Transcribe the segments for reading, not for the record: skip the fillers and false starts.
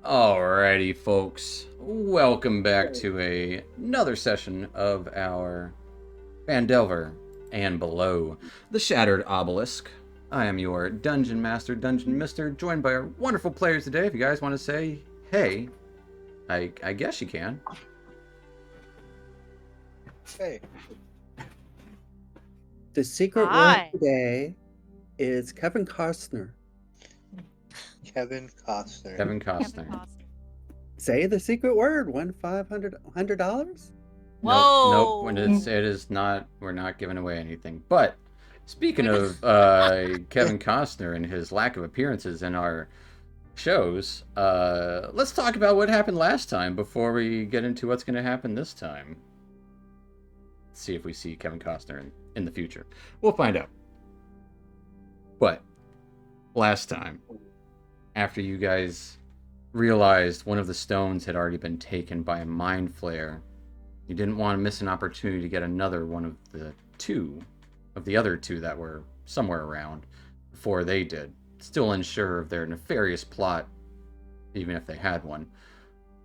Alrighty, folks. Welcome back to another session of our Phandelver and Below the Shattered Obelisk. I am your Dungeon Master, Dungeon Mister, joined by our wonderful players today. If you guys want to say hey, I guess you can. Hey, The secret word Hi. today is Kevin Costner. Kevin Costner. Kevin Kevin Costner. Costner. Say the secret word. Win $500. Nope. When Whoa. it is not, we're not giving away anything. But speaking of Kevin Costner and his lack of appearances in our shows, let's talk about what happened last time before we get into what's going to happen this time. Let's see if we see Kevin Costner in the future. We'll find out. But last time, after you guys realized one of the stones had already been taken by a mind flare, you didn't want to miss an opportunity to get another one of the other two that were somewhere around before they did, still unsure of their nefarious plot, even if they had one.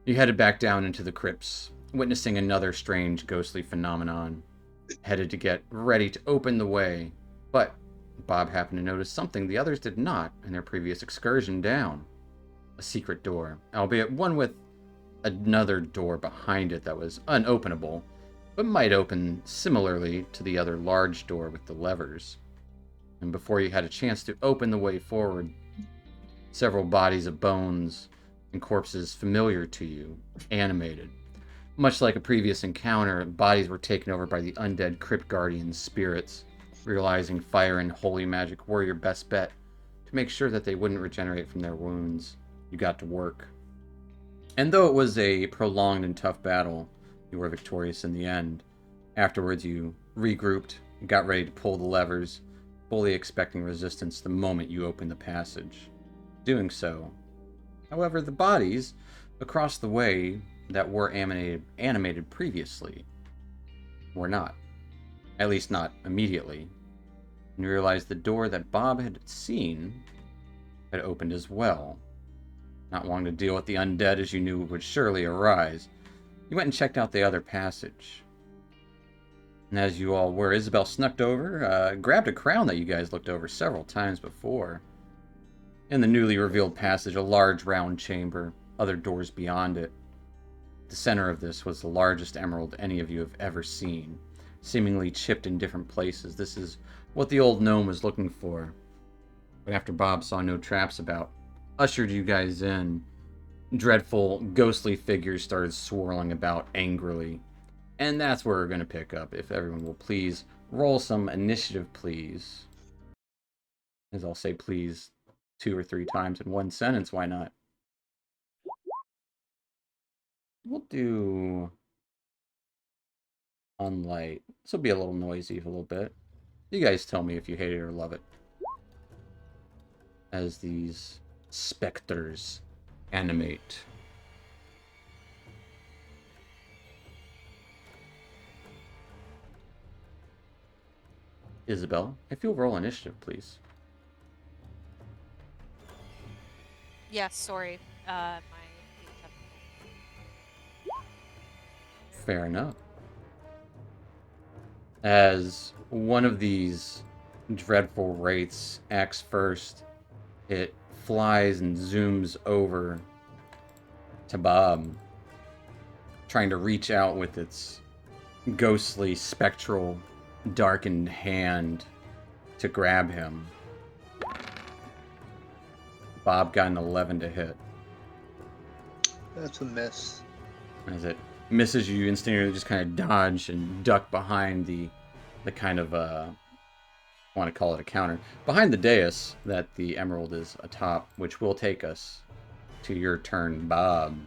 You headed back down into the crypts, witnessing another strange ghostly phenomenon, headed to get ready to open the way, but Bob happened to notice something the others did not in their previous excursion down. A secret door, albeit one with another door behind it that was unopenable, but might open similarly to the other large door with the levers. And before you had a chance to open the way forward, several bodies of bones and corpses familiar to you, animated. Much like a previous encounter, bodies were taken over by the undead Crypt Guardian's spirits, realizing fire and holy magic were your best bet to make sure that they wouldn't regenerate from their wounds. You got to work. And though it was a prolonged and tough battle, you were victorious in the end. Afterwards, you regrouped and got ready to pull the levers, fully expecting resistance the moment you opened the passage. Doing so, however, the bodies across the way that were animated previously were not. At least not immediately. And you realized the door that Bob had seen had opened as well. Not wanting to deal with the undead as you knew would surely arise, you went and checked out the other passage. And as you all were, Isabel snuck over, grabbed a crown that you guys looked over several times before. In the newly revealed passage, a large round chamber, other doors beyond it. The center of this was the largest emerald any of you have ever seen, seemingly chipped in different places. This is what the old gnome was looking for. But after Bob saw no traps about, ushered you guys in, dreadful, ghostly figures started swirling about angrily. And that's where we're going to pick up. If everyone will please roll some initiative, please. As I'll say please 2 or 3 times in one sentence, why not? We'll do unlight. This will be a little noisy a little bit. You guys tell me if you hate it or love it. As these specters animate. Isabel, if you'll roll initiative, please. Yes, sorry. My Fair enough. As one of these dreadful wraiths acts first, it flies and zooms over to Bob, trying to reach out with its ghostly, spectral, darkened hand to grab him. Bob got an 11 to hit. That's a miss. As it misses, you instinctively just kind of dodge and duck behind the kind of, I want to call it a counter, behind the dais that the emerald is atop, which will take us to your turn, Bob.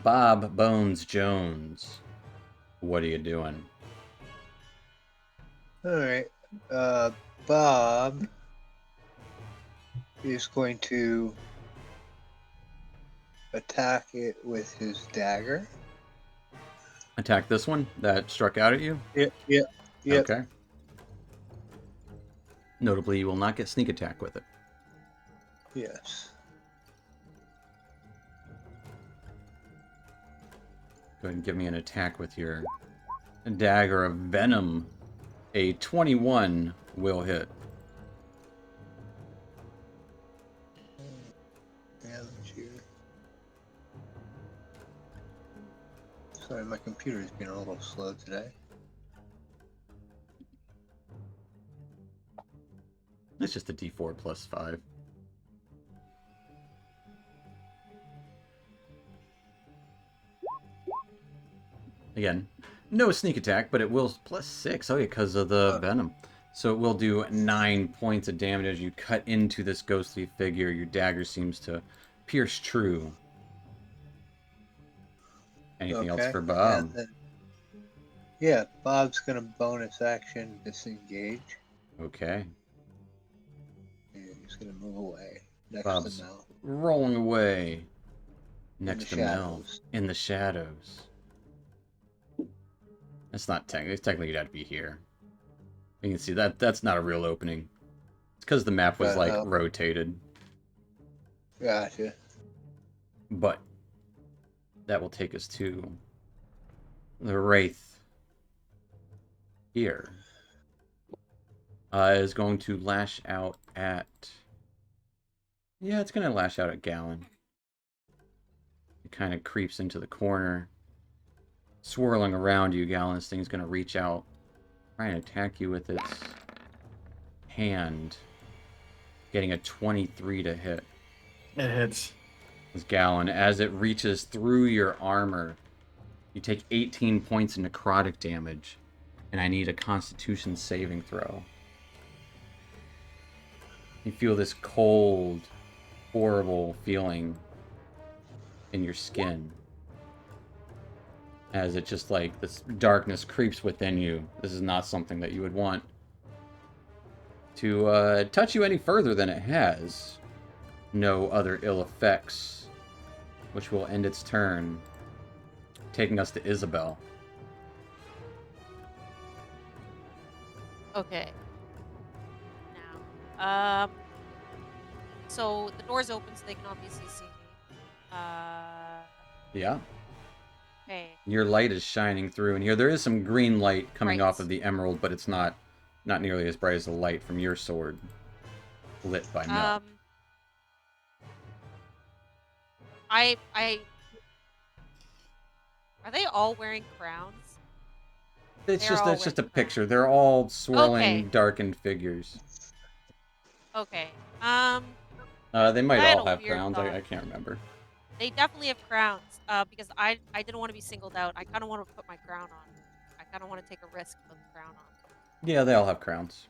Bob Bones Jones, what are you doing? Alright. Bob is going to attack it with his dagger. Attack this one that struck out at you? Yep. Okay. Notably, you will not get sneak attack with it. Yes. Go ahead and give me an attack with your dagger of venom. A 21 will hit. Damage here. Sorry, my computer's being a little slow today. It's just a d4 plus 5. Again, no sneak attack, but it will plus 6. Oh, yeah, because of the venom. So it will do 9 points of damage as you cut into this ghostly figure. Your dagger seems to pierce true. Anything else for Bob? Then, yeah, Bob's gonna bonus action disengage. Okay. And he's gonna move away next Bob's to Mel. rolling away next to the Mel shadows. in the shadows. That's not technically you'd have to be here. You can see that's not a real opening. It's because the map was like rotated. Gotcha. But that will take us to the Wraith here. Is going to lash out at... Yeah, it's going to lash out at Gallon. It kind of creeps into the corner. Swirling around you, Gallon. This thing's going to reach out. Try and attack you with its hand. Getting a 23 to hit. It hits. This Gallon, as it reaches through your armor, you take 18 points of necrotic damage. And I need a Constitution saving throw. You feel this cold, horrible feeling in your skin. As it just like, this darkness creeps within you. This is not something that you would want to touch you any further than it has. No other ill effects, which will end its turn, taking us to Isabel. Okay. Now, so the door's open, so they can obviously see me. Yeah. Okay. Your light is shining through, and here there is some green light coming off of the emerald, but it's not nearly as bright as the light from your sword, lit by Mel. Are they all wearing crowns? It's just a picture. They're all swirling, darkened figures. Okay. They might I had all a have weird crowns. thought. I can't remember. They definitely have crowns. Because I didn't want to be singled out. I kind of want to put my crown on. I kind of want to take a risk with the crown on. Yeah, they all have crowns.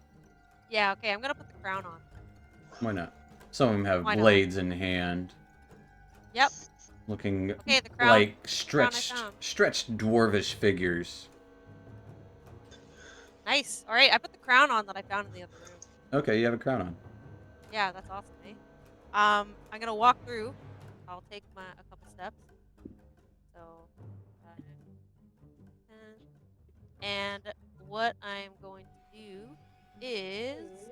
Yeah. Okay. I'm gonna put the crown on. Why not? Some of them have blades in hand. Yep. Looking the crown, like stretched dwarvish figures. Nice. All right, I put the crown on that I found in the other room. Okay, you have a crown on. Yeah, that's awesome, eh? I'm gonna walk through. I'll take a couple steps. So, and what I'm going to do is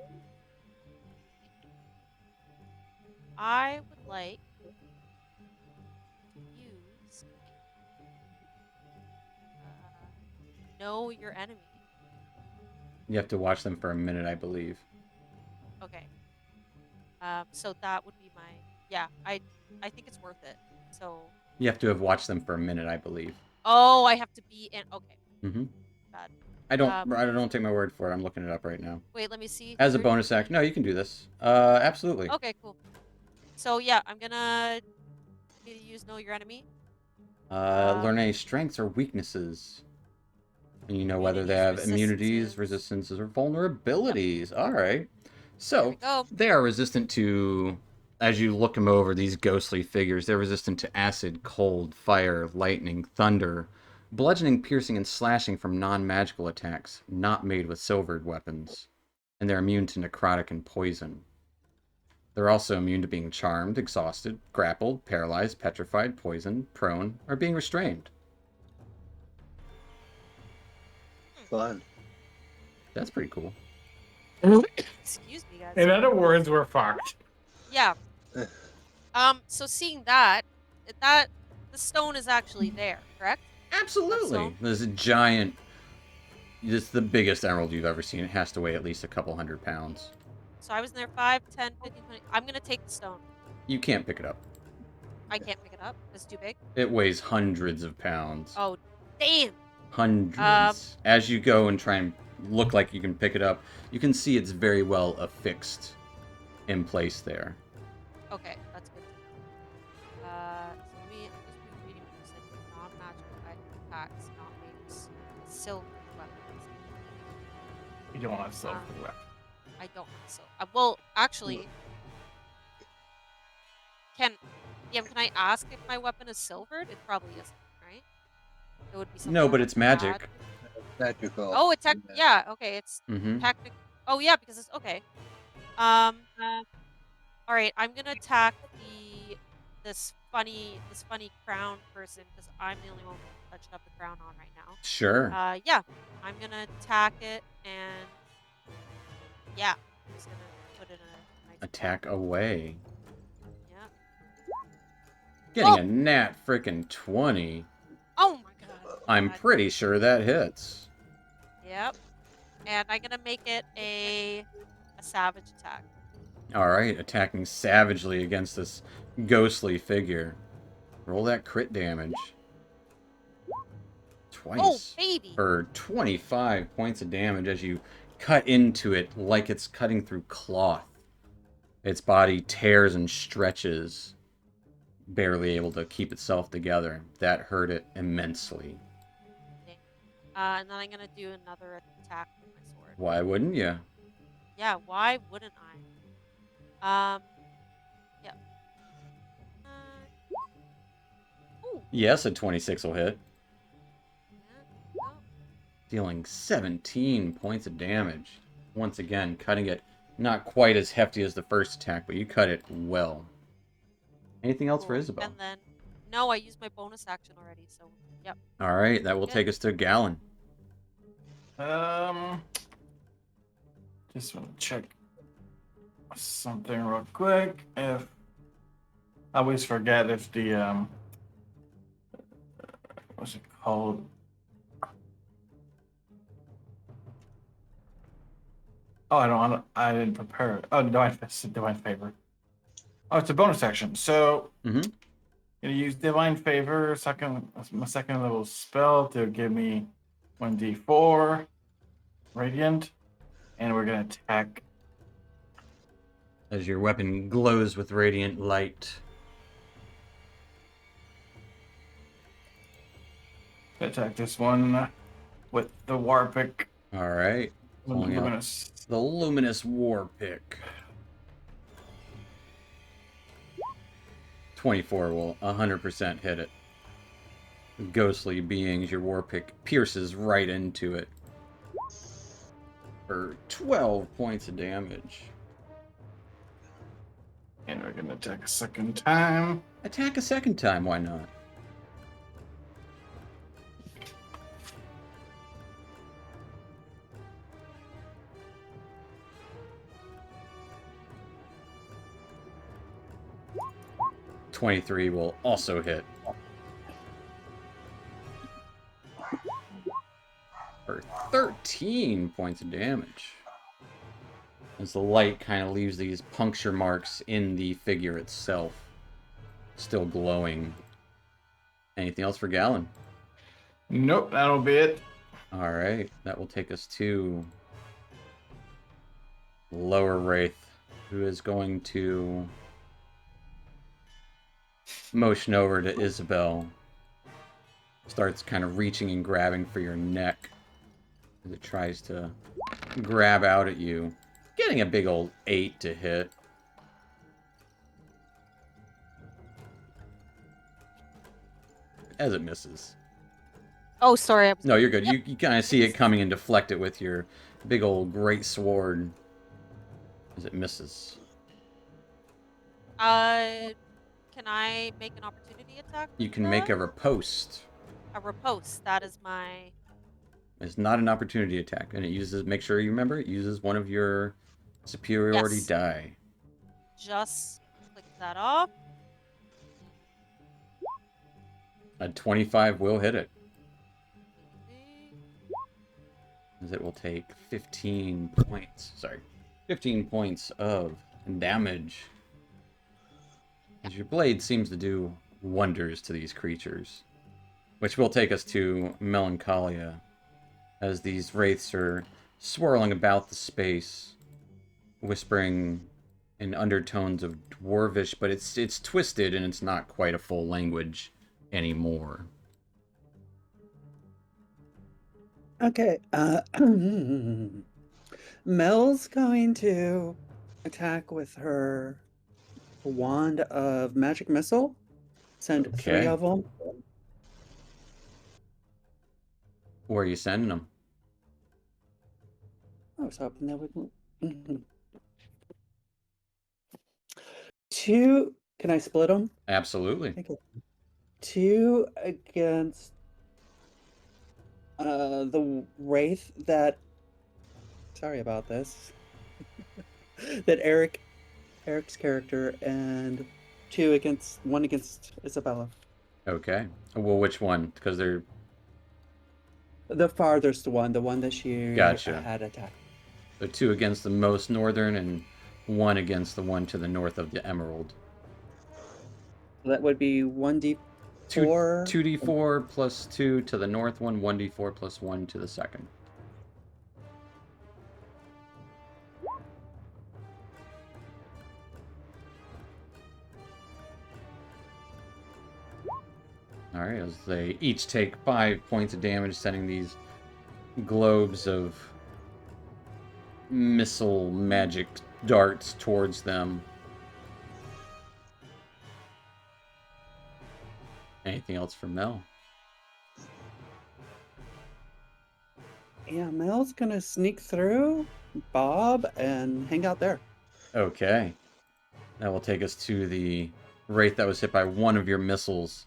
I would like to use know your enemy. You have to watch them for a minute, I believe. Okay. So that would be my... Yeah, I think it's worth it. So... You have to have watched them for a minute, I believe. Oh, I have to be in... Okay. Mm-hmm. Bad. I don't take my word for it. I'm looking it up right now. Wait, let me see. As a bonus action. No, you can do this. Absolutely. Okay, cool. So, yeah, I'm gonna use Know Your Enemy. Learn any strengths or weaknesses. And you know whether they have immunities, resistances, or vulnerabilities. All right. So, they are resistant to, as you look them over, these ghostly figures, they're resistant to acid, cold, fire, lightning, thunder, bludgeoning, piercing, and slashing from non-magical attacks, not made with silvered weapons. And they're immune to necrotic and poison. They're also immune to being charmed, exhausted, grappled, paralyzed, petrified, poisoned, prone, or being restrained. Fun. That's pretty cool. Excuse me, guys. In other words, we're fucked. Yeah. So seeing that the stone is actually there, correct? Absolutely. There's a giant. It's the biggest emerald you've ever seen. It has to weigh at least a couple 100 pounds. So I was in there 5, 10, 15, 20. I'm gonna take the stone. You can't pick it up. I can't pick it up. It's too big. It weighs hundreds of pounds. Oh, damn. Hundreds. As you go and try and look like you can pick it up, you can see it's very well affixed in place there. Okay, that's good. So I'm just reading what you said. Non-magical attacks, not makes silver weapons. You don't want to silver weapon. I don't have silver. Well, actually, can I ask if my weapon is silvered? It probably isn't, right? It would be something. No, but it's magic. bad. Magical. Oh, it's yeah. Okay, it's Mm-hmm. technic. Oh yeah, because it's okay. All right, I'm gonna attack this funny crown person because I'm the only one touching up the crown on right now. Sure. Yeah, I'm gonna attack it and yeah, I'm just gonna put it in a nice Attack away. Yeah. Getting Oh! a nat frickin' 20. Oh my god. I'm God. pretty sure that hits. Yep. And I'm gonna make it a savage attack. Alright, attacking savagely against this ghostly figure. Roll that crit damage. Twice. Oh baby. For 25 points of damage as you cut into it like it's cutting through cloth. Its body tears and stretches, barely able to keep itself together. That hurt it immensely. And then I'm gonna do another attack with my sword. Why wouldn't you? Yeah, why wouldn't I? Yeah. Ooh. Yes, a 26 will hit. Yeah, well, Dealing 17 points of damage. Once again, cutting it not quite as hefty as the first attack, but you cut it well. Anything else for cool. Isabel? And then, no, I used my bonus action already, so, yep. Alright, that will Good. take us to Gallon. Just want to check something real quick. If I always forget if the what's it called? Oh, I didn't prepare it. Oh, it's a divine favor. Oh, it's a bonus action. So Mm-hmm. gonna use divine favor, my second level spell to give me 1d4 radiant, and we're gonna attack. As your weapon glows with radiant light. Attack this one with the war pick. Alright. Pulling out Luminous. the Luminous War Pick. 24 will 100% hit it. Ghostly beings, your War Pick pierces right into it. For 12 points of damage. And we're gonna attack a second time. Attack a second time, why not? .23 will also hit. For 13 points of damage. As the light kind of leaves these puncture marks in the figure itself. Still glowing. Anything else for Gallon? Nope, that'll be it. Alright, that will take us to Lower Wraith, who is going to motion over to Isabel. Starts kind of reaching and grabbing for your neck as it tries to grab out at you. Getting a big old 8 to hit. As it misses. Oh, sorry. I was No, you're good. Yep. You kind of see it coming and deflect it with your big old great sword as it misses. Can I make an opportunity attack? You with can make a that? riposte. A riposte. That is my. It's not an opportunity attack, and it uses. Make sure you remember it uses one of your superiority Yes. die. Just click that off. A 25 will hit it. as it will take 15 points. Sorry, 15 points of damage. As your blade seems to do wonders to these creatures. Which will take us to Melancholia, as these wraiths are swirling about the space, whispering in undertones of dwarvish, but it's twisted and it's not quite a full language anymore. Okay. Mel's going to attack with her wand of magic missile. Send three Okay. of them. Where are you sending them? I was hoping that would. Two. Can I split them? Absolutely. Okay. Two against the wraith that. Sorry about this. That Eric's character, and one against Isabella. Okay. Well, which one? Because they're... The farthest one, the one that she Gotcha. had attacked. The two against the most northern and one against the one to the north of the Emerald. So that would be 1d4. 2d4 plus 2 to the north one, 1d4 plus 1 to the second. Alright, as they each take 5 points of damage, sending these globes of missile magic darts towards them. Anything else for Mel? Yeah, Mel's gonna sneak through Bob and hang out there. Okay. That will take us to the wraith that was hit by one of your missiles.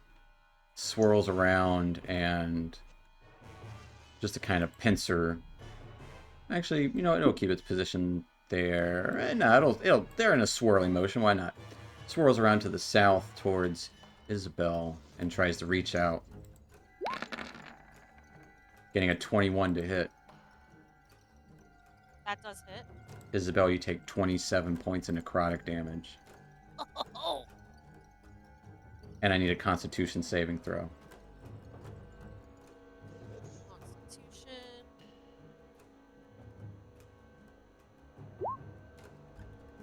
Swirls around and just to kind of pincer. Actually, you know what? It'll keep its position there. No, they're in a swirling motion. Why not? Swirls around to the south towards Isabel and tries to reach out. Getting a 21 to hit. That does hit. Isabel, you take 27 points of necrotic damage. Oh, And I need a Constitution saving throw. Constitution.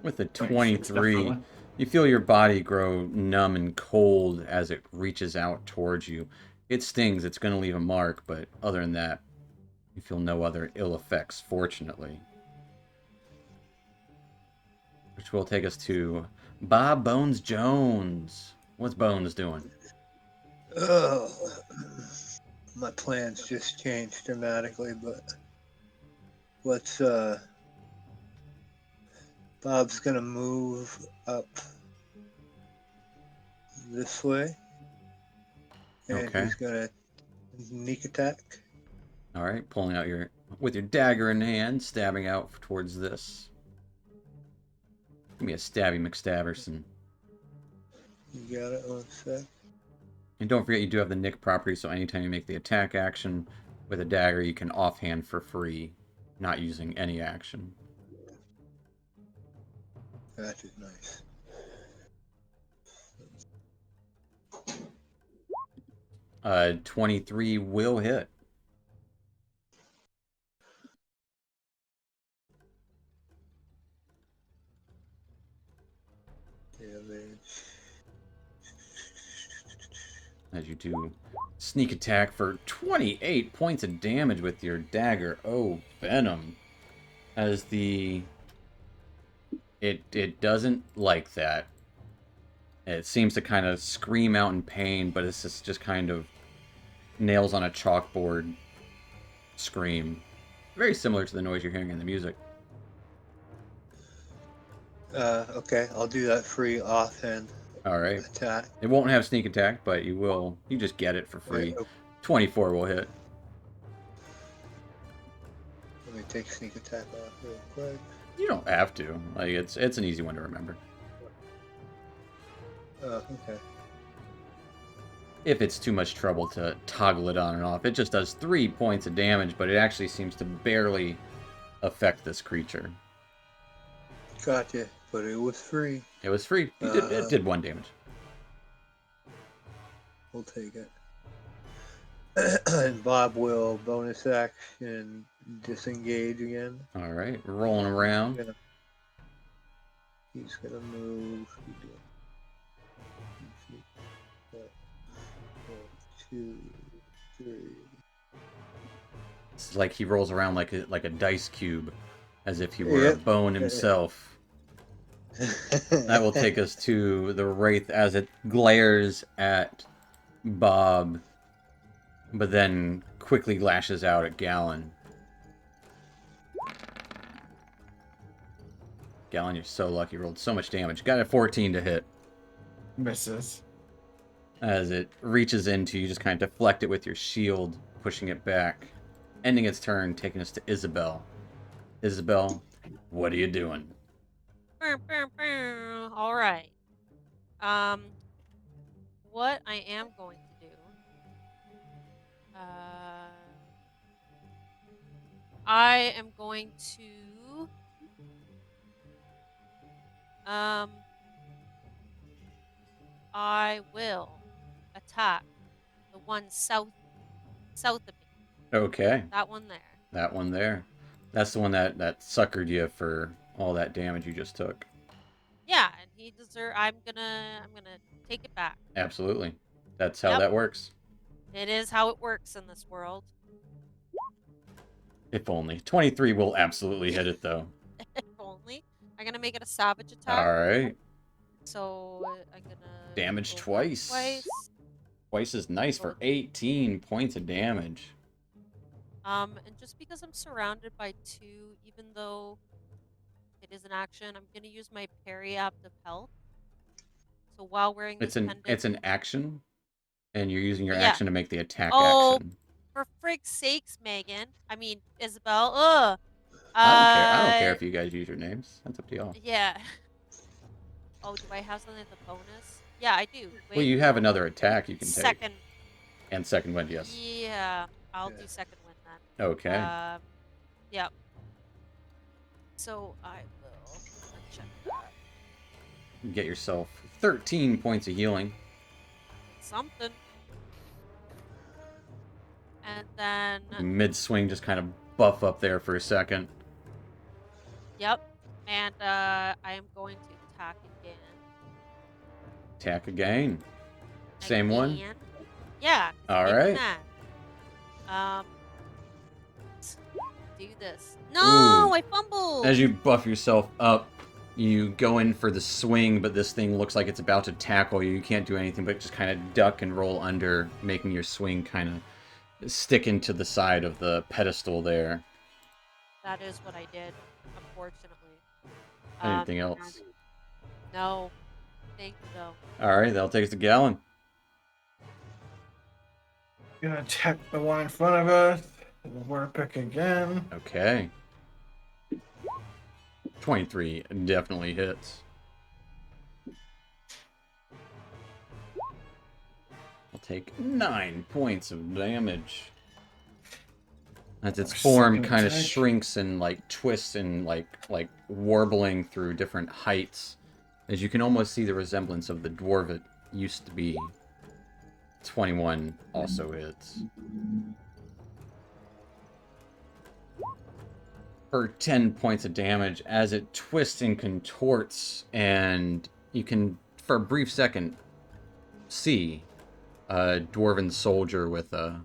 With a It's 23, definitely- you feel your body grow numb and cold as it reaches out towards you. It stings, it's going to leave a mark, but other than that, you feel no other ill effects, fortunately. Which will take us to Bob Bones Jones. What's Bones doing? Oh, my plans just changed dramatically, but let's, Bob's gonna move up this way. And Okay. he's gonna sneak attack. Alright, pulling out with your dagger in hand, stabbing out towards this. Give me a stabby McStabberson. You got it, 1 sec. And don't forget you do have the Nick property, so anytime you make the attack action with a dagger, you can offhand for free, not using any action. That is nice. 23 will hit. Damage. As you do sneak attack for 28 points of damage with your dagger. Oh, Venom. As it doesn't like that. It seems to kind of scream out in pain, but it's just kind of nails on a chalkboard scream. Very similar to the noise you're hearing in the music. Okay, I'll do that free offhand Alright. attack. It won't have sneak attack, but you just get it for free. 24 will hit. Let me take sneak attack off real quick. You don't have to. Like it's an easy one to remember. Oh, okay. if it's too much trouble to toggle it on and off. It just does 3 points of damage, but it actually seems to barely affect this creature. Gotcha. But it was free. It was free. It did 1 damage. We'll take it. And Bob will bonus action disengage again. All right, rolling around. He's gonna move. 2, 3. It's like he rolls around like a dice cube, as if he were a bone himself. That will take us to the Wraith as it glares at Bob, but then quickly lashes out at Gallon. Gallon, you're so lucky. Rolled so much damage. Got a 14 to hit. Misses. As it reaches into you, just kind of deflect it with your shield, pushing it back. Ending its turn, taking us to Isabel. Isabel, what are you doing? All right. What I am going to do. I am going to. I will attack the one south of me. Okay. That one there. That one there. That's the one that suckered you for all that damage you just took. Yeah, and he deserves. I'm gonna take it back. Absolutely. That's how that works. It is how it works in this world. If only. 23 will absolutely hit it, though. If only. I'm gonna make it a savage attack. All right. So I'm gonna damage twice. Twice is nice for 18 points of damage. And just because I'm surrounded by 2, even though it is an action, I'm gonna use my periaptive health. So while wearing this pendant, it's an action, and you're using your action to make the attack action. For frig's sakes, Megan. I mean, Isabel. Ugh. I don't care if you guys use your names. That's up to y'all. Yeah. Oh, do I have something as a bonus? Yeah, I do. Wait, well, you have another attack you can take. Second. And second wind, yes. Yeah, I'll do second wind then. Okay. Yep. So I will check that. Get yourself 13 points of healing. Something. And then mid-swing, just kind of buff up there for a second. Yep. And I am going to attack again. Attack again. Same one? Yeah. All right. Let's do this. No, I fumbled. As you buff yourself up, you go in for the swing, but this thing looks like it's about to tackle you. You can't do anything but just kind of duck and roll under, making your swing kind of stick into the side of the pedestal there. That is what I did, unfortunately. Anything else? No. Thank you, though. All right, that'll take us to Gallon. Gonna attack the one in front of us. We're pick again. Okay. 23 definitely hits. I'll take 9 points of damage. As its form kind of shrinks and like twists and like warbling through different heights, as you can almost see the resemblance of the dwarf it used to be. 21 also hits. For 10 points of damage as it twists and contorts, and you can, for a brief second, see a dwarven soldier with a,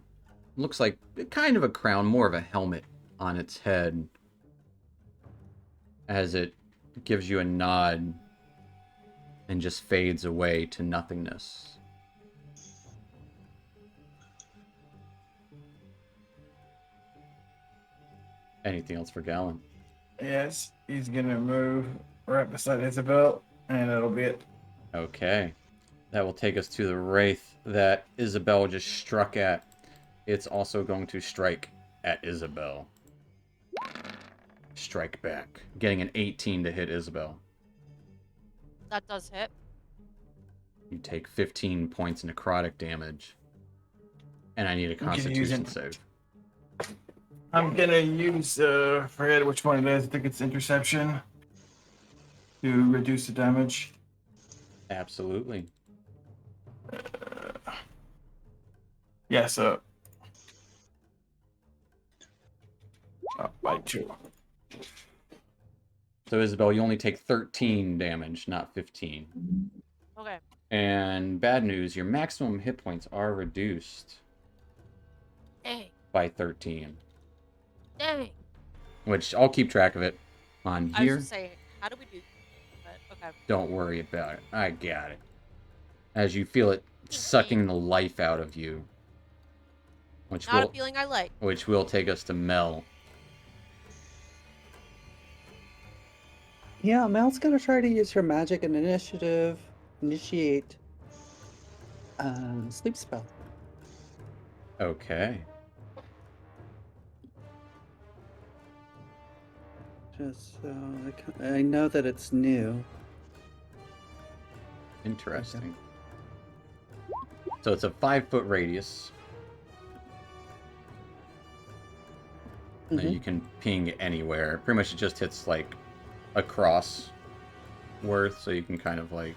looks like kind of a crown, more of a helmet on its head, as it gives you a nod and just fades away to nothingness. Anything else for Gallon? Yes, he's gonna move right beside Isabel, and that'll be it. Okay. That will take us to the Wraith that Isabel just struck at. It's also going to strike at Isabel. Strike back. Getting an 18 to hit Isabel. That does hit. You take 15 points necrotic damage. And I need a gonna use Constitution it. save. I'm gonna use forget which one it is. I think it's interception to reduce the damage. Absolutely. Yeah, so by 2. So Isabel, you only take 13 damage, not 15. Okay. And bad news, your maximum hit points are reduced Dang. by 13. Dang. Which I'll keep track of it on I was here. just saying, how do we do? But okay. Don't worry about it. I got it. As you feel it sucking the life out of you. Not a feeling I like. Which will take us to Mel. Yeah, Mel's gonna try to use her magic and initiate sleep spell. Okay. Just so I know that it's new. Interesting. So it's a 5-foot radius. That you can ping anywhere. Pretty much it just hits like across worth, so you can kind of like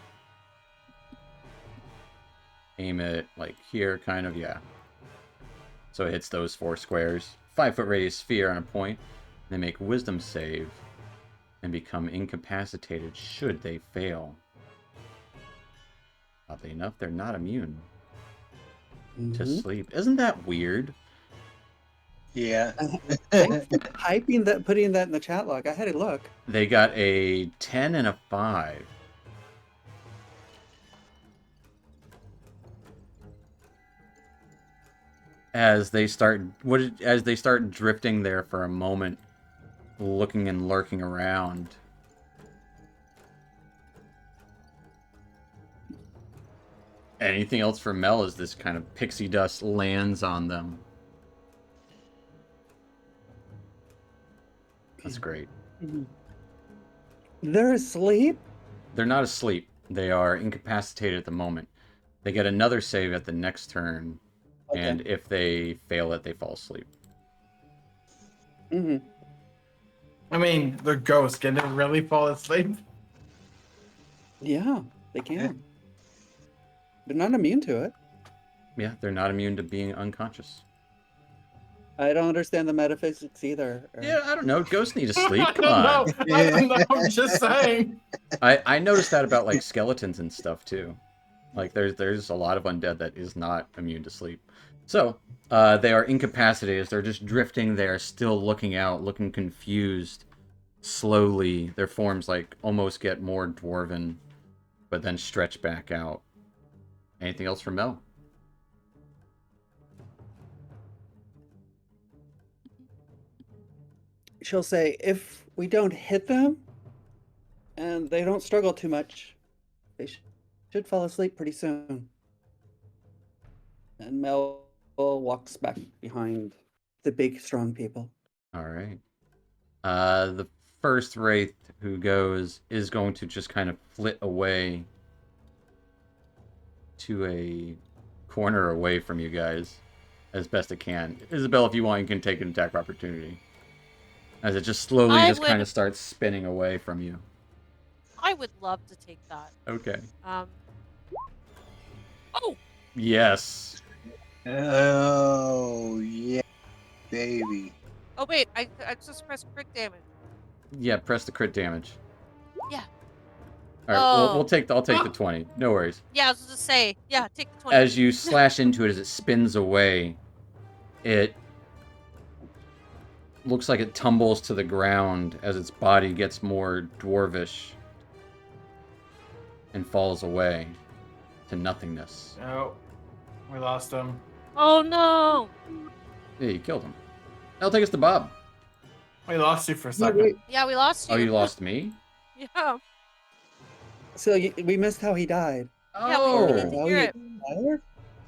aim it like here, kind of, yeah. So it hits those 4 squares. 5-foot radius sphere on a point. They make wisdom save and become incapacitated should they fail. Oddly enough, they're not immune to sleep. Isn't that weird? Yeah. Thanks for hyping that, putting that in the chat log. I had a look. They got a 10 and a 5. As they start drifting there for a moment, looking and lurking around. Anything else for Mel as this kind of pixie dust lands on them? That's great. They're asleep? They're not asleep. They are incapacitated at the moment. They get another save at the next turn, and if they fail it, they fall asleep. Mm-hmm. I mean, they're ghosts. Can they really fall asleep? Yeah, they can. They're not immune to it. Yeah, they're not immune to being unconscious. I don't understand the metaphysics either. Yeah, I don't know. Ghosts need to sleep. Come I on. don't know. I don't know. I'm just saying. I noticed that about like skeletons and stuff too. Like there's a lot of undead that is not immune to sleep. So they are incapacitated. They're just drifting there, still looking out, looking confused. Slowly, their forms like almost get more dwarven, but then stretch back out. Anything else from Mel? She'll say, if we don't hit them and they don't struggle too much, they should fall asleep pretty soon. And Mel walks back behind the big, strong people. All right. The first wraith who goes is going to just kind of flit away to a corner away from you guys as best it can. Isabel, if you want, you can take an attack of opportunity. As it just slowly kind of starts spinning away from you. I would love to take that. Okay. Oh! Yes. Oh, yeah, baby. Oh, wait. I just pressed crit damage. Yeah, press the crit damage. Yeah. All right, I'll take the 20. No worries. Yeah, I was just say, yeah, take the 20. As you slash into it, as it spins away, it looks like it tumbles to the ground as its body gets more dwarvish and falls away to nothingness. Oh, we lost him. Oh, no! Yeah, you killed him. That'll take us to Bob. We lost you for a second. Yeah, we lost you. Oh, you lost me? Yeah. So we missed how he died. Yeah, we didn't Oh, hear it. Died?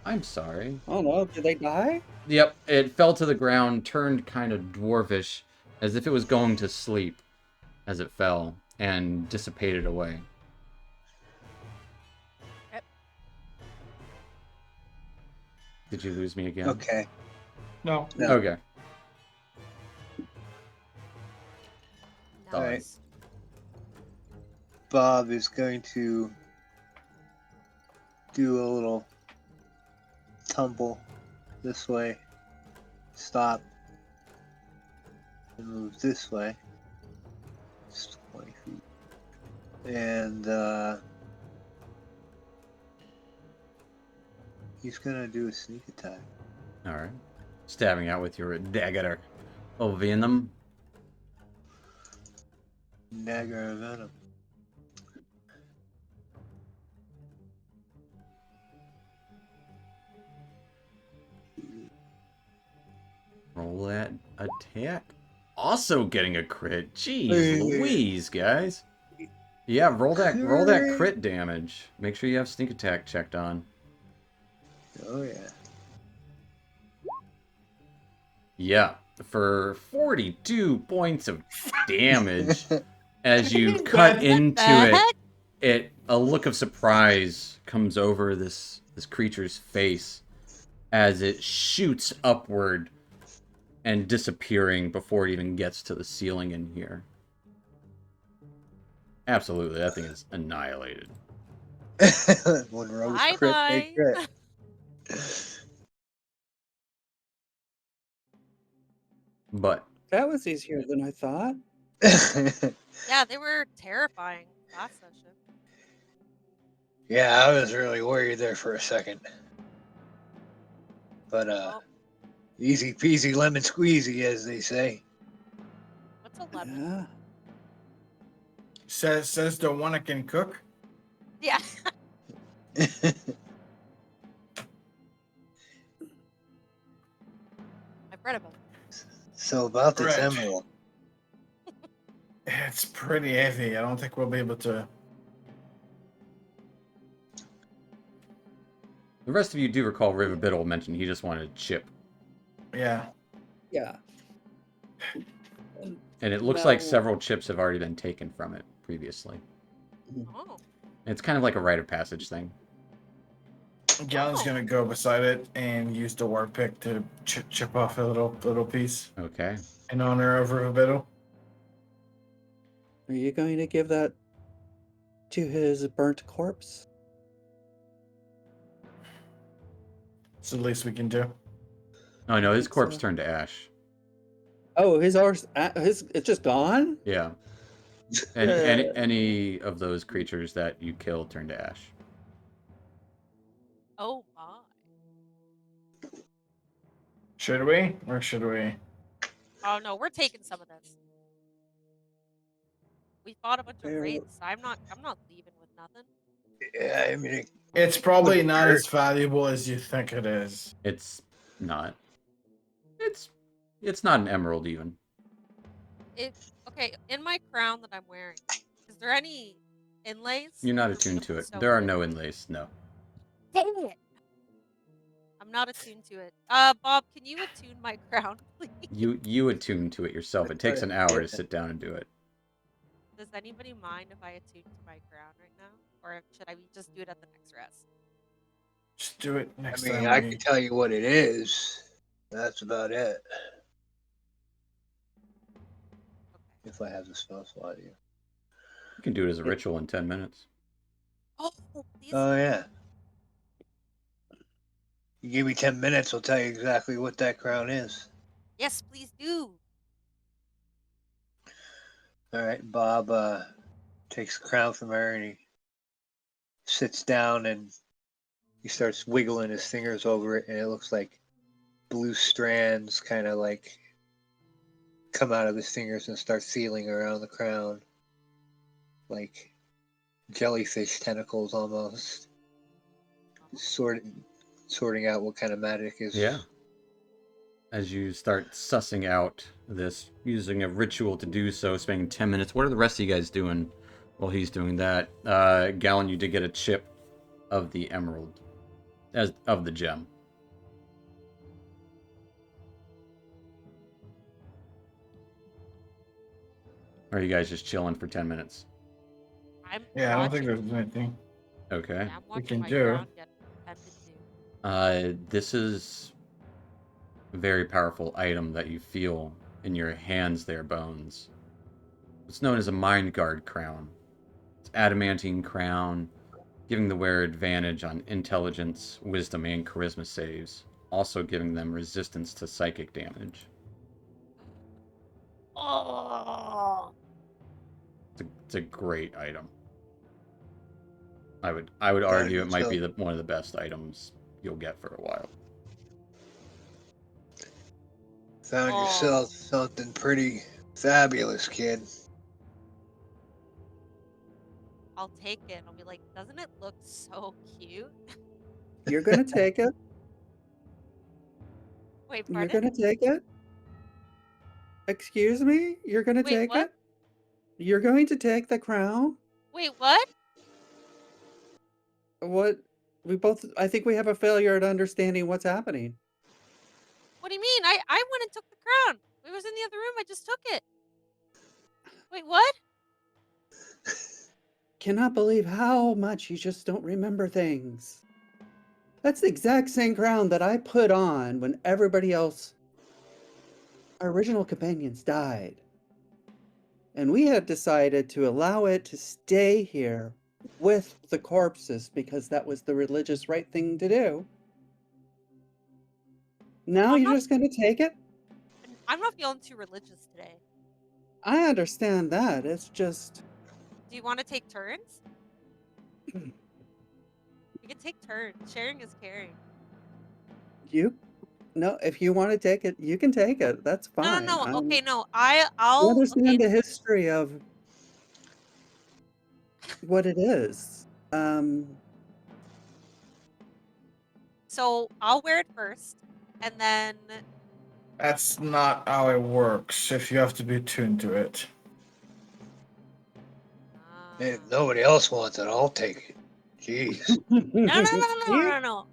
I'm sorry. Oh no, did they die? Yep, it fell to the ground, turned kind of dwarvish, as if it was going to sleep as it fell, and dissipated away. Did you lose me again? Okay. No. No. Okay. Alright. Nice. Bob is going to do a little tumble this way, stop, and move this way. It's 20 feet. And he's gonna do a sneak attack. All right. Stabbing out with your dagger of venom. Dagger of venom. Roll that attack. Also getting a crit. Jeez Hey. Louise, guys. Yeah, roll that crit damage. Make sure you have sneak attack checked on. Oh yeah. Yeah, for 42 points of damage as you cut What into the it. A look of surprise comes over this creature's face as it shoots upward and disappearing before it even gets to the ceiling in here. Absolutely, that thing is annihilated. When Rose Bye crit, bye. they crit. But That was easier than I thought. Yeah, they were terrifying last session. Yeah, I was really worried there for a second. But Oh, easy peasy lemon squeezy, as they say. what's a lemon? Yeah. Says the one that can cook. Yeah. I've read about it. So about this Right. emerald. It's pretty heavy. I don't think we'll be able to. the rest of you do recall River Biddle mentioned he just wanted a chip. Yeah. Yeah. And it looks like No. several chips have already been taken from it previously. Oh. It's kind of like a rite of passage thing. Gallon's Oh. gonna go beside it and use the war pick to chip off a little piece Okay. in honor of Rubiddle. Are you going to give that to his burnt corpse? It's the least we can do. Oh no, his think corpse so. turned to ash. Oh, his it's just gone? Yeah. Any of those creatures that you killed turned to ash. Oh my. Should we? Or should we? Oh no, we're taking some of this. We fought a bunch of Where- raids. I'm not leaving with nothing. Yeah, I mean, It's probably Wouldn't not hurt. as valuable as you think it is. It's not. It's not an emerald even. Okay, in my crown that I'm wearing, is there any inlays? You're not Or attuned what's to the it. stone There are do? no inlays, no. Dang it! I'm not attuned to it. Bob, can you attune my crown, please? You attune to it yourself. It takes an hour to sit down and do it. Does anybody mind if I attune to my crown right now? Or should I just do it at the next rest? Just do it I next mean, time. I can tell you what it is. That's about it. Okay. If I have the spell slot here. You can do it as a ritual in 10 minutes. Oh, please. Oh yeah. You give me 10 minutes, I'll tell you exactly what that crown is. Yes, please do. All right, Bob takes the crown from her and he sits down and he starts wiggling his fingers over it, and it looks like blue strands kind of like come out of his fingers and start feeling around the crown, like jellyfish tentacles almost, sorting out what kind of magic is. Yeah. As you start sussing out this, using a ritual to do so, spending 10 minutes. What are the rest of you guys doing while he's doing that? Gallon, you did get a chip of the emerald, of the gem. Or are you guys just chilling for 10 minutes? I'm Yeah, I don't think watching. there's anything. Okay. Yeah, I'm watching can my do. crown get attended to. This is a very powerful item that you feel in your hands there, Bones. It's known as a Mind Guard crown. It's adamantine crown, giving the wearer advantage on intelligence, wisdom, and charisma saves, also giving them resistance to psychic damage. Oh. It's a great item. I would Found argue it might be yourself, one of the best items you'll get for a while. found Oh. yourself something pretty fabulous, kid. I'll take it. I'll be like, doesn't it look so cute? You're gonna take it. Wait, You're pardon? gonna take it. Excuse me? You're gonna Wait, take what? it? You're going to take the crown? Wait, what? What? I think we have a failure at understanding what's happening. What do you mean? I went and took the crown. We was in the other room. I just took it. Wait, what? Cannot believe how much you just don't remember things. That's the exact same crown that I put on when everybody else, our original companions, died. And we had decided to allow it to stay here with the corpses because that was the religious right thing to do. Now I'm you're not. just going to take it? I'm not feeling too religious today. I understand that. It's just. Do you want to take turns? We can take turns. Sharing is caring. You. No, if you want to take it, you can take it. That's No, fine. no, no. Okay, no. I I'll. understand Okay. the history of what it is. So I'll wear it first, and then. That's not how it works. If you have to be tuned to it. Hey, if Ah. nobody else wants it, I'll take it. Jeez. No, no, no, no, See? no, no.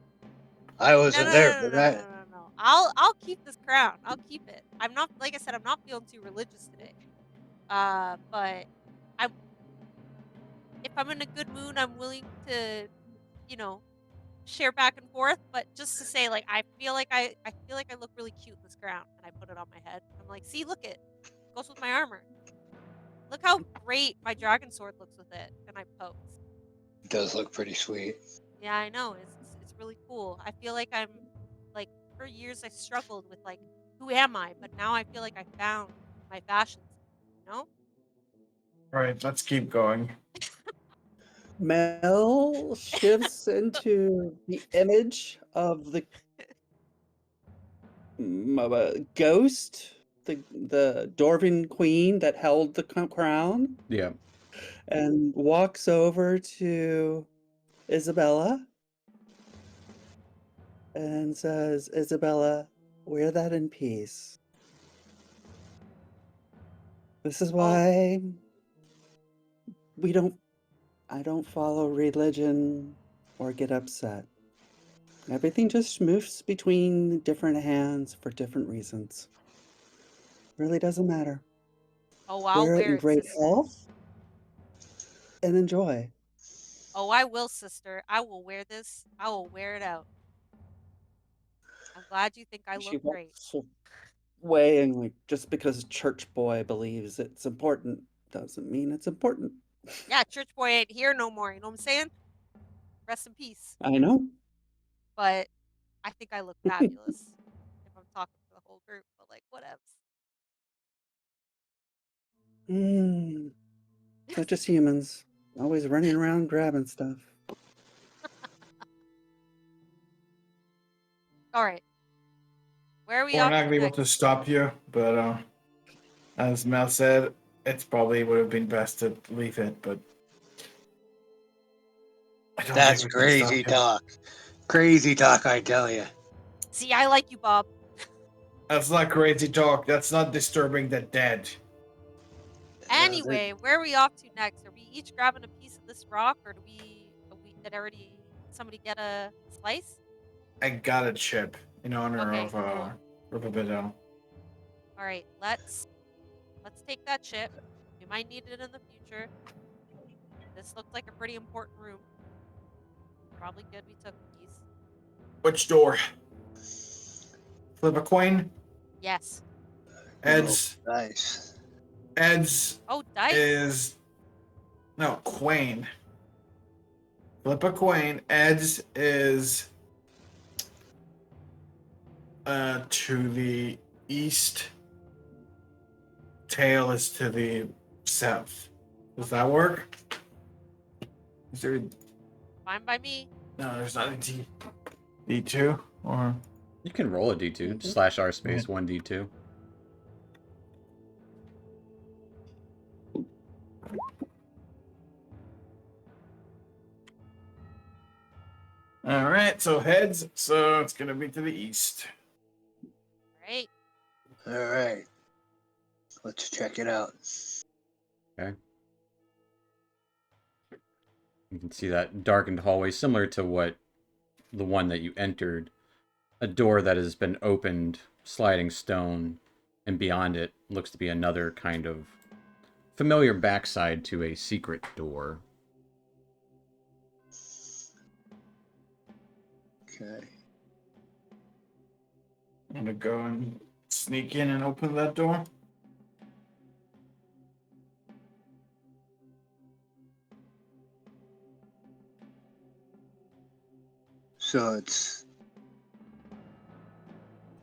I No, wasn't no, there no, no, for no, no, that. no, no. I'll keep this crown. I'll keep it. I'm not, like I said, I'm not feeling too religious today. But I'm if I'm in a good mood, I'm willing to, you know, share back and forth. But just to say, like, I feel like I look really cute in this crown, and I put it on my head. I'm like, see, look it goes with my armor. Look how great my dragon sword looks with it, and I pose. It does look pretty sweet. Yeah, I know. It's really cool. I feel like I'm like for years I struggled with like who am I, but now I feel like I found my fashion. You know? All right, let's keep going. Mel shifts into the image of the ghost, the Dwarven queen that held the crown, Yeah. and walks over to Isabella and says, Isabella, wear that in peace. This is Oh, why I don't follow religion or get upset. Everything just moves between different hands for different reasons. Really doesn't matter. oh, I'll Wear it wear in it, great sister. health and enjoy. Oh, I will, sister. I will wear this. I will wear it out. I'm glad you think I She look great. walks away and like just because church boy believes it's important doesn't mean it's important. Yeah, church boy ain't here no more. You know what I'm saying? Rest in peace. I know. But I think I look fabulous if I'm talking to the whole group. But like, whatevs. Mm, such as humans, always running around grabbing stuff. All right. Where are we We're off not to gonna be able next? to stop you, but as Mel said, it's probably would have been best to leave it. But I don't That's think we can stop crazy you. talk. Crazy talk, I tell you. See, I like you, Bob. That's not crazy talk. That's not disturbing the dead. Anyway, where are we off to next? Are we each grabbing a piece of this rock, or did already somebody get a slice? I got a chip in honor Okay, of cool. Rupabido. All right, let's take that chip. We might need it in the future. This looks like a pretty important room. Probably good we took a piece. Which door? Flip a coin. Yes. Ed's Nice. Oh, dice. is no quain. Flip a coin. Ed's is to the east. Tail is to the south. Does that work? Is there? Fine by me. No, there's not a D2 or. You can roll a d2 slash r space 1d2. All right, so heads. So it's gonna be to the east. Right. All right. Let's check it out. Okay. You can see that darkened hallway, similar to what the one that you entered. A door that has been opened, sliding stone, and beyond it looks to be another kind of familiar backside to a secret door. Okay. I'm gonna go and sneak in and open that door. So it's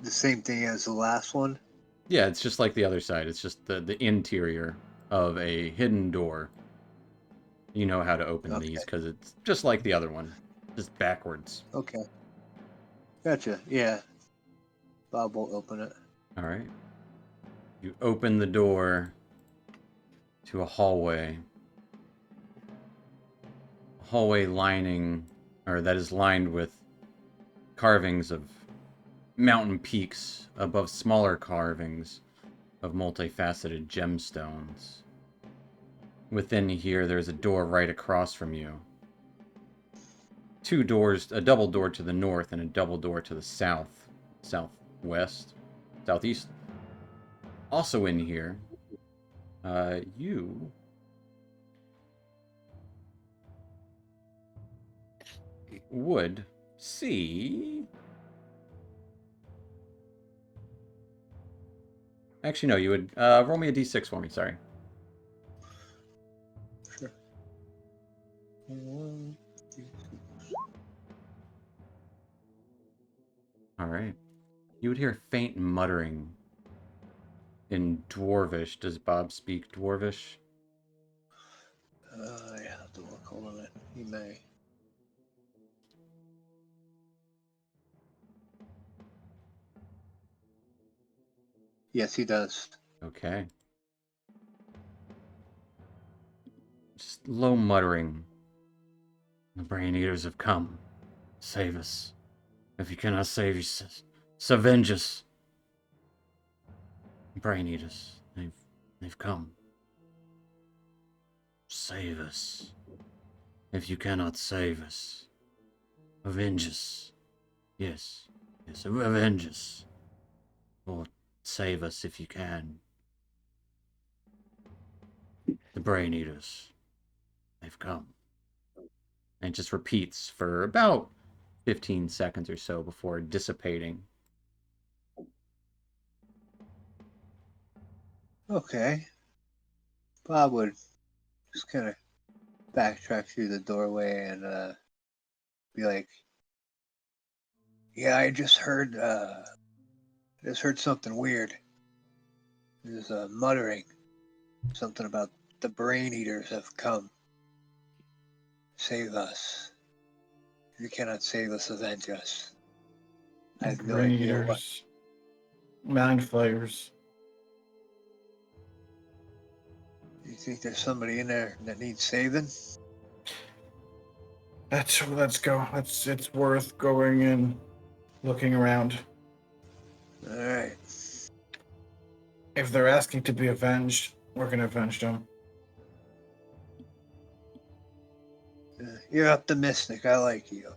the same thing as the last one? Yeah, it's just like the other side. It's just the interior of a hidden door. You know how to open these because it's just like the other one, just backwards. Okay. Gotcha. Yeah. Bob will open it. All right. You open the door to a hallway. A hallway that is lined with carvings of mountain peaks above smaller carvings of multifaceted gemstones. Within here, there's a door right across from you. Two doors, a double door to the north and a double door to the south, southwest, southeast. Also in here, you would see... Actually, no, you would roll me a d6 for me, sorry. Sure. All right. You would hear faint muttering in Dwarvish. Does Bob speak Dwarvish? I have to look. Hold on a minute. He may. Yes, he does. Okay. Just low muttering. The Brain Eaters have come. Save us. If you cannot save us, avenge us. Brain Eaters, they've come. Save us. If you cannot save us, avenge us. Yes, avenge us. Or save us if you can. The Brain Eaters, they've come. And it just repeats for about 15 seconds or so before dissipating. Okay. Bob would just kind of backtrack through the doorway and be like, "Yeah, I just heard something weird. There's a muttering, something about the Brain Eaters have come. Save us. If you cannot save us, avenge us." I have no idea what. Mind flayers. You think there's somebody in there that needs saving? Let's go. It's worth going and looking around. All right. If they're asking to be avenged, we're gonna avenge them. You're optimistic. I like you.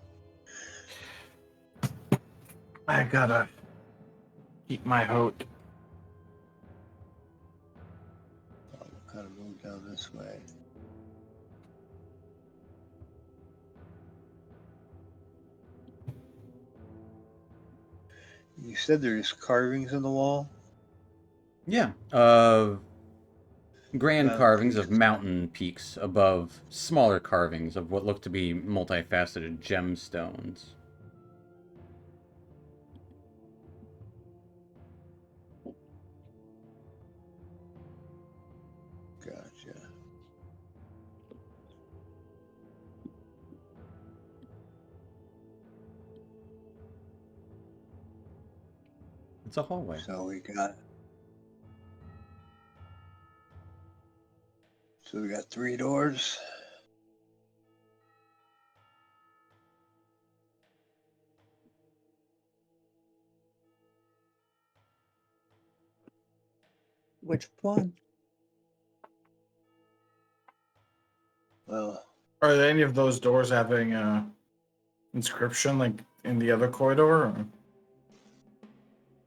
I gotta keep my hope. I'll kind of move down this way. You said there's carvings on the wall. Yeah. Grand Mountain carvings peaks. of mountain peaks above smaller carvings of what look to be multifaceted gemstones. Gotcha. It's a hallway. So we got 3 doors. Which one? Well, Are any of those doors having inscription like in the other corridor? Or?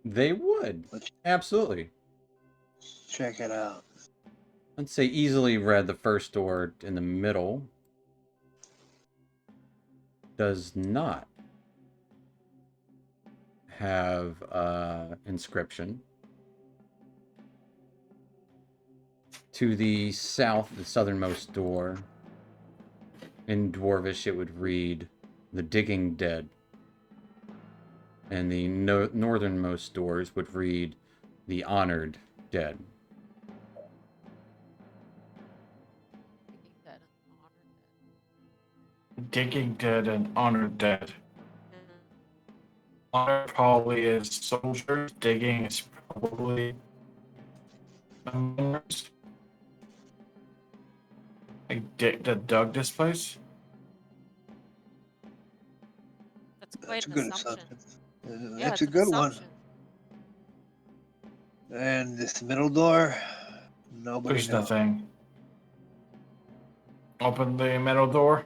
They would. let's Absolutely. check it out. I'd say easily read the first door in the middle. Does not have inscription. To the south, the southernmost door, in Dwarvish, it would read, "The Digging Dead." And the northernmost doors would read, "The Honored Dead." Digging dead and honored dead. Digging dead and honored dead. Yeah. Honor probably is soldiers. Digging is probably members. Like that dug this place. That's quite That's a an good assumption. assumption. Yeah, That's it's a an good one. assumption. And this middle door, nobody There's knows. nothing. Open the metal door.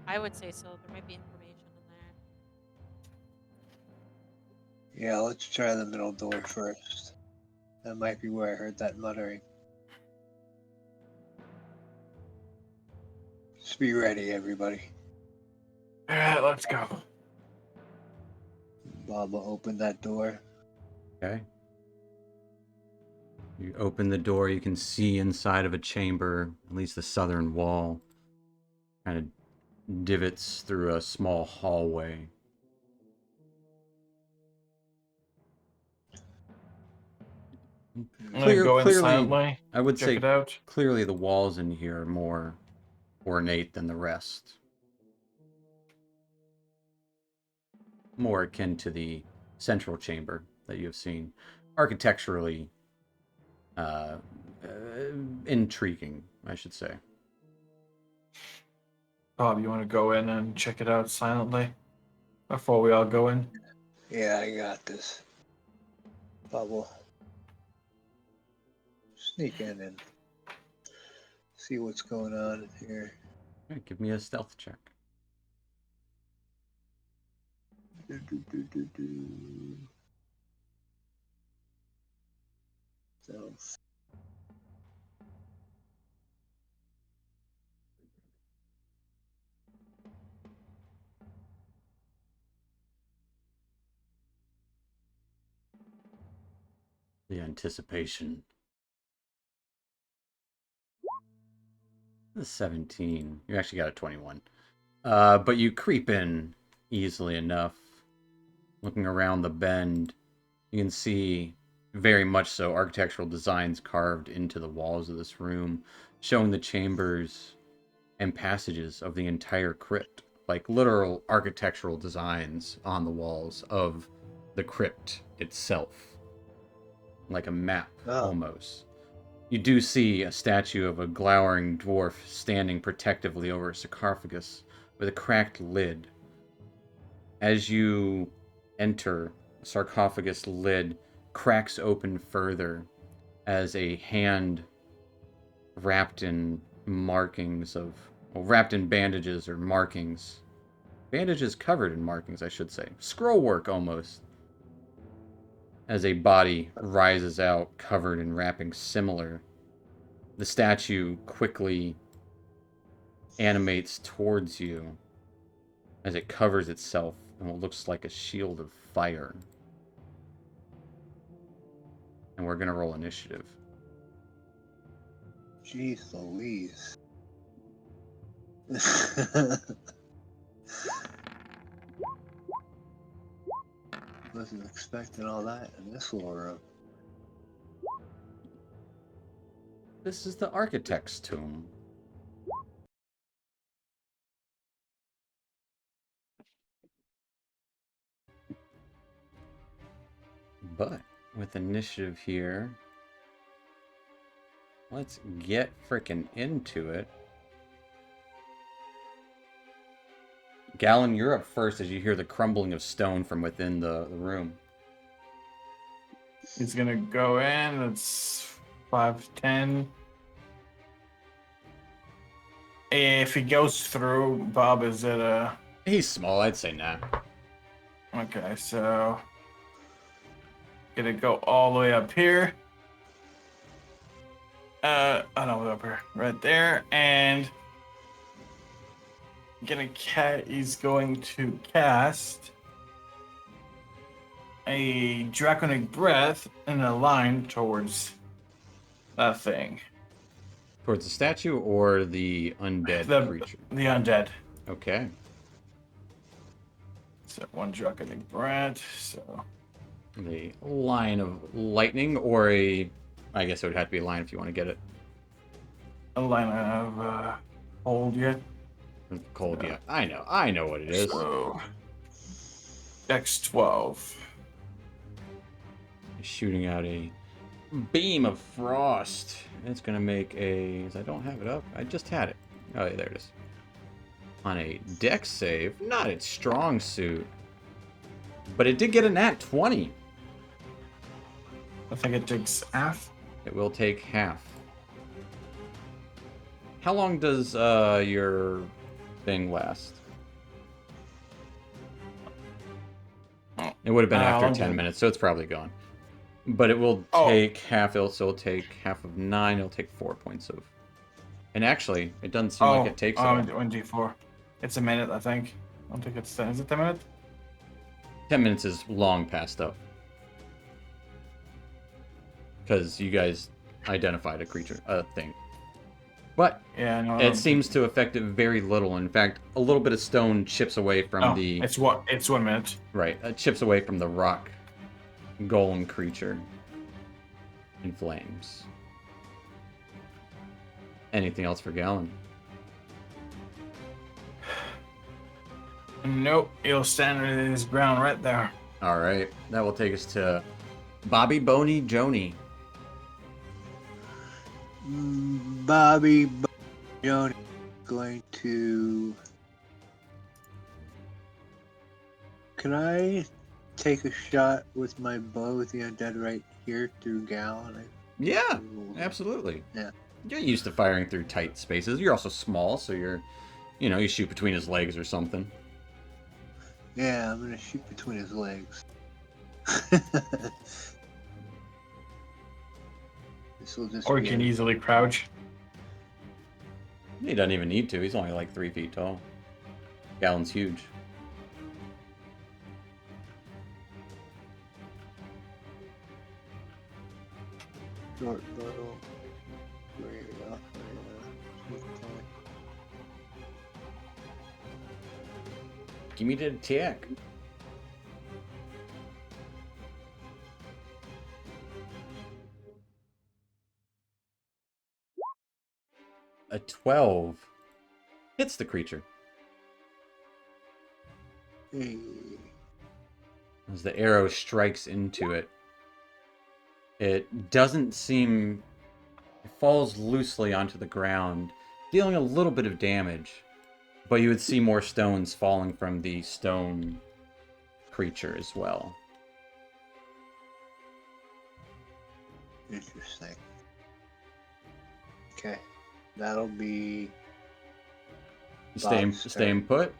I would say so. There might be information in there. Yeah, let's try the middle door first. That might be where I heard that muttering. Just be ready, everybody. All right, let's go. Baba opened that door. Okay. You open the door, you can see inside of a chamber, at least the southern wall, kind of divots through a small hallway. I'm gonna go in Clearly, silently. I would Check say it out. clearly the walls in here are more ornate than the rest. More akin to the central chamber that you have seen. Architecturally intriguing, I should say. Bob, you want to go in and check it out silently before we all go in? Yeah, I got this. Bubble. Sneak in and see what's going on in here. All right, give me a stealth check. So, The anticipation. The 17. You actually got a 21. But you creep in easily enough. Looking around the bend, you can see very much so architectural designs carved into the walls of this room, showing the chambers and passages of the entire crypt, like literal architectural designs on the walls of the crypt itself, like a map almost. You do see a statue of a glowering dwarf standing protectively over a sarcophagus with a cracked lid. As you enter, the sarcophagus lid cracks open further as a hand wrapped in wrapped in bandages or markings. Bandages covered in markings, I should say. Scroll work almost. As a body rises out covered in wrappings similar. The statue quickly animates towards you as it covers itself in what looks like a shield of fire. And we're going to roll initiative. Jeez Louise. Wasn't expecting all that in this little room. This is the Architect's Tomb. But with initiative here, let's get frickin' into it. Gallon, you're up first as you hear the crumbling of stone from within the room. He's gonna go in. It's 5'10". If he goes through, Bob, is it a... He's small, I'd say nah. Okay, so... Gonna go all the way up here. Oh no, up here. Right there. And... He's going to cast... a Draconic Breath in a line towards that thing. Towards the statue or the undead creature? The undead. Okay. So one Draconic Breath, so... A line of lightning or a... I guess it would have to be a line if you want to get it. A line of hold yet. Cold, yeah. I know what it is. So... Dex 12. Shooting out a beam of frost. It's gonna make a... I don't have it up. I just had it. Oh, yeah, there it is. On a dex save. Not its strong suit. But it did get a nat 20. I think it takes half. It will take half. How long does your thing last? It would have been after 10 minutes, so it's probably gone. But it will take half. It'll take half of 9. It'll take 4 points of... And actually, it doesn't seem like it takes... 1d4. It's a minute, I think. I don't think it's 10. Is it 10 minutes? 10 minutes is long past up. Because you guys identified a creature, a thing. But yeah, no, it seems to affect it very little. In fact, a little bit of stone chips away from the... It's 1 minute. Right, it chips away from the rock golem creature in flames. Anything else for Gallon? Nope, he'll stand in his ground right there. All right, that will take us to Bobby Boney Joni. Bobby Jones going to... Can I take a shot with my bow with the undead right here through Gallon? Yeah, absolutely. Yeah. You're used to firing through tight spaces. You're also small, so you shoot between his legs or something. Yeah, I'm gonna shoot between his legs. Or you can easily crouch. He doesn't even need to. He's only like 3 feet tall. Gallon's huge. Short bow. Right off Give me the attack. A 12 hits the creature. Hey. As the arrow strikes into it, it doesn't seem... It falls loosely onto the ground, dealing a little bit of damage. But you would see more stones falling from the stone creature as well. Interesting. Okay. That'll be... Staying put?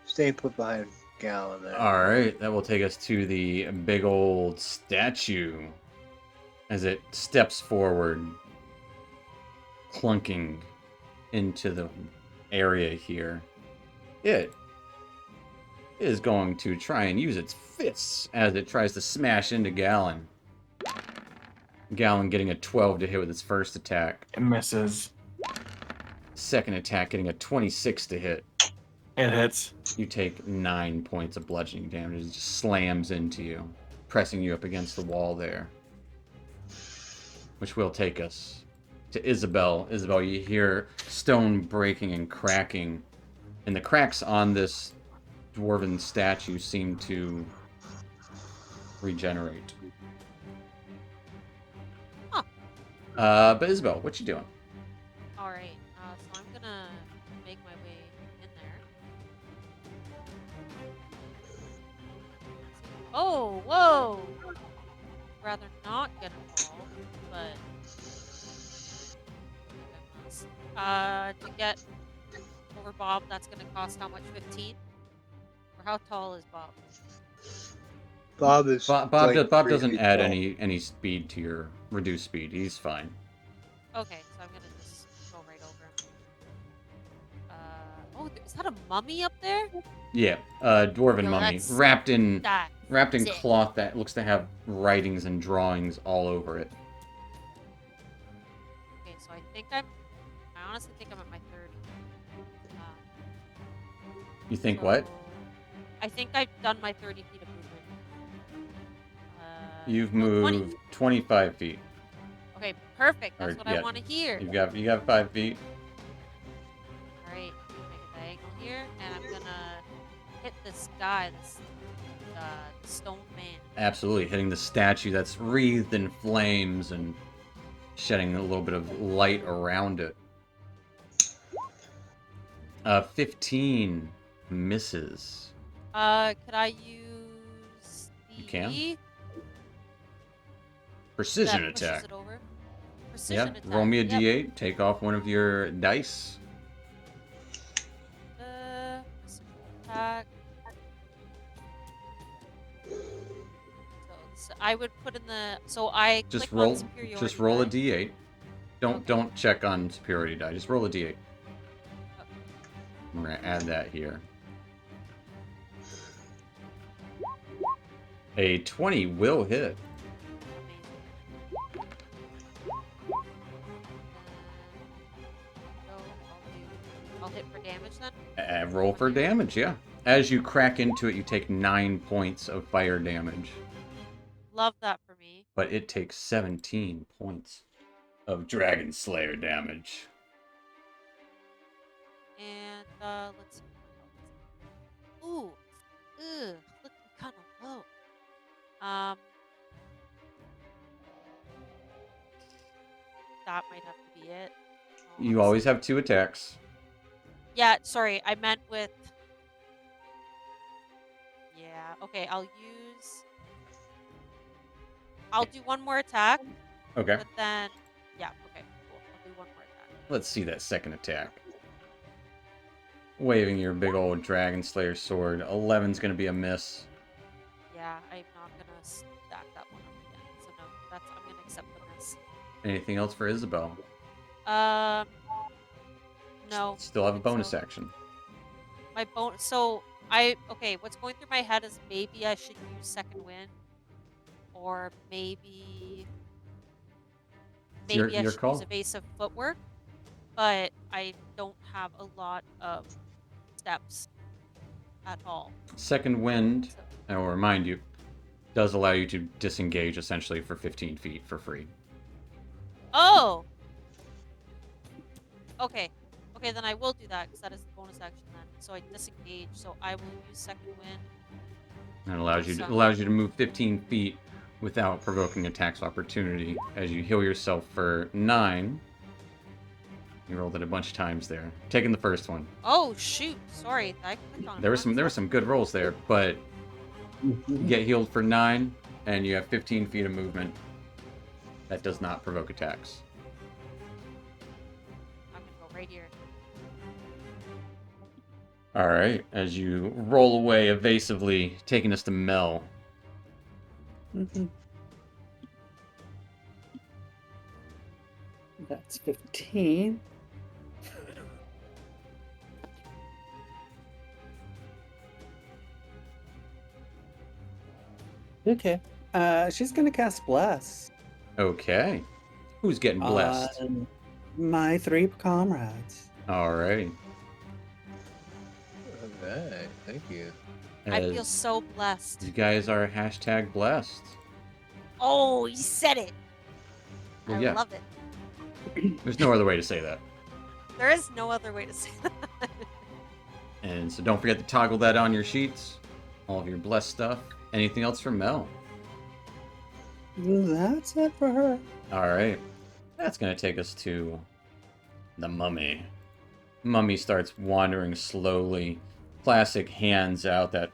Staying put behind Gallon there. Alright, that will take us to the big old statue. As it steps forward, clunking into the area here. It is going to try and use its fists as it tries to smash into Gallon. Gallon getting a 12 to hit with its first attack. It misses. Second attack getting a 26 to hit. It hits. You take 9 points of bludgeoning damage. It just slams into you, pressing you up against the wall there. Which will take us to Isabel. Isabel, you hear stone breaking and cracking, and the cracks on this dwarven statue seem to regenerate. Huh. But Isabel, what you doing? All right. So I'm gonna make my way in there. Oh, whoa! Rather not get involved, but I must. To get over Bob, that's gonna cost how much? 15? Or how tall is Bob? Bob is Bob like Bob 3 doesn't feet add tall. any speed to your reduced speed. He's fine. Okay, so I'm gonna just go right over him. Oh, is that a mummy up there? Yeah, dwarven Yo, mummy that's- wrapped in That's sick. cloth that looks to have writings and drawings all over it. Okay, so I honestly think I'm at my 30. You think what? So I think I've done my 30 feet of movement. You've no, 20. moved 25 feet. Okay, perfect. That's Or, what yeah, I want to hear. You got 5 feet. All right, make a diagonal here, and I'm gonna hit this guy, this stone man. Absolutely, hitting the statue that's wreathed in flames and shedding a little bit of light around it. 15 misses. Could I use the... You can. Precision that pushes attack. it over? Yeah, Precision attack. roll me a Yep. d8, take off one of your dice. Precision attack. So I would put in the... So I Just click on roll superiority a die. d8. Okay. Don't check on superiority die. Just roll a d8. Okay. I'm gonna add that here. A 20 will hit. Amazing. I'll hit for damage then? Roll for damage, yeah. As you crack into it, you take 9 points of fire damage. Love that for me. But it takes 17 points of Dragon Slayer damage. And let's see. Ooh, looking kind of low. That might have to be it. You always have 2 attacks. Yeah, sorry, I meant with. Yeah, okay, I'll do one more attack. Okay. But then, yeah, okay, cool. I'll do one more attack. Let's see that second attack. Waving your big old Dragon Slayer sword. 11's gonna be a miss. Yeah, I'm not gonna stack that one up again. So no, I'm gonna accept the miss. Anything else for Isabel? No. Still have a I think bonus so. action. My okay, what's going through my head is maybe I should use second wind. Or maybe I Your should call. use evasive footwork. But I don't have a lot of steps at all. Second wind, So, I will remind you, does allow you to disengage essentially for 15 feet for free. oh! Okay. Okay, then I will do that because that is the bonus action then. So I disengage, so I will use second wind. And it allows you to move 15 feet without provoking attacks of opportunity as you heal yourself for 9. You rolled it a bunch of times there. Taking the first one. Oh shoot! Sorry, I clicked on. There were some good rolls there, but you get healed for 9, and you have 15 feet of movement. That does not provoke attacks. I'm gonna go right here. All right, as you roll away evasively, taking us to Mel. That's 15. Okay. She's gonna cast Bless. Okay. Who's getting blessed? My 3 comrades. Alrighty. Alright, thank you. I feel As so blessed. you guys are hashtag blessed. Oh, you said it. Well, I yeah. love it. There's no other way to say that. There is no other way to say that. And so don't forget to toggle that on your sheets. All of your blessed stuff. Anything else from Mel? That's it for her. Alright. That's going to take us to the mummy. Mummy starts wandering slowly. Classic hands out that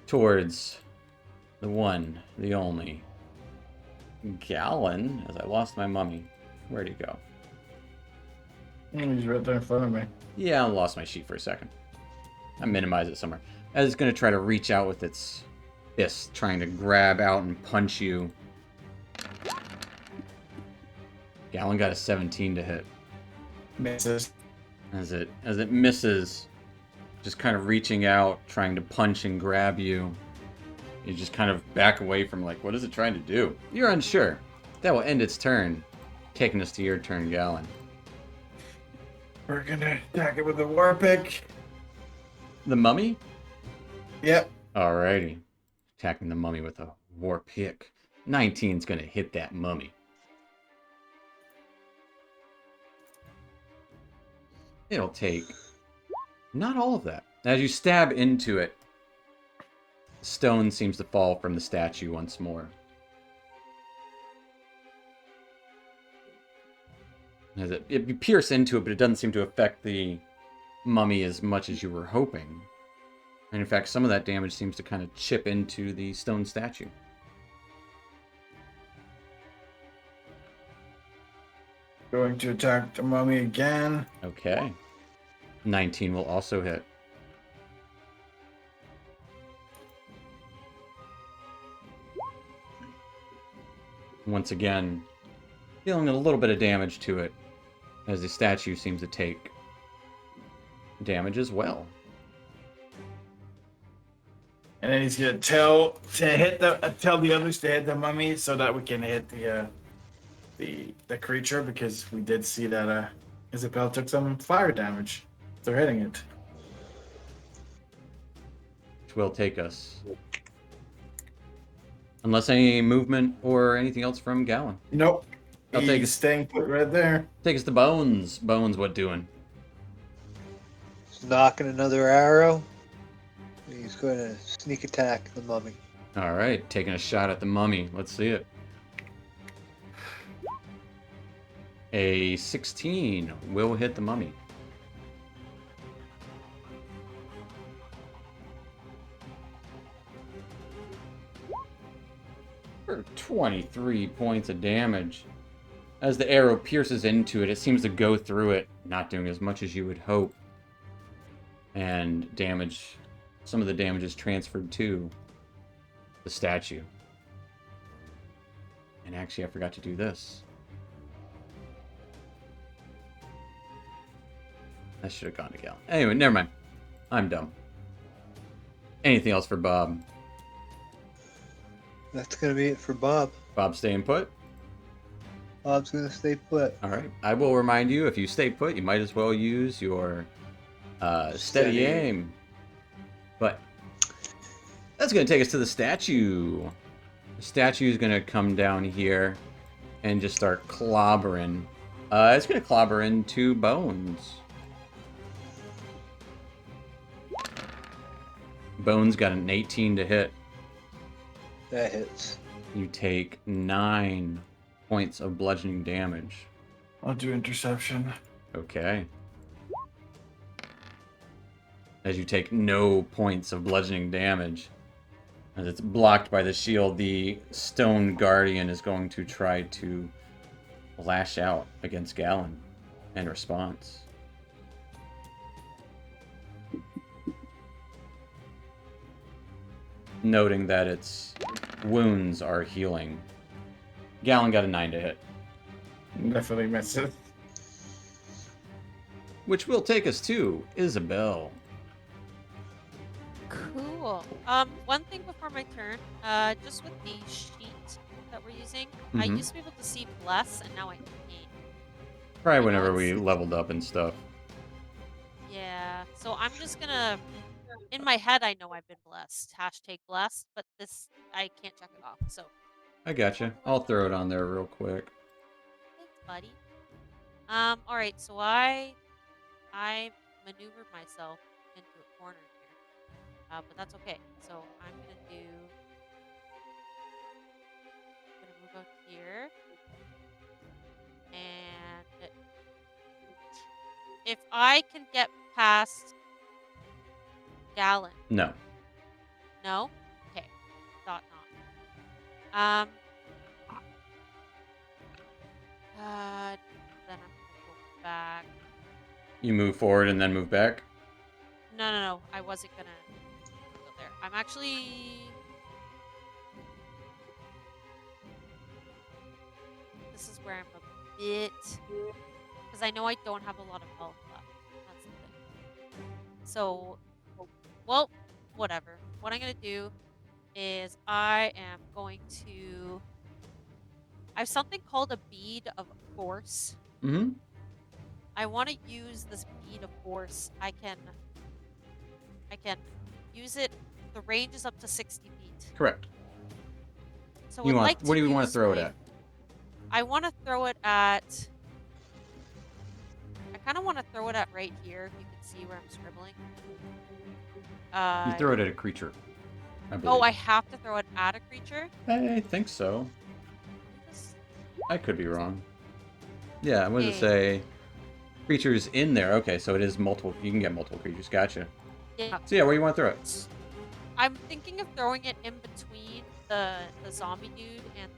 towards the one, the only Gallon, as I lost my mummy. Where'd he go? He's right there in front of me. Yeah, I lost my sheet for a second. I minimize it somewhere. As it's going to try to reach out with its fist, trying to grab out and punch you. Gallon got a 17 to hit. Misses. As it misses, just kind of reaching out, trying to punch and grab you. You just kind of back away from like, what is it trying to do? You're unsure. That will end its turn, taking us to your turn, Gallon. We're gonna attack it with a war pick. The mummy? Yep. Alrighty. Attacking the mummy with a war pick. 19's gonna hit that mummy. It'll take not all of that. As you stab into it, stone seems to fall from the statue once more. As you pierce into it, but it doesn't seem to affect the mummy as much as you were hoping. And in fact, some of that damage seems to kind of chip into the stone statue. Going to attack the mummy again. Okay. 19 will also hit. Once again, dealing a little bit of damage to it, as the statue seems to take damage as well. And then he's gonna tell the others to hit the mummy so that we can hit the creature, because we did see that Isabel took some fire damage. They're hitting it. Which will take us. Unless any movement or anything else from Gallon. Nope. I'll take He's it. staying put right there. Take us to Bones. Bones, what doing? He's knocking another arrow. He's going to sneak attack the mummy. Alright, taking a shot at the mummy. Let's see it. A 16 will hit the mummy. For 23 points of damage. As the arrow pierces into it, it seems to go through it, not doing as much as you would hope. And damage, some of the damage is transferred to the statue. And actually, I forgot to do this. I should have gone to Gallon. Anyway, never mind. I'm dumb. Anything else for Bob? That's going to be it for Bob. Bob staying put? Bob's going to stay put. All right. I will remind you, if you stay put, you might as well use your steady Steady. aim. But that's going to take us to the statue. The statue is going to come down here and just start clobbering. It's going to clobber into Bones. Bones got an 18 to hit. That hits. You take 9 points of bludgeoning damage. I'll do interception. Okay. As you take no points of bludgeoning damage. As it's blocked by the shield, the stone guardian is going to try to lash out against Gallon in response. Noting that its wounds are healing. Gallon got a 9 to hit. Definitely misses. Which will take us to Isabel. Cool. One thing before my turn, just with the sheet, that we're using. I Mhm. used to be able to see Bless, and now I can't. Probably I know whenever we it's- leveled up and stuff. Yeah, so I'm just gonna. In my head, I know I've been blessed. Hashtag blessed, but this I can't check it off. So I gotcha. I'll throw it on there real quick. thanks, buddy. All right. So I maneuvered myself into a corner here, but that's okay. So I'm gonna move out here, and if I can get past Gallon, No. no, okay, thought not. Then I'm gonna go back. You move forward and then move back? No. I wasn't gonna go there. I'm actually. This is where I'm a bit. Because I know I don't have a lot of health left. That's the thing. So, well, whatever. What I'm gonna do is I am going to. I have something called a bead of force. Mm-hmm. I want to use this bead of force. I can use it. The range is up to 60 feet. Correct. So You I'd want? like What to do you want to use throw it my- at? I want to throw it at. I kind of want to throw it at right here. If you can see where I'm scribbling. You throw it at a creature. I believe. Oh, I have to throw it at a creature. I think so. Just- I could be wrong. Yeah, what does it Okay. say? Creatures in there. Okay, so it is multiple. You can get multiple creatures. Gotcha. Yeah. So yeah, where do you want to throw it? I'm thinking of throwing it in between the zombie dude and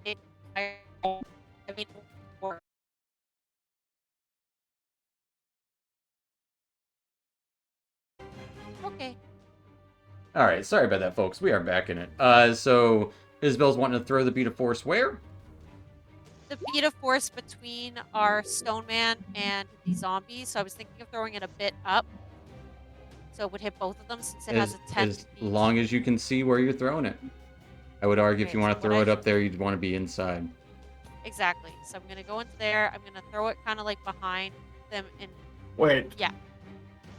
the I mean, or okay. All right, sorry about that, folks. We are back in it. So Isabel's wanting to throw the beat of force where? The beat of force between our stone man and the zombies. So I was thinking of throwing it a bit up, so it would hit both of them since it has a 10 As feet. long as you can see where you're throwing it. I would argue if Okay, you want so to what throw I it up should there, do- you'd want to be inside. Exactly. So I'm gonna go into there. I'm gonna throw it kind of like behind them, and Wait. Yeah.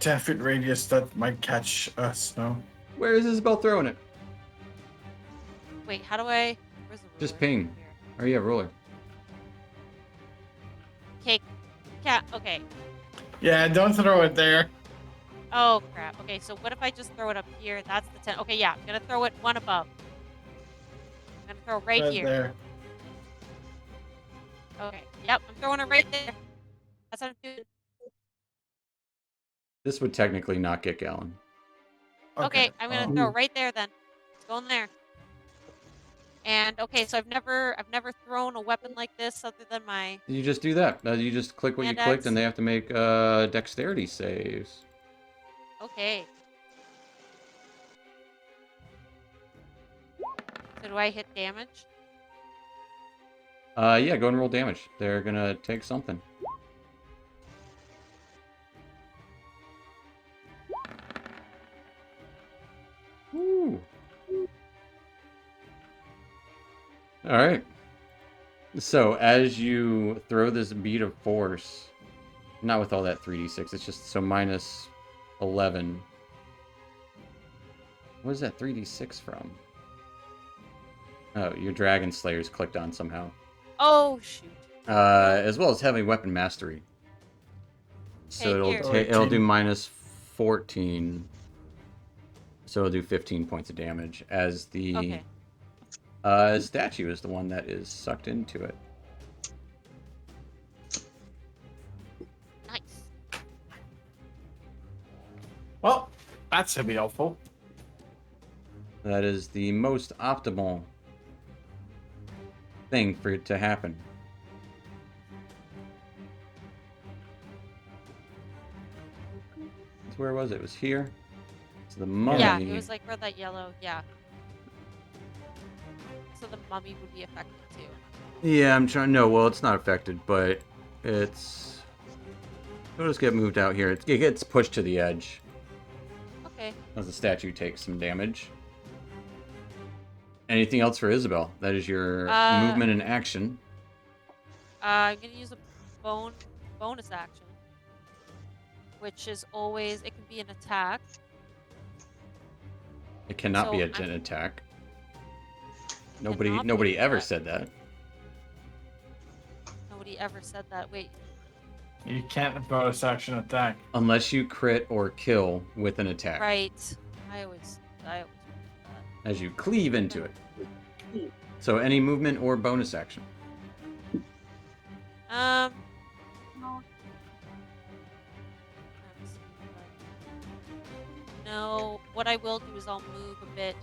10-foot radius that might catch us, no? Where is Isabel throwing it? wait. How do I? Where's the ruler? Just ping. Here. Oh yeah, roller. Okay. Cat. Okay. Yeah, don't throw it there. Oh crap. Okay. So what if I just throw it up here? That's the 10. Okay. Yeah. I'm gonna throw it one above. I'm gonna throw it right here. There. Okay. Yep. I'm throwing it right there. That's what I'm doing. This would technically not get Gallon. Okay. I'm gonna throw Oh. it right there then. It's going there. And okay, so I've never thrown a weapon like this other than my. You just do that. You just click what you And clicked, X. and they have to make dexterity saves. Okay. So do I hit damage? Yeah, go and roll damage. They're gonna take something. Woo. All right. So as you throw this bead of force, not with all that 3d6, it's just so minus 11. What is that 3d6 from? Oh, your Dragon Slayer's clicked on somehow. Oh shoot. As well as having weapon mastery. So Hey, here. it'll do minus 14. So it'll do 15 points of damage as the Okay. statue is the one that is sucked into it. Nice. Well, that's gonna be helpful. That is the most optimal thing for it to happen. So where was it? It was here. So the mummy. Yeah, it was like where that yellow. Yeah. So the mummy would be affected too. Yeah, I'm trying. No, well, it's not affected, but it's. It'll just get moved out here. It gets pushed to the edge Okay. as the statue takes some damage. Anything else for Isabel? That is your movement and action. I'm gonna use a bonus action, which is always it can be an attack. It cannot be an attack. Nobody ever said that. Nobody ever said that. Wait. You can't bonus action attack. Unless you crit or kill with an attack. Right. I always forget that. As you cleave into it. So any movement or bonus action. No, what I will do is I'll move a bit.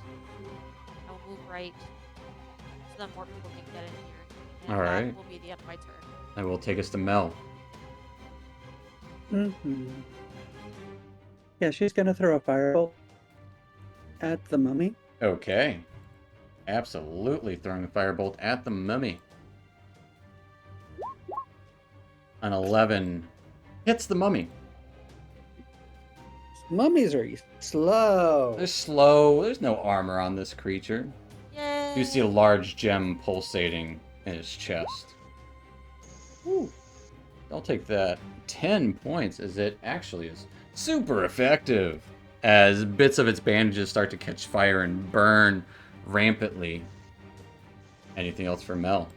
I'll move right, so that more people can get in here. And All right. that will be the end of my turn. That will take us to Mel. Yeah, she's gonna throw a firebolt at the mummy. Okay. Absolutely throwing a firebolt at the mummy. An 11 hits the mummy. Mummies are slow. They're slow. There's no armor on this creature. Yay! You see a large gem pulsating in his chest. Ooh. I'll take that. 10 points, as it actually is super effective. As bits of its bandages start to catch fire and burn rampantly. Anything else for Mel?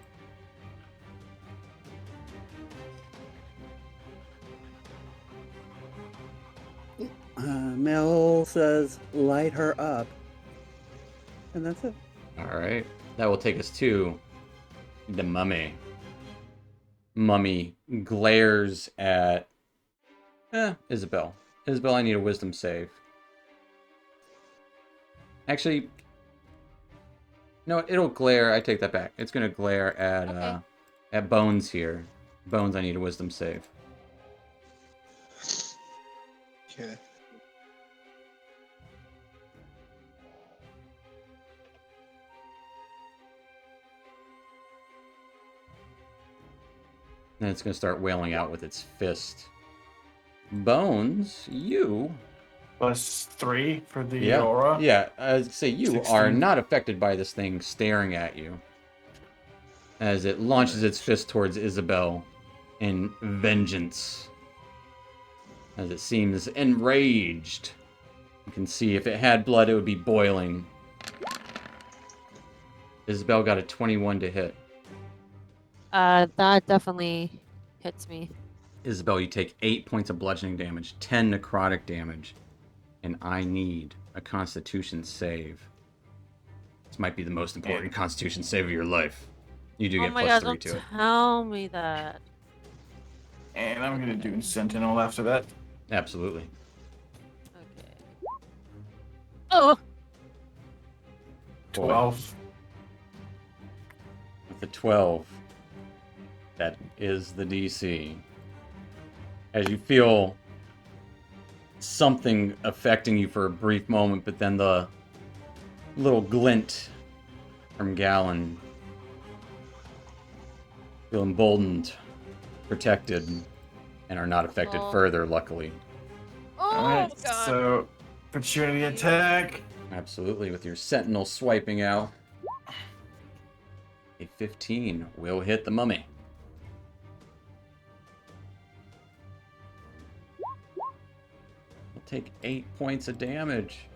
Mel says, light her up. And that's it. Alright. That will take us to the mummy. Mummy glares at Isabel. Isabel, I need a wisdom save. Actually, no, it'll glare. I take that back. It's gonna glare at Bones here. Bones, I need a wisdom save. Okay. Then it's gonna start wailing out with its fist. Bones, you... +3 for the aura. Yeah, I'd say you 16. are not affected by this thing staring at you. As it launches its fist towards Isabel in vengeance. As it seems enraged. You can see if it had blood, it would be boiling. Isabel got a 21 to hit. That definitely hits me. Isabel, you take 8 points of bludgeoning damage, 10 necrotic damage, and I need a Constitution save. This might be the most important Constitution save of your life. You do get plus 3 to it. Tell me that. And I'm gonna do Sentinel after that. Absolutely. Okay. Oh! 12. With the 12, that is the DC. As you feel something affecting you for a brief moment, but then the little glint from Gallon feel emboldened, protected, and are not affected further, luckily. Oh, Alright, God. so opportunity attack. Absolutely, with your Sentinel swiping out. A 15 will hit the mummy. We'll take 8 points of damage.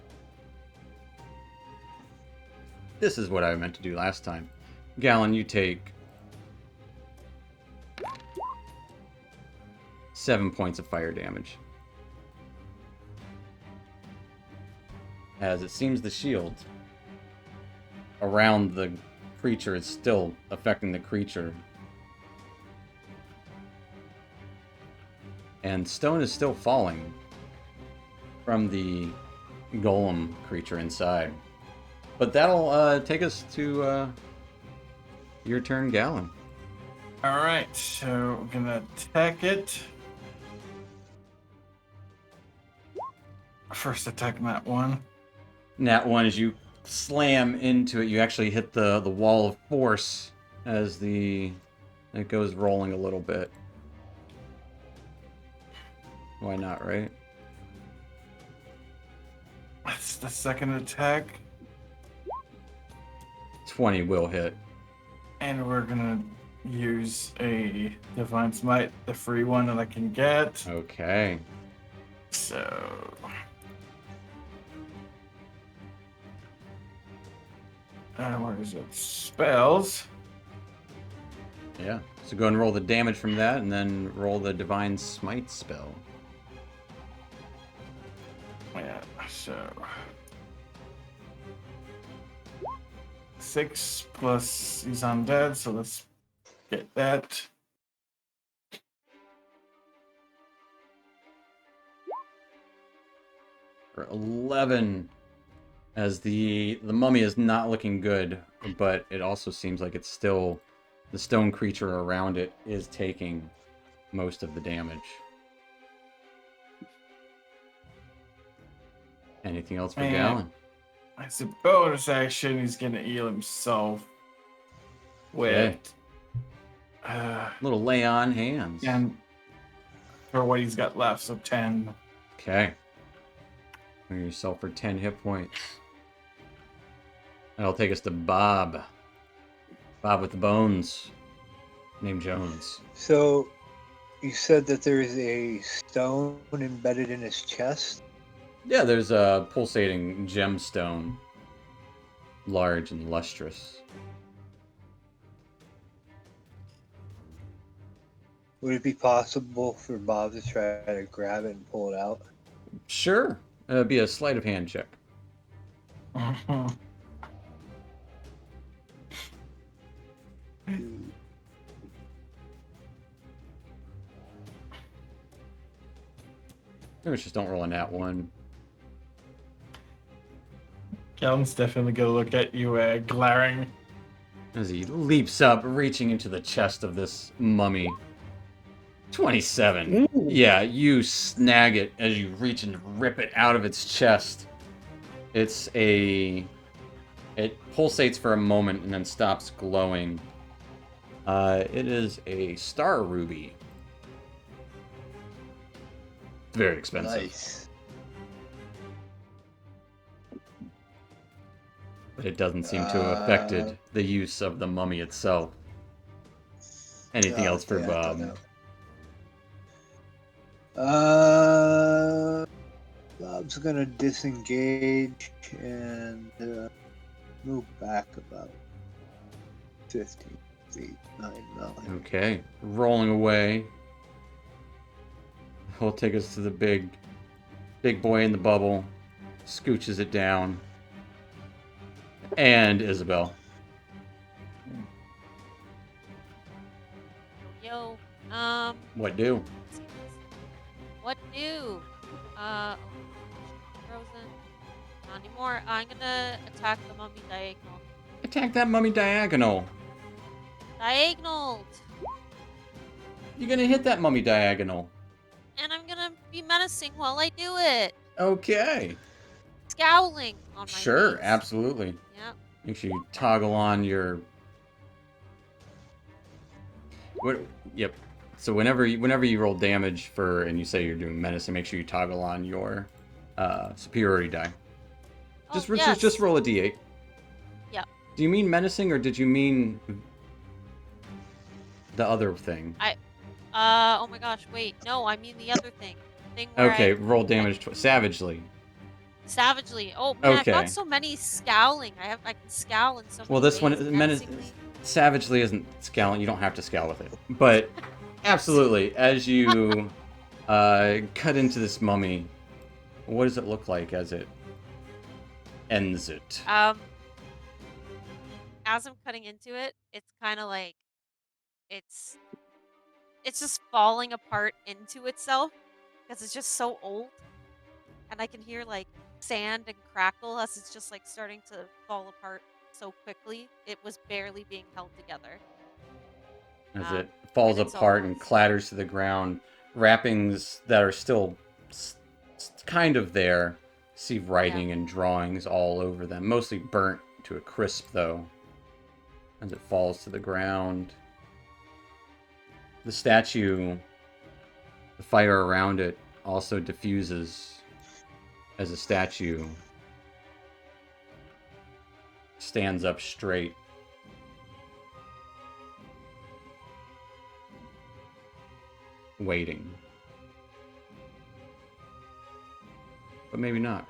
This is what I meant to do last time. Gallon, you take 7 points of fire damage. As it seems the shield around the creature is still affecting the creature. And stone is still falling from the golem creature inside. But that'll take us to your turn, Gallon. Alright, so we're gonna attack it. First attack, Nat 1. Nat 1, as you slam into it, you actually hit the wall of force as it goes rolling a little bit. Why not, right? That's the second attack. 20 will hit. And we're gonna use a Divine Smite, the free one that I can get. Okay. So. Where is it? Spells. Yeah. So go and roll the damage from that, and then roll the Divine Smite spell. Yeah, so. 6 plus he's undead, so let's get that. For 11, as the mummy is not looking good, but it also seems like it's still the stone creature around it is taking most of the damage. Anything else for And Galen? as a bonus action, he's gonna heal himself with Little lay on hands. and for what he's got left, so 10. Okay. Bring yourself for 10 hit points. That'll take us to Bob. Bob with the bones. Named Jones. So, you said that there is a stone embedded in his chest? Yeah, there's a pulsating gemstone. Large and lustrous. Would it be possible for Bob to try to grab it and pull it out? Sure. It'd be a sleight of hand check. Maybe just don't roll a nat 1. Galen's definitely gonna look at you, glaring. As he leaps up, reaching into the chest of this mummy. 27. Ooh. Yeah, you snag it as you reach and rip it out of its chest. It pulsates for a moment and then stops glowing. It is a star ruby. It's very expensive. Nice. But it doesn't seem to have affected the use of the mummy itself. Anything else for Okay, I thought Bob? that- Bob's gonna disengage and move back about 15 feet, 9 million. Okay, rolling away. He'll take us to the big boy in the bubble. Scooches it down. And Isabel. Yo. What do? Let's see this. What do? Oh, frozen. Not anymore. I'm gonna attack the mummy diagonal. Attack that mummy diagonal. Diagonal! You're gonna hit that mummy diagonal. And I'm gonna be menacing while I do it. Okay. Scowling on my Sure, face. absolutely. Yep. Make sure you toggle on your. What? Yep. So whenever you roll damage for and you say you're doing menacing, make sure you toggle on your superiority die. Just yes. just roll a d8. Yep. Do you mean menacing or did you mean the other thing? Oh my gosh, wait. No, I mean the other thing. Thing where Okay, roll damage savagely. Savagely. Oh man, Okay. I've got so many scowling. I can scowl in so many Well, this one ways. Menacingly. savagely isn't scowling. You don't have to scowl with it, but absolutely, as you cut into this mummy, what does it look like as it ends it? As I'm cutting into it, it's kind of like it's just falling apart into itself because it's just so old, and I can hear like sand and crackle as it's just like starting to fall apart so quickly. It was barely being held together. As it falls and it's apart and almost- clatters to the ground, wrappings that are still kind of there see writing and drawings all over them, mostly burnt to a crisp though. As it falls to the ground, the statue, the fire around it also diffuses as a statue stands up straight. Waiting. But maybe not.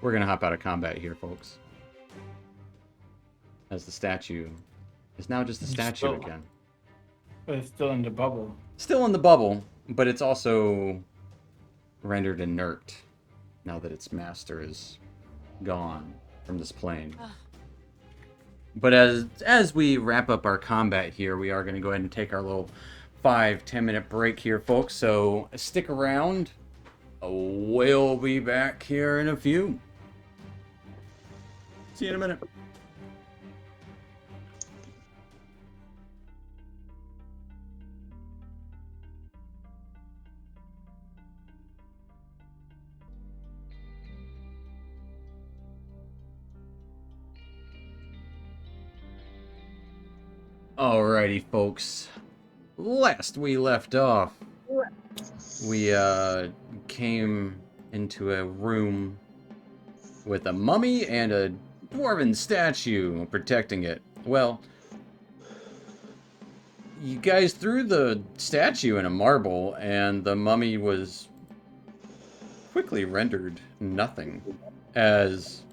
We're gonna hop out of combat here, folks. As the statue is now just a statue again. But it's still in the bubble. Still in the bubble, but it's also rendered inert now that its master is gone from this plane. But as we wrap up our combat here, we are going to go ahead and take our little 5-10 minute break here, folks. So stick around. We'll be back here in a few. See you in a minute. Alrighty, folks. Last we left off, we came into a room with a mummy and a dwarven statue protecting it. Well, you guys threw the statue in a marble, and the mummy was quickly rendered nothing as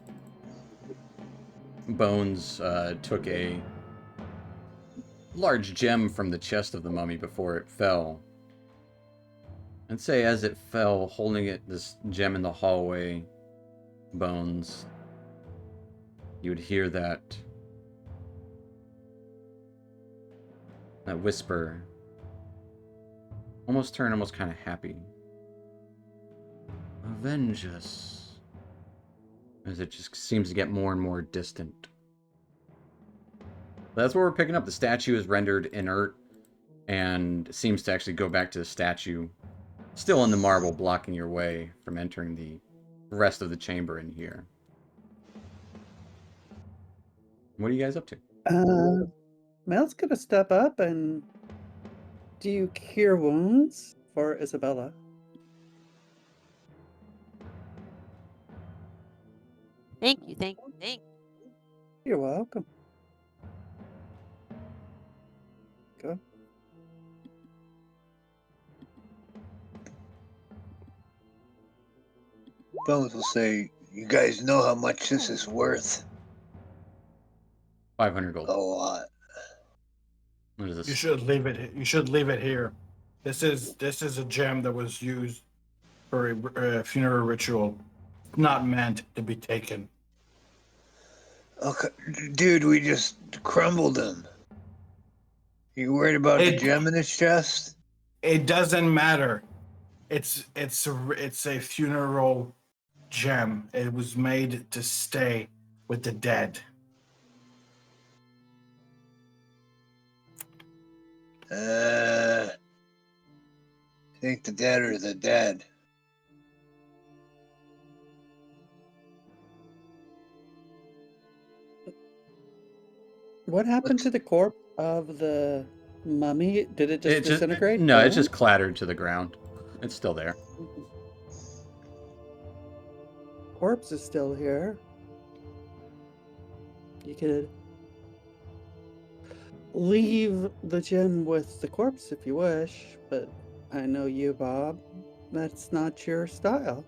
Bones took a large gem from the chest of the mummy before it fell. And say as it fell, holding it, this gem in the hallway, Bones, you would hear that whisper, almost kind of happy. Avenge us. As it just seems to get more and more distant. That's what we're picking up. The statue is rendered inert and seems to actually go back to the statue. Still in the marble, blocking your way from entering the rest of the chamber in here. What are you guys up to? Mel's gonna step up and do cure wounds for Isabella. Thank you, thank you, thank you. You're welcome. Go. Bones will say, "You guys know how much this is worth? 500 gold. A lot." What is this? You should leave it. You should leave it here. This is a gem that was used for a funeral ritual, not meant to be taken. Okay, dude, we just crumbled him. You worried about the gem in his chest? It doesn't matter. It's a funeral gem. It was made to stay with the dead. Think the dead are the dead. What happened to the corpse of the mummy? Did it just disintegrate? No, it just clattered to the ground. It's still there. Corpse is still here. You could leave the gem with the corpse if you wish, but I know you, Bob. That's not your style.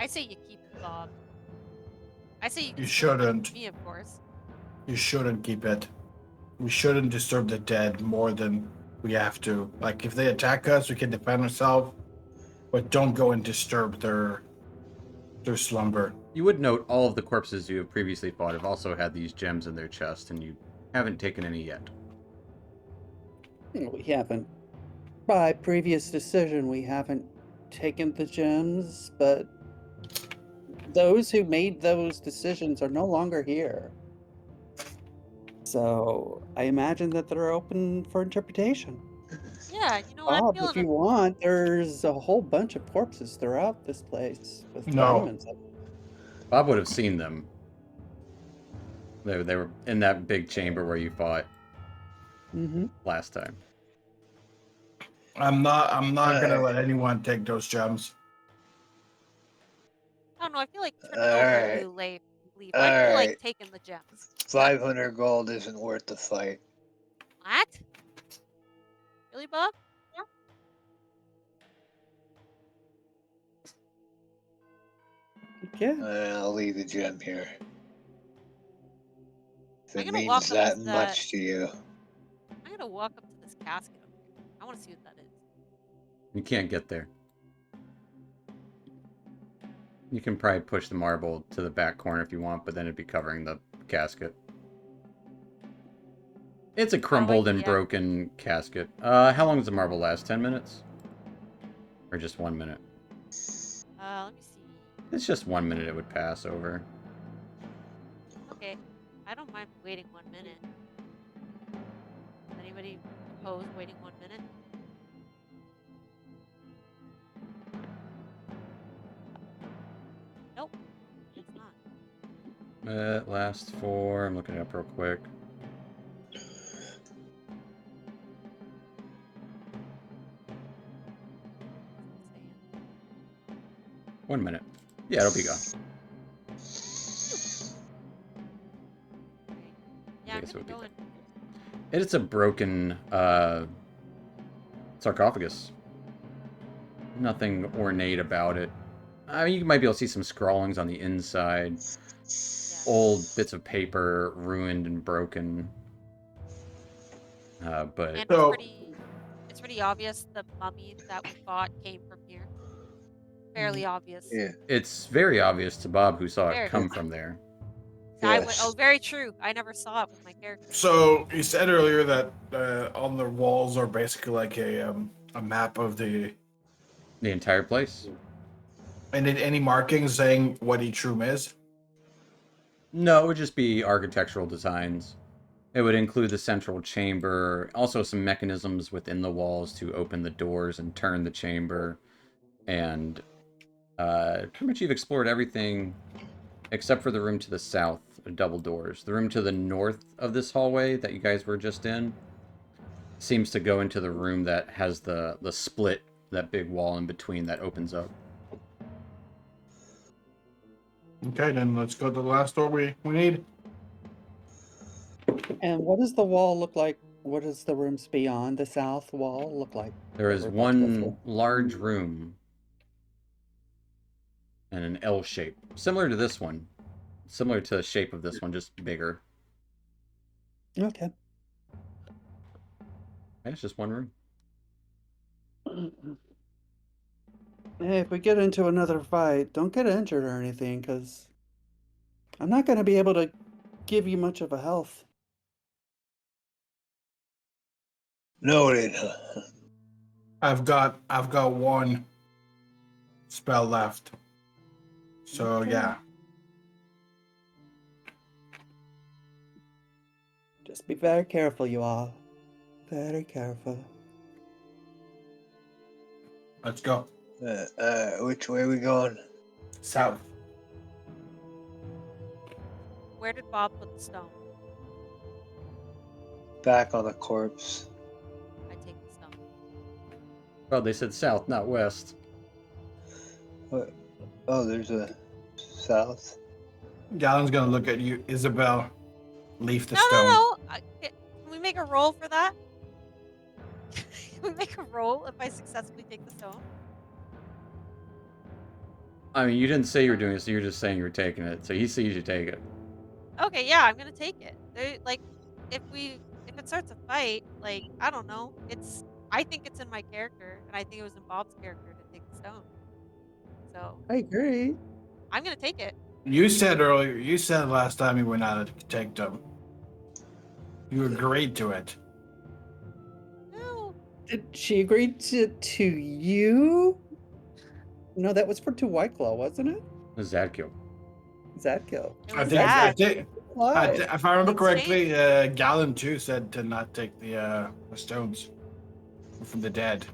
I say you keep it, Bob. I say You shouldn't. Me, of course. You shouldn't keep it. We shouldn't disturb the dead more than we have to. Like, if they attack us, we can defend ourselves, but don't go and disturb their slumber. You would note all of the corpses you have previously fought have also had these gems in their chest, and you haven't taken any yet. We haven't. By previous decision, we haven't taken the gems, but those who made those decisions are no longer here. So I imagine that they're open for interpretation. Yeah, you know what? Bob, I'm if feeling you want, there's a whole bunch of corpses throughout this place with monuments. Bob would have seen them. They were in that big chamber where you fought last time. I'm not gonna let anyone take those gems. I don't know. I feel like turning over a new leave. I feel like Alright. taking the gems. 500 gold isn't worth the fight. What? Really, Bob? Yeah. I'll leave the gem here. If I'm it gonna walk means up that to much to you. I'm gonna walk up to this casket over here. I want to see what that is. You can't get there. You can probably push the marble to the back corner if you want, but then it'd be covering the casket. It's a crumbled and yeah. broken casket. How long does the marble last? 10 minutes? Or just 1 minute? Let me see. It's just 1 minute it would pass over. Okay, I don't mind waiting 1 minute. Anybody oppose waiting 1 minute? Nope, it's not. It lasts for... I'm looking it up real quick. Saying. 1 minute. Yeah, it'll be gone. Right. Yeah, I'm guess it gonna would be go in. It's a broken sarcophagus. Nothing ornate about it. I mean, you might be able to see some scrawlings on the inside. Yeah. Old bits of paper, ruined and broken. But And So- it's pretty obvious the mummy that we fought came from here. Fairly obvious. Yeah. it's very obvious to Bob, who saw it Very. come from there. Yes. Very true. I never saw it with my character. So you said earlier that on the walls are basically like a map of the. The entire place? And did any markings saying what each room is? No, it would just be architectural designs. It would include the central chamber, also some mechanisms within the walls to open the doors and turn the chamber. And pretty much you've explored everything except for the room to the south, double doors. The room to the north of this hallway that you guys were just in seems to go into the room that has the split, that big wall in between that opens up. Okay, then let's go to the last door we need. And what does the wall look like? What does the rooms beyond the south wall look like? There that is we're about to go one through? large room and an L shape, similar to this one. Similar to the shape of this one, just bigger. Okay. Yeah, it's just one room. Hey, if we get into another fight, don't get injured or anything, because I'm not going to be able to give you much of a health. Noted. I've got one spell left. So Okay. yeah. Just be very careful, you all. Very careful. Let's go. Which way are we going? South. Where did Bob put the stone? Back on the corpse. I take the stone. Well, they said south, not west. What? Oh, there's a south. Galen's gonna look at you, Isabel. Leave the No, stone. no. Can we make a roll for that? Can we make a roll if I successfully take the stone? I mean, you didn't say you were doing it, so you're just saying you were taking it. So he sees you take it. Okay, yeah, I'm gonna take it. Like, if it starts a fight, like, I don't know. I think it's in my character, and I think it was in Bob's character to take the stone. So I agree. I'm gonna take it. You said last time you went out to take them. You agreed to it. No. Did she agree to you? No, that was for to White Claw, wasn't it? Zadkill. Zadkill. It I was think, that. Why? if I remember It's correctly, Galen too said to not take the stones from the dead.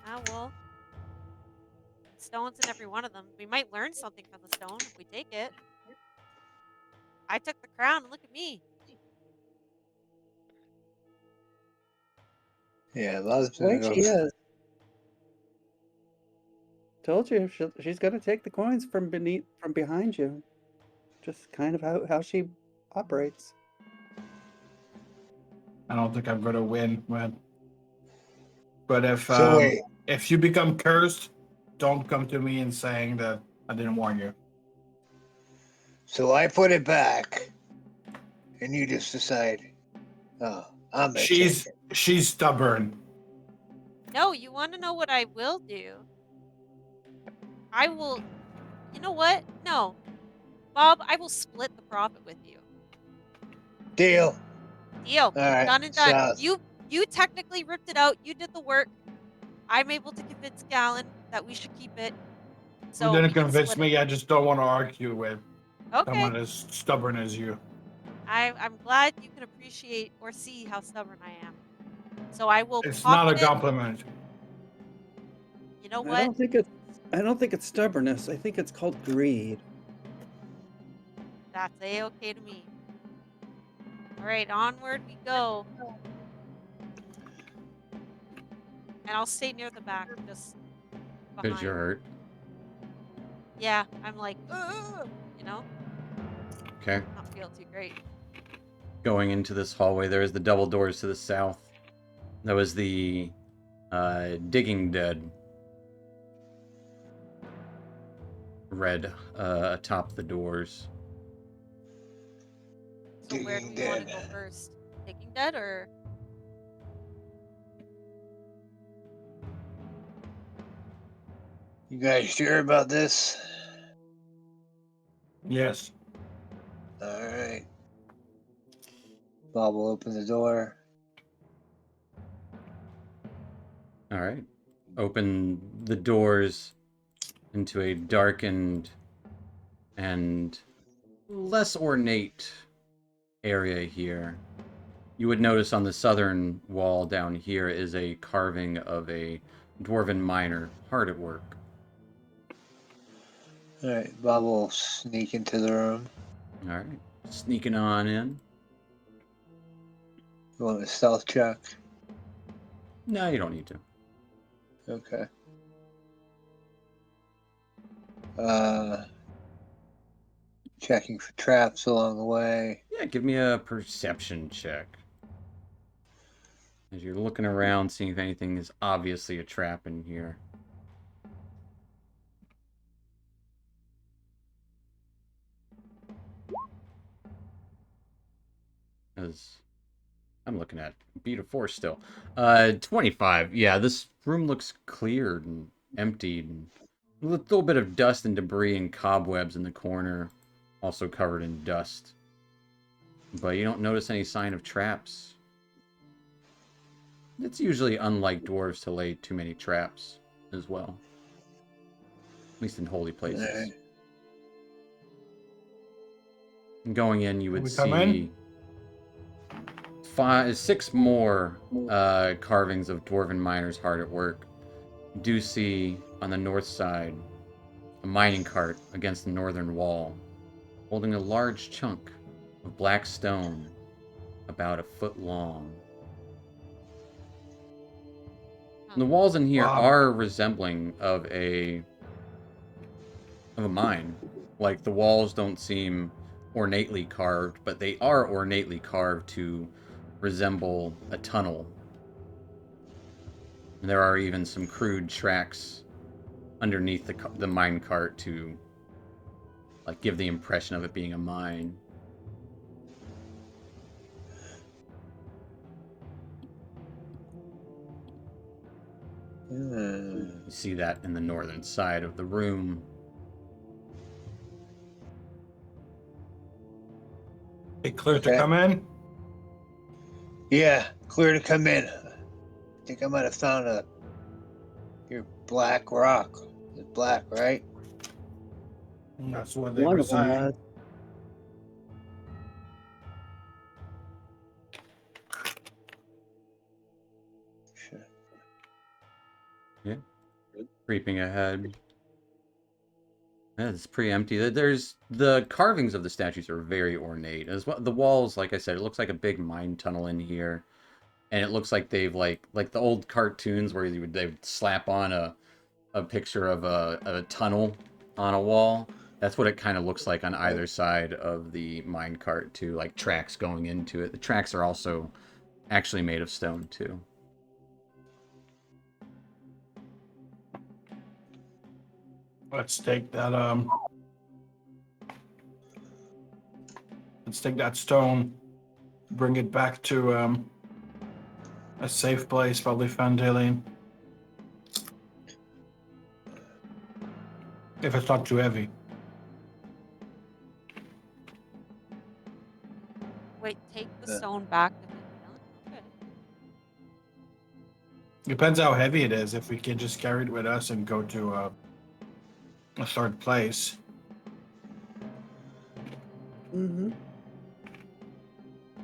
Ah, well. Stones in every one of them. We might learn something from the stone if we take it. I took the crown, and look at me. Yeah, Bob's Wait, gonna go. she is. Told you, she's gonna take the coins from behind you. Just kind of how she operates. I don't think I'm gonna win, but So wait. if you become cursed, don't come to me and saying that I didn't warn you. So I put it back, and you just decide, oh, I'm gonna take it. She's stubborn. No, you want to know what I will do? I will. You know what? No, Bob, I will split the profit with you. Deal. Deal. All right. Done and done. Sounds. You technically ripped it out. You did the work. I'm able to convince Gallon that we should keep it. So You we didn't can convince split me. I just don't want to argue with it. Okay. someone as stubborn as you. I'm glad you can appreciate or see how stubborn I am. So I will It's not pocket a it. compliment. You know I what? don't think it's stubbornness. I think it's called greed. That's A-okay to me. All right, onward we go. And I'll stay near the back, just Because behind. you're hurt. Yeah, I'm like, ugh, you know, Okay. not feel too great. Going into this hallway, there is the double doors to the south. That was the digging dead. Red atop the doors. So where do Digging we want to Dead. go first? Taking Dead or? You guys sure about this? Yes. All right. Bob will open the door. All right. Open the doors into a darkened and less ornate area here. You would notice on the southern wall down here is a carving of a dwarven miner hard at work. All right. Bob will sneak into the room. All right. Sneaking on in. You want a stealth check? No, you don't need to. Okay. Checking for traps along the way. Yeah, give me a perception check. As you're looking around, seeing if anything is obviously a trap in here. As I'm looking at beat of 4 still. 25. Yeah, this room looks cleared and emptied. And a little bit of dust and debris and cobwebs in the corner. Also covered in dust. But you don't notice any sign of traps. It's usually unlike dwarves to lay too many traps as well. At least in holy places. All right. And going in, you Can would we come in? see 6 more carvings of dwarven miners hard at work. You do see on the north side a mining cart against the northern wall, holding a large chunk of black stone about a foot long. The walls in here Wow. are resembling of a mine. Like, the walls don't seem ornately carved, but they are ornately carved to resemble a tunnel. And there are even some crude tracks underneath the mine cart to like give the impression of it being a mine. You see that in the northern side of the room. It clear to Okay. come in? Yeah, clear to come in. I think I might have found your black rock. It's black, right? That's what they One were of them saying. was. Sure. Yeah. Creeping ahead. Yeah, it's pretty empty. There's the carvings of the statues are very ornate. As well, the walls, like I said, it looks like a big mine tunnel in here, and it looks like they've like the old cartoons where they would slap on a a picture of a tunnel on a wall. That's what it kind of looks like on either side of the minecart, too, like tracks going into it. The tracks are also actually made of stone, too. Let's take that let's take that stone, bring it back to a safe place, probably Phandelver. If it's not too heavy. Wait, take the stone back to Phandelver? Okay. Depends how heavy it is. If we can just carry it with us and go to a third place. Mm-hmm.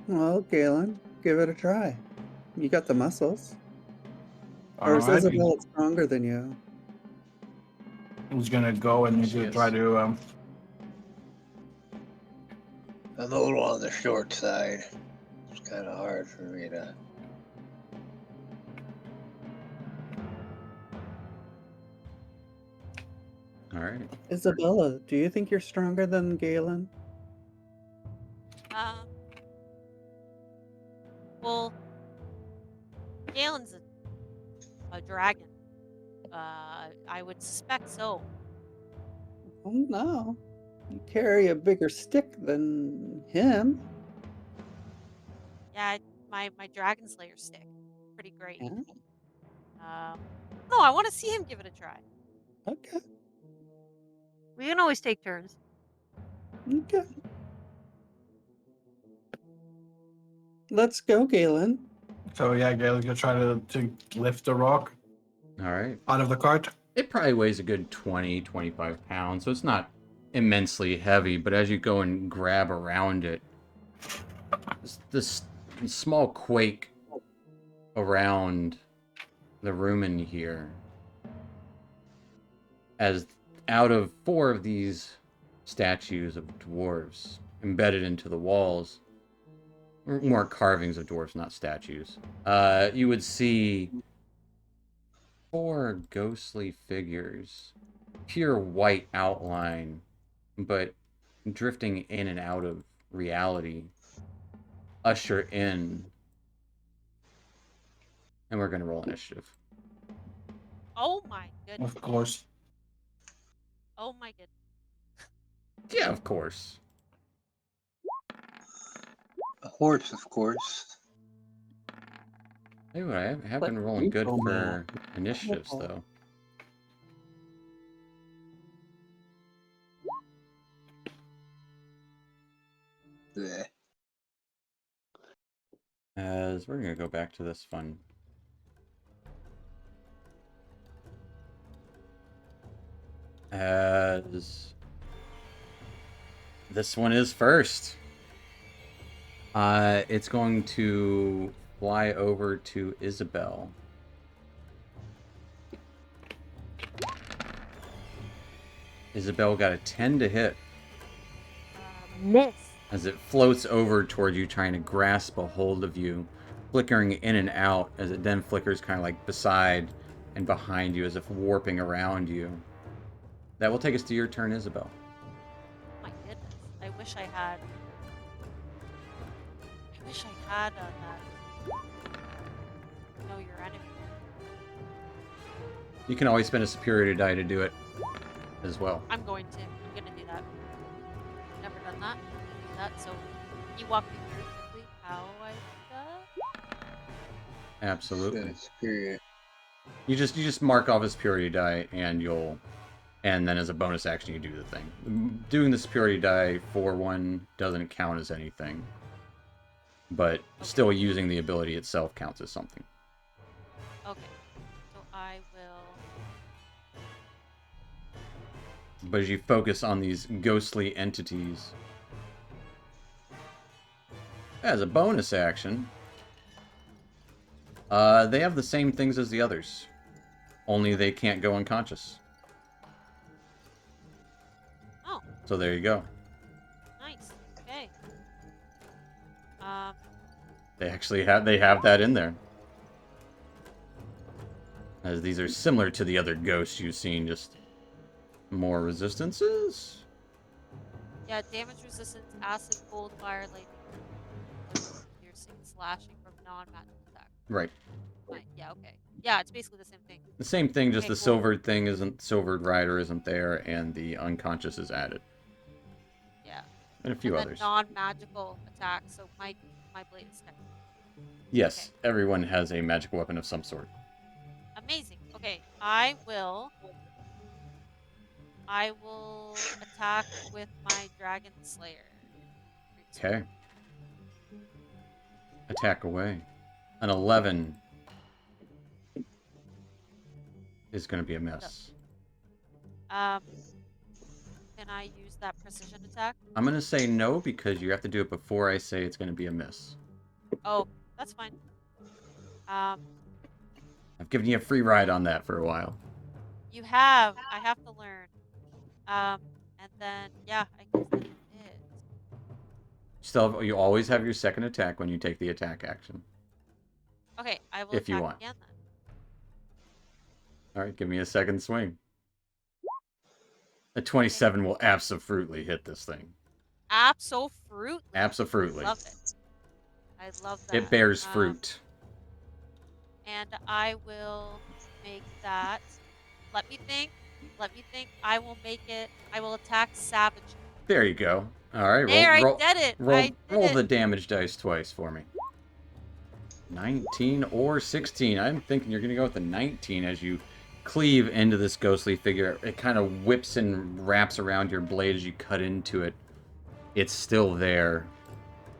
Well, Galen, give it a try. You got the muscles. Or is Alright, Isabella stronger than you? who's gonna go and She is. try to I'm a little on the short side. It's kind of hard for me to. All right. Isabella, do you think you're stronger than Galen? Well, Galen's a dragon. I would suspect so. Oh no. You carry a bigger stick than him. Yeah, my Dragon Slayer stick, pretty great. Yeah. No, I want to see him give it a try. Okay. We can always take turns. Okay. Let's go, Galen. So yeah, Gail's gonna try to lift the rock All right. out of the cart. It probably weighs a good 20, 25 pounds, so it's not immensely heavy, but as you go and grab around it, this small quake around the room in here, as out of 4 of these statues of dwarves embedded into the walls, or more carvings of dwarves, not statues, you would see 4 ghostly figures, pure white outline, but drifting in and out of reality, usher in, and we're going to roll initiative. Oh my goodness. Of course. Oh my goodness. Yeah, of course. A horse, of course. Anyway, I have But been rolling good oh, for man. initiatives, though. Blech. As we're going to go back to this fun. As this one is first. It's going to fly over to Isabel. Isabel got a 10 to hit. Miss. As it floats over toward you, trying to grasp a hold of you, flickering in and out, as it then flickers kind of like beside and behind you, as if warping around you. That will take us to your turn, Isabel. Oh my goodness. I wish I had that. Know your enemy. You can always spend a superiority die to do it as well. I'm going to do that. Never done that. Do that. So, can you walk me through quickly how I do that? Absolutely. Good, superior. You just mark off a superiority die, and then as a bonus action you do the thing. Doing the superiority die for one doesn't count as anything, but still using the ability itself counts as something. Okay. So I will. But as you focus on these ghostly entities, as a bonus action, they have the same things as the others, only they can't go unconscious. Oh, So there you go. nice. Okay. They actually have that in there. as these are similar to the other ghosts you've seen, just more resistances. Yeah, damage resistance, acid, cold, fire, lightning, poison, piercing, slashing from non-magical attack. Right. Fine. Yeah, okay. Yeah, it's basically the same thing. The same thing, just Okay, the cool. silvered thing isn't, silvered rider isn't there, and the unconscious is added. Yeah. And a few And others. then non-magical attacks, so my blade is technically. Yes, everyone has a magical weapon of some sort. Amazing. Okay, I will attack with my Dragon Slayer. Okay. Attack away. An 11 is going to be a miss. Can I use that precision attack? I'm going to say no because you have to do it before I say it's going to be a miss. Oh, that's fine. I've given you a free ride on that for a while. You have. I have to learn. And then yeah, I guess that's it. You always have your second attack when you take the attack action. Okay, I will If you attack want. again then. All right, give me a second swing. A 27 will absolutely hit this thing. Absolutely. Absolutely. Love it. I love that. It bears fruit. And I will make that. Let me think. I will make it. I will attack savage. There you go. All right, There, I did it. Roll the damage dice twice for me. 19 or 16. I'm thinking you're going to go with the 19 as you cleave into this ghostly figure. It kind of whips and wraps around your blade as you cut into it. It's still there,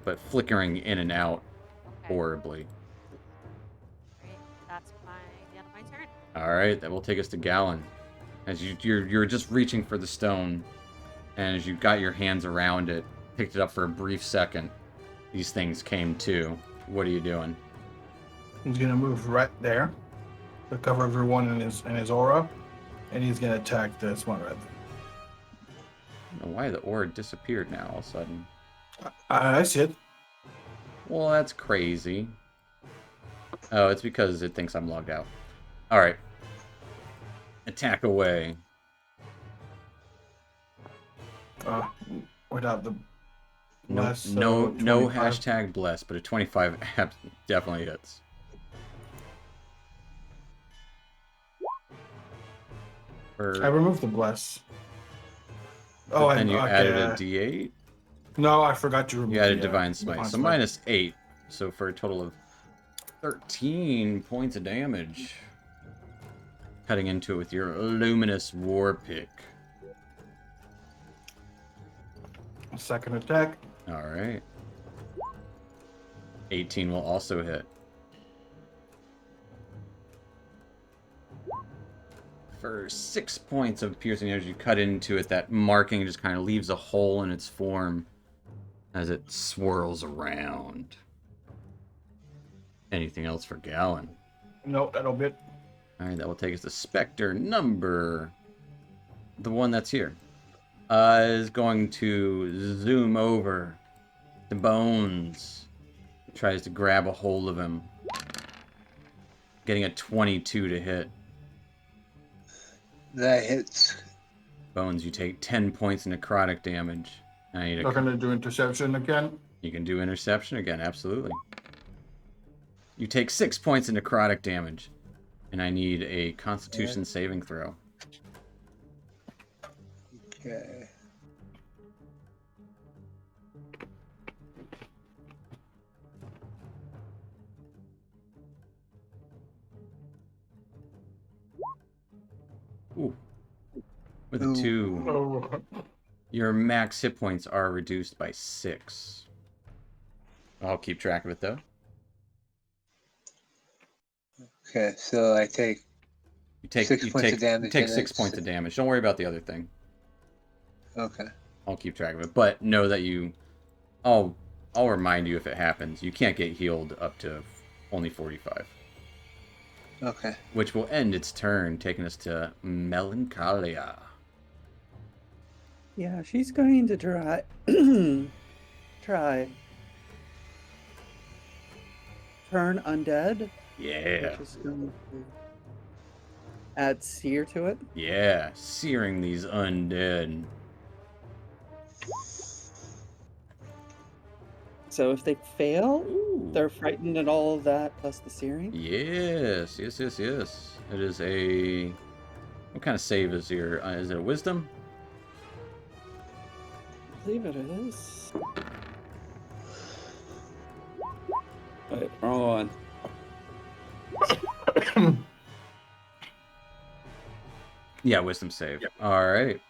but flickering in and out horribly. Great. That's the end of my turn. All right, that will take us to Gallon. As you're just reaching for the stone, and as you got your hands around it, picked it up for a brief second, these things came to. What are you doing? He's gonna move right there to cover everyone in his aura, and he's gonna attack this one right there. I don't know why the aura disappeared now all of a sudden. I see it. Well, that's crazy. Oh, it's because it thinks I'm logged out. All right. Attack away. Without the No, bless, no, so no 25. hashtag bless, but a 25 definitely hits. I removed the bless. Oh, and you added a D8? No, I forgot to remove. You added Divine Smite, so -8. So for a total of 13 points of damage. Cutting into it with your luminous war pick. Second attack. All right. 18 will also hit. For 6 points of piercing as you cut into it, that marking just kind of leaves a hole in its form as it swirls around. Anything else for Gallon? Nope, that'll be it. All right, that will take us to Spectre number. The one that's here. Is going to zoom over to Bones. Tries to grab a hold of him. Getting a 22 to hit. That hits. Bones, you take 10 points of necrotic damage. I need Not gonna do interception again. You can do interception again, absolutely. You take 6 points of necrotic damage. And I need a Constitution saving throw. Okay. Ooh. With a 2. Oh. Your max hit points are reduced by 6. I'll keep track of it, though. Okay, so I take You take 6 points of damage. You take and 6 it's- points of damage. Don't worry about the other thing. Okay. I'll keep track of it. But know that I'll remind you if it happens. You can't get healed up to only 45. Okay. Which will end its turn, taking us to Melancholia. Yeah, she's going to try. Turn undead. Yeah. Which is going to Add sear to it. Yeah, searing these undead. So if they fail, Ooh. they're frightened and all of that plus the searing. Yes, yes, yes, yes. It is a... What kind of save is here? Is it a wisdom? I believe it is. Wait, wrong one. Yeah, wisdom save. All right.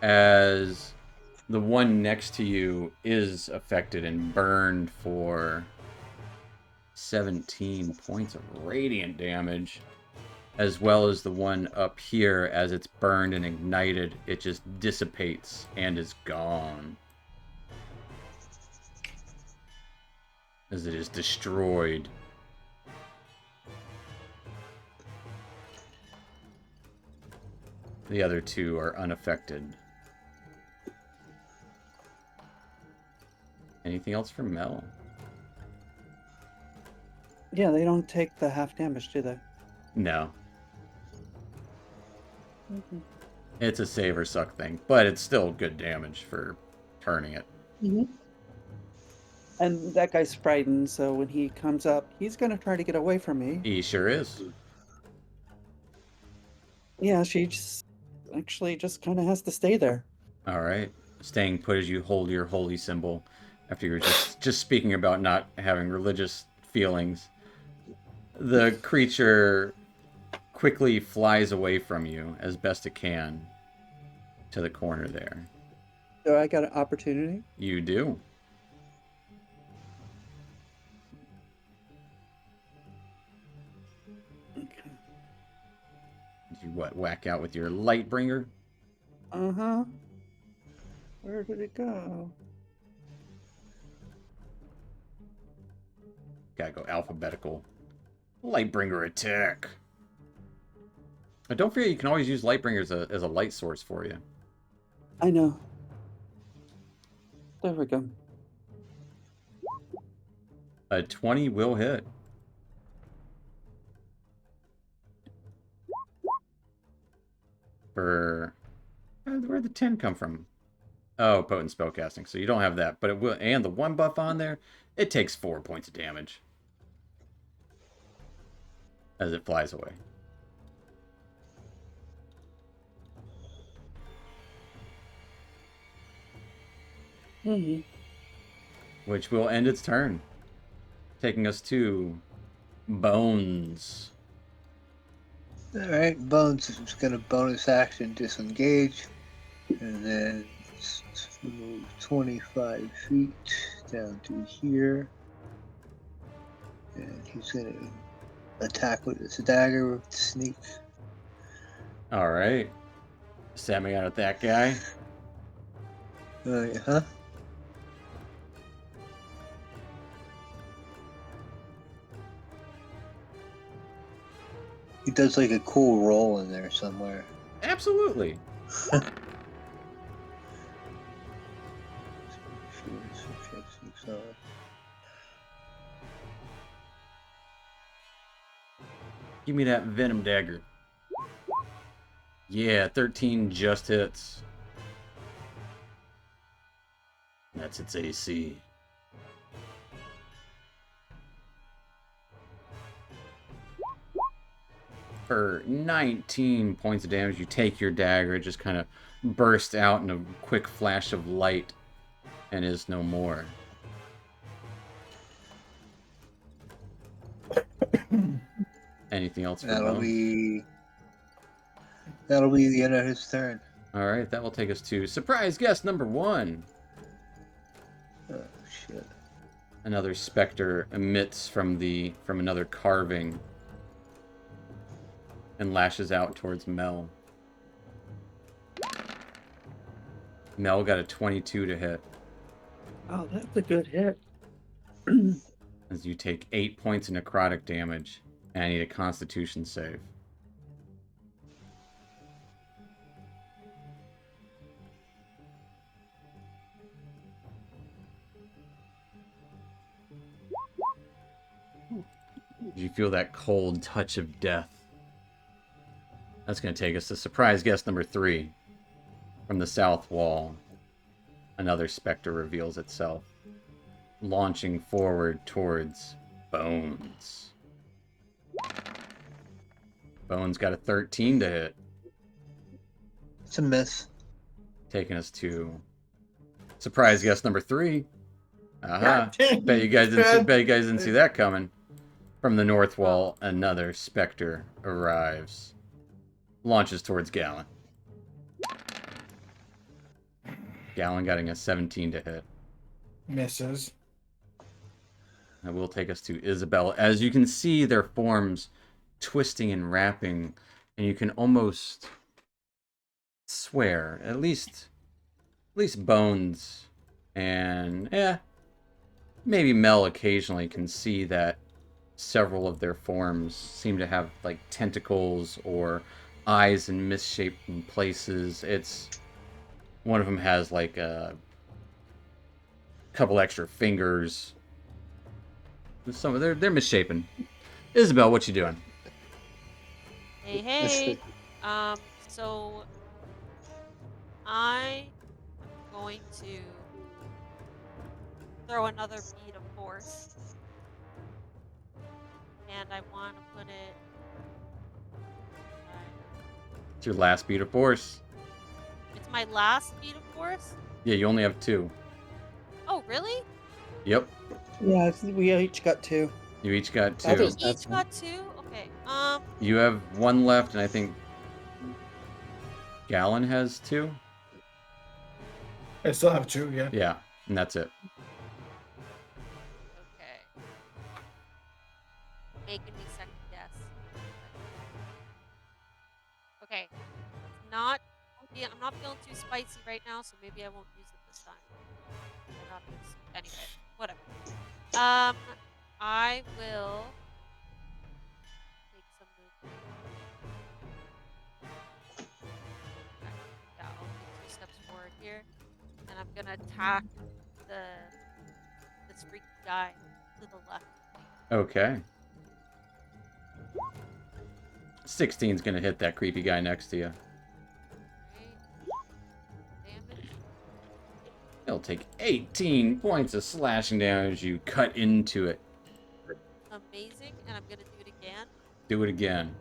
As the one next to you is affected and burned for 17 points of radiant damage, as well as the one up here, as it's burned and ignited, it just dissipates and is gone. As it is destroyed. The other two are unaffected. Anything else for Mel? Yeah, they don't take the half damage, do they? No. Mm-hmm. It's a save or suck thing, but it's still good damage for turning it. Mm-hmm. And that guy's frightened, so when he comes up, he's gonna try to get away from me. He sure is. Yeah, she actually just kind of has to stay there. All right. Staying put as you hold your holy symbol after you were just speaking about not having religious feelings. The creature quickly flies away from you as best it can to the corner there. So I got an opportunity. You do. Okay. Did you whack out with your Lightbringer? Uh-huh. Where did it go? Gotta go alphabetical. Lightbringer attack. But don't forget, you can always use Lightbringer as a light source for you. I know. There we go. A 20 will hit. For... Where'd the 10 come from? Oh, potent spellcasting. So you don't have that. But it will... And the 1 buff on there, it takes 4 points of damage. As it flies away. Mm-hmm. Which will end its turn. Taking us to Bones. Alright, Bones is going to bonus action disengage. And then move 25 feet down to here. And he's going to attack with his dagger with sneak. Alright. Samming out at that guy. Huh? He does like a cool roll in there somewhere. Absolutely. Give me that Venom Dagger. Yeah, 13 just hits. That's its AC. For 19 points of damage, you take your dagger. It just kind of bursts out in a quick flash of light and is no more. Anything else for That'll Bones? be the end of his turn. All right, that will take us to surprise guest number 1. Oh shit! Another specter emits from another carving and lashes out towards Mel. Mel got a 22 to hit. Oh, that's a good hit. As you take 8 points of necrotic damage, and I need a Constitution save. You feel that cold touch of death That's going to take us to surprise guest number 3. From the south wall, another specter reveals itself, launching forward towards Bones. Bones got a 13 to hit, It's a miss. taking us to surprise guest number 3. Aha! God Bet you guys didn't see, dang. bet you guys didn't see that coming. From the north wall, Oh. another specter arrives, launches towards Gallon. Gallon getting a 17 to hit. Misses. That will take us to Isabel. As you can see, their forms twisting and wrapping, and you can almost swear, at least Bones and maybe Mel occasionally can see that several of their forms seem to have like tentacles or eyes in misshapen places. It's one of them has like a couple extra fingers. Some of they're misshapen. Isabel, what you doing? Hey, This hey. is- So I am going to throw another bead of force, and I want to put it. It's your last beat of force. It's my last bead of force. Yeah, you only have 2. Oh, really? Yep, Yeah, we each got 2. you each got 2. That We is- each That's got 2. Okay. You have 1 left, and I think Gallon has 2. I still have 2, yeah. Yeah, and that's it. Okay. Making me second guess. Okay. It's not. Yeah, I'm not feeling too spicy right now, so maybe I won't use it this time. I got this. Anyway, whatever. I will take some movement. Okay. Yeah, I'll take 2 steps forward here, and I'm gonna attack this freaky guy to the left. Okay. 16's gonna hit that creepy guy next to you. Damage. He'll take 18 points of slashing damage as you cut into it. Amazing, and I'm gonna do it again. Do it again.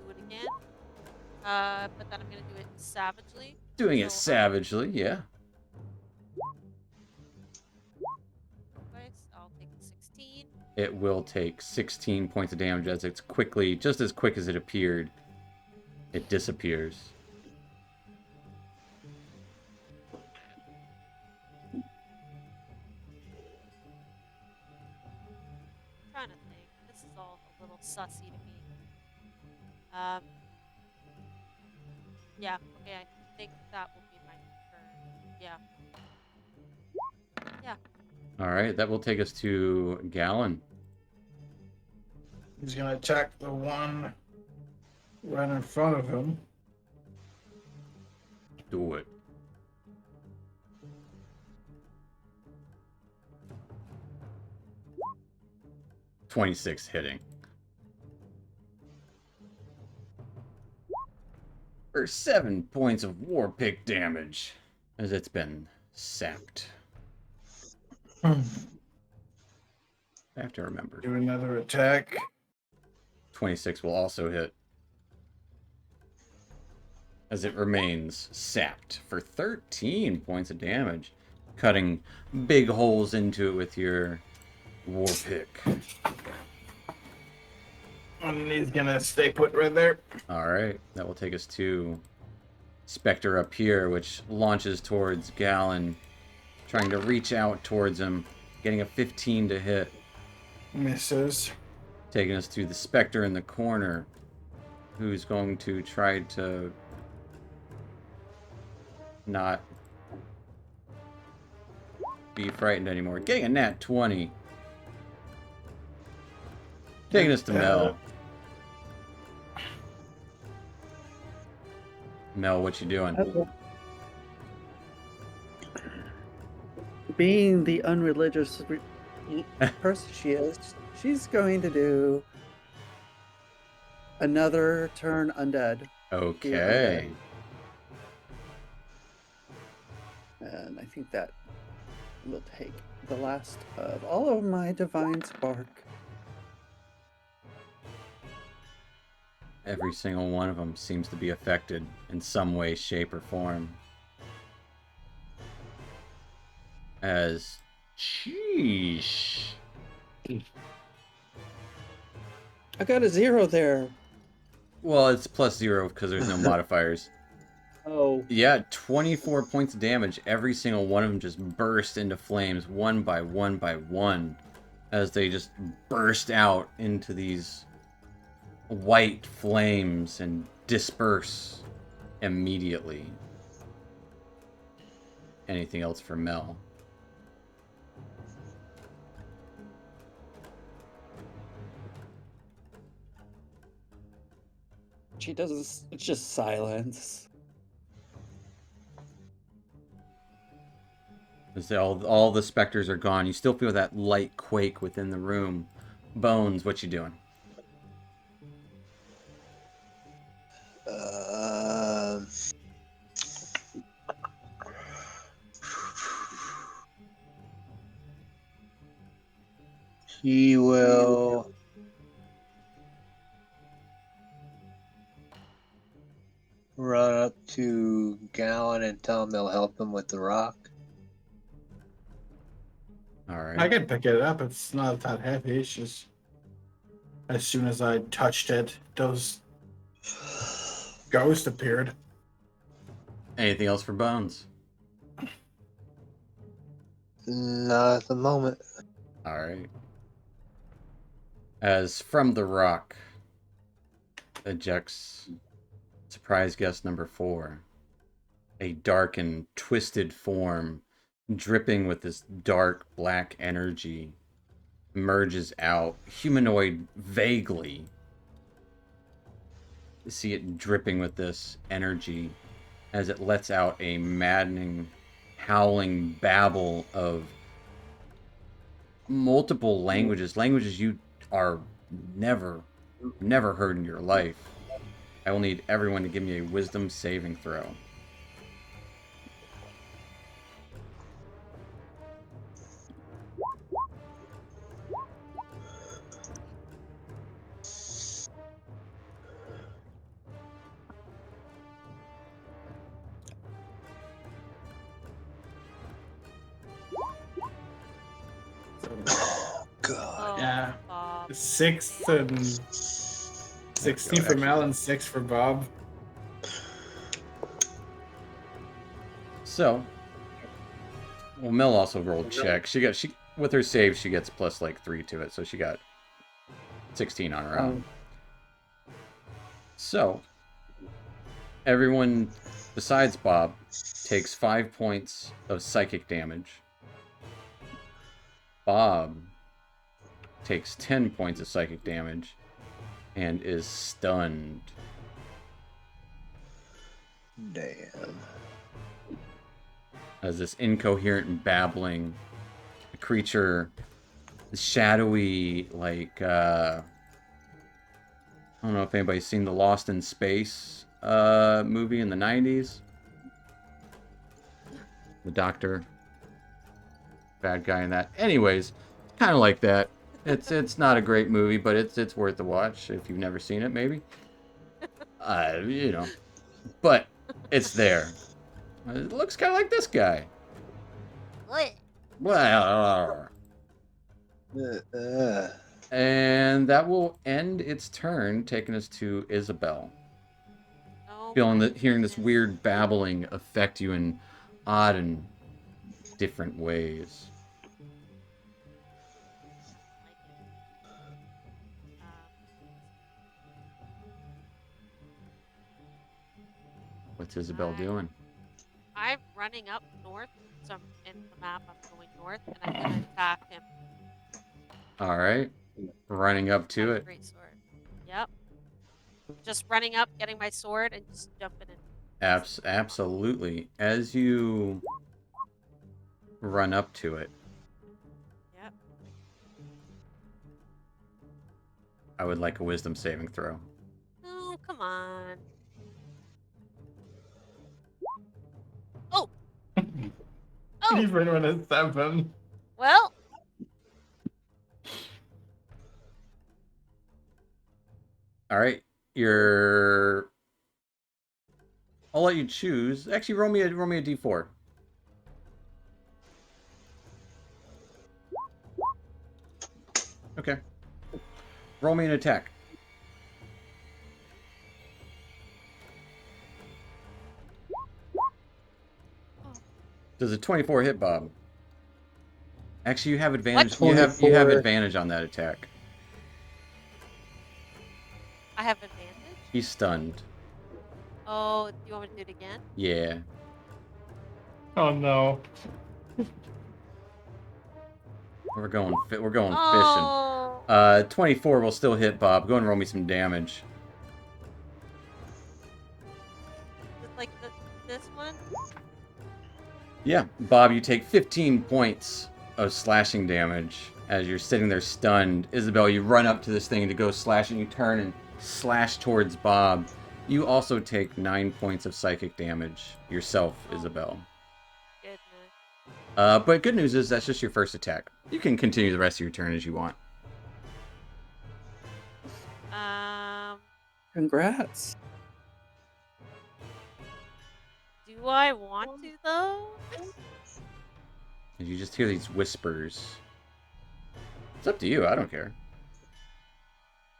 Do it again. But then I'm gonna do it savagely. Doing it So, savagely, yeah. Twice. I'll take 16. It will take 16 points of damage as it's quickly, just as quick as it appeared, it disappears. I'm trying to think. This is all a little sussy to me. Yeah. Okay. I think that will be my turn. Yeah. Yeah. All right, that will take us to Gallon. He's gonna attack the one right in front of him. Do it. .26 hitting. For 7 points of war pick damage, as it's been sapped. I have to remember. Do another attack. 26 will also hit. As it remains sapped for 13 points of damage, cutting big holes into it with your war pick. And he's gonna stay put right there. Alright, that will take us to Spectre up here, which launches towards Gallon, trying to reach out towards him, getting a 15 to hit. Misses. Taking us to the Spectre in the corner, who's going to try to not be frightened anymore. Getting a nat 20. Taking us to Mel. Mel, what you doing? Okay. Being the unreligious person she is, she's going to do Another turn undead. Okay. And I think that will take the last of all of my divine spark. Every single one of them seems to be affected in some way, shape, or form. As... Sheesh. I got a 0 there. Well, it's +0 because there's no modifiers. Oh. Yeah, 24 points of damage. Every single one of them just burst into flames one by one by one as they just burst out into these white flames and disperse immediately. Anything else for Mel? She does. It's just silence. As all the specters are gone, you still feel that light quake within the room. Bones, what you doing? He will run up to Gallon and tell him they'll help him with the rock. All right. I can pick it up. It's not that heavy. It's just as soon as I touched it, those ghosts appeared. Anything else for Bones? Not at the moment. All right. As from the rock ejects surprise guest number 4, a dark and twisted form dripping with this dark black energy emerges out, humanoid vaguely. You see it dripping with this energy as it lets out a maddening, howling babble of multiple languages you are never heard in your life. I will need everyone to give me a wisdom saving throw. God. Oh, Yeah. Bob. 6 and 16 for Mel and 6 for Bob. So, well, Mel also rolled check. She with her save, she gets plus like 3 to it, so she got 16 on her own. So, everyone besides Bob takes 5 points of psychic damage. Bob takes 10 points of psychic damage and is stunned. Damn. As this incoherent babbling, a creature, shadowy, like, I don't know if anybody's seen the Lost in Space movie in the 90s. The doctor, bad guy in that. Anyways, kind of like that. It's not a great movie, but it's worth the watch if you've never seen it, maybe. You know, but it's there. It looks kind of like this guy. What? Well, and that will end its turn, taking us to Isabel. Oh, Feeling my that, hearing this goodness. weird babbling affect you in odd and different ways. What's Isabel doing? I'm running up north, so I'm in the map. I'm going north, and I'm gonna attack him. All right, running up to with my it. great sword. Yep. Just running up, getting my sword, and just jumping in. Absolutely. As you run up to it, Yep. I would like a wisdom saving throw. come on. Oh, oh. Even with a 7. Well, All right, I'll let you choose. Actually, roll me a d4. Okay. Roll me an attack. Does a 24 hit, Bob? Actually, you have advantage. What? You have 24. advantage on that attack. I have advantage. He's stunned. Oh, do you want me to do it again? Yeah. Oh no. We're going fishing. Oh. 24 will still hit, Bob. Go and roll me some damage. Just like this one? Yeah, Bob, you take 15 points of slashing damage as you're sitting there stunned. Isabel, you run up to this thing to go slash, and you turn and slash towards Bob. You also take 9 points of psychic damage yourself, Isabel. Goodness. But good news is that's just your first attack. You can continue the rest of your turn as you want. Congrats. Do I want to though? And you just hear these whispers. It's up to you. I don't care.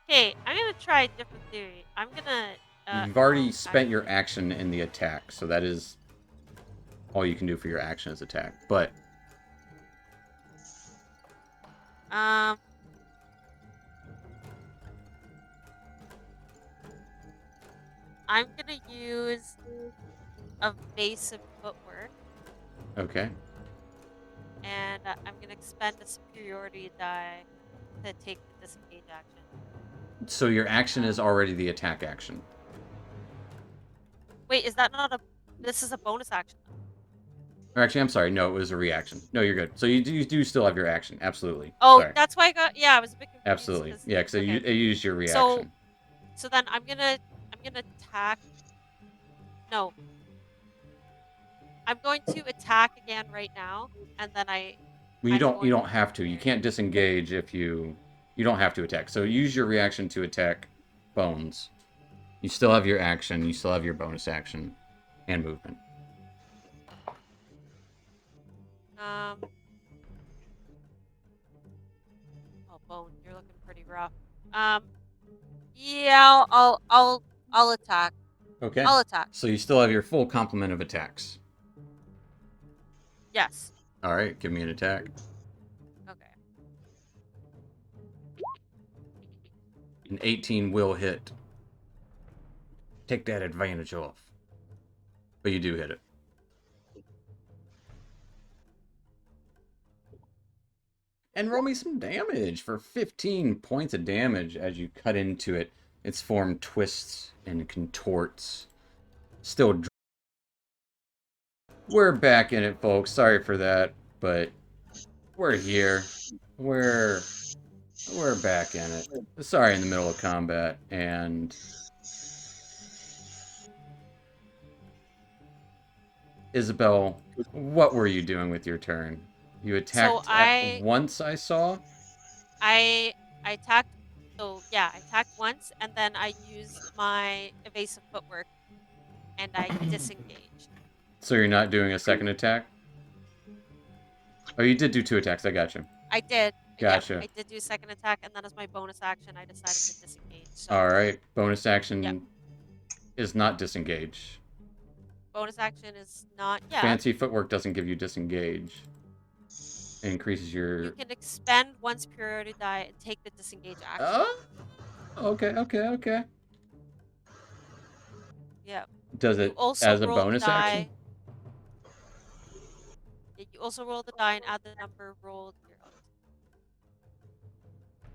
Okay, I'm gonna try a different theory. I'm gonna. You've already no, spent your action in the attack, so that is all you can do for your action is attack. But Um. I'm gonna use evasive footwork, okay. and I'm gonna expend a superiority die to take the disengage action. So your action is already the attack action. Wait, is that not a? This is a bonus action. Or actually, I'm sorry. No, it was a reaction. No, you're good. So you do still have your action. Absolutely. Oh, Sorry. that's why I got. Yeah, I was a bit confused. Absolutely. 'Cause- Yeah, because okay. it used your reaction. So then I'm gonna attack. No. I'm going to attack again right now, and then Well, you I'm don't going have to. You can't disengage if you don't have to attack. So use your reaction to attack Bones. You still have your action. You still have your bonus action and movement. Oh, Bone, you're looking pretty rough. Yeah, I'll attack. Okay. I'll attack. So you still have your full complement of attacks. Yes. All right, give me an attack. Okay. An 18 will hit. Take that advantage off. But you do hit it. And roll me some damage for 15 points of damage as you cut into it. Its form twists and contorts. Still. We're back in it, folks. Sorry for that, but we're here. We're back in it. Sorry, in the middle of combat, and Isabel, what were you doing with your turn? You attacked once, I saw? I attacked. So yeah, I attacked once, and then I used my evasive footwork, and I disengaged. So you're not doing a second attack? Oh, you did do 2 attacks. I got you. I did. Gotcha. Yeah, I did do a second attack, and then as my bonus action, I decided to disengage. So All right. Bonus action is not disengage. bonus action is not. Yeah. Fancy footwork doesn't give you disengage. It increases your. You can expend one superiority die and take the disengage action. Oh. Okay. Yeah. Does it as a bonus action? Yeah, you also roll the die and add the number rolled.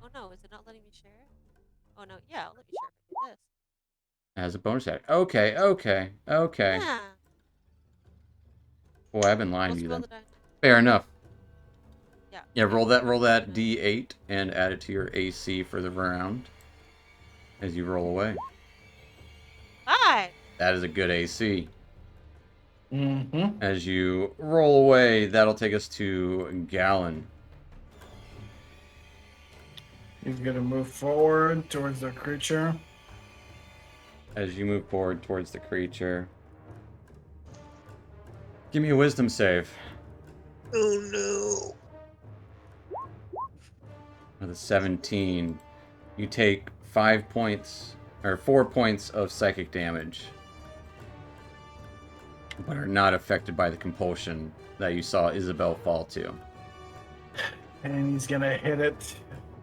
Oh no, is it not letting me share it? Oh no, yeah, let me share it with this. As a bonus action. Okay. Yeah. Boy, I've been lying to Also you roll then. the die. Fair enough. Yeah. Yeah, roll that D8 and add it to your AC for the round as you roll away. 5. That is a good AC. Mm-hmm. As you roll away, that'll take us to Gallon. He's gonna move forward towards the creature. As you move forward towards the creature, give me a wisdom save. Oh With a 17, you take 5 points, or 4 points of psychic damage, but are not affected by the compulsion that you saw Isabel fall to. And he's gonna hit it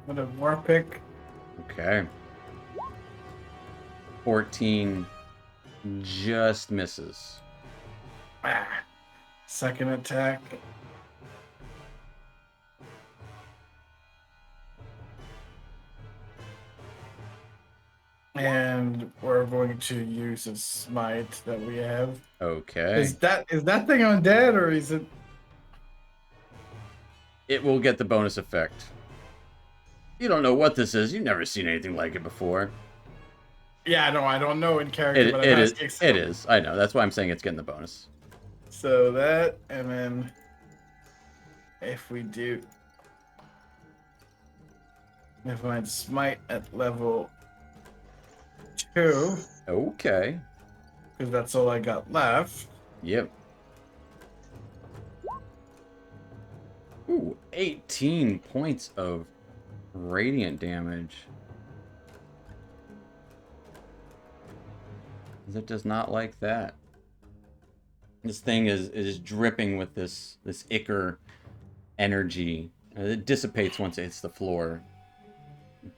with a war pick. Okay. 14 just misses. Ah. Second attack. And we're going to use a smite that we have. Okay. Is that thing undead or is it? It will get the bonus effect. You don't know what this is. You've never seen anything like it before. Yeah, no, I don't know in character, but I'm It is. asking. It is. I know. That's why I'm saying it's getting the bonus. So that, and then if I smite at level 2, Okay. because that's all I got left. Yep. Ooh, 18 points of radiant damage. It does not like that. This thing is dripping with this ichor energy. It dissipates once it hits the floor,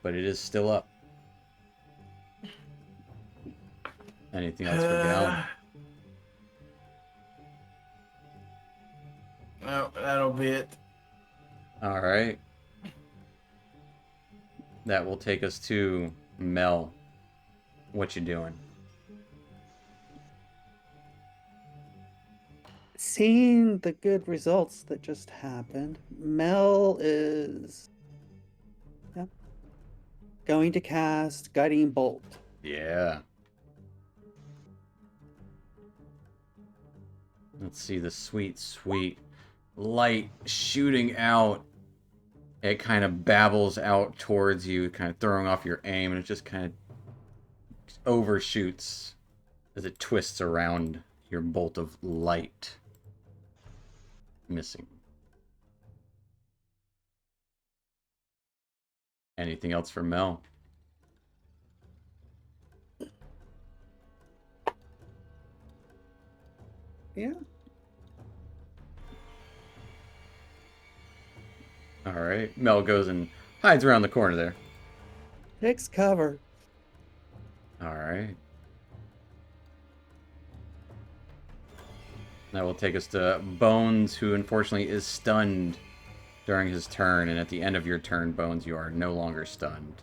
but it is still up. Anything else for Gallon? No, that'll be it. All right. That will take us to Mel. What you doing? Seeing the good results that just happened, Mel is going to cast Guiding Bolt. Yeah. Let's see the sweet, sweet light shooting out. It kind of babbles out towards you, kind of throwing off your aim, and it just kind of overshoots as it twists around your bolt of light. Missing. Anything else for Mel? Yeah. All right. Mel goes and hides around the corner there. Takes cover. All right. That will take us to Bones, who unfortunately is stunned during his turn. And at the end of your turn, Bones, you are no longer stunned.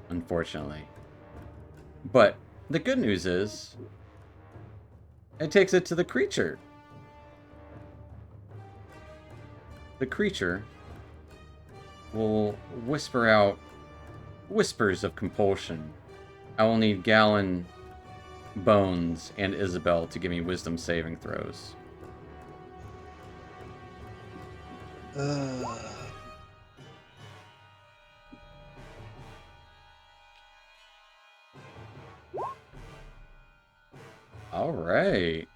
Unfortunately. But the good news is, it takes it to the creature. The creature will whisper out whispers of compulsion. I will need Gallon, Bones, and Isabel to give me wisdom saving throws. All right.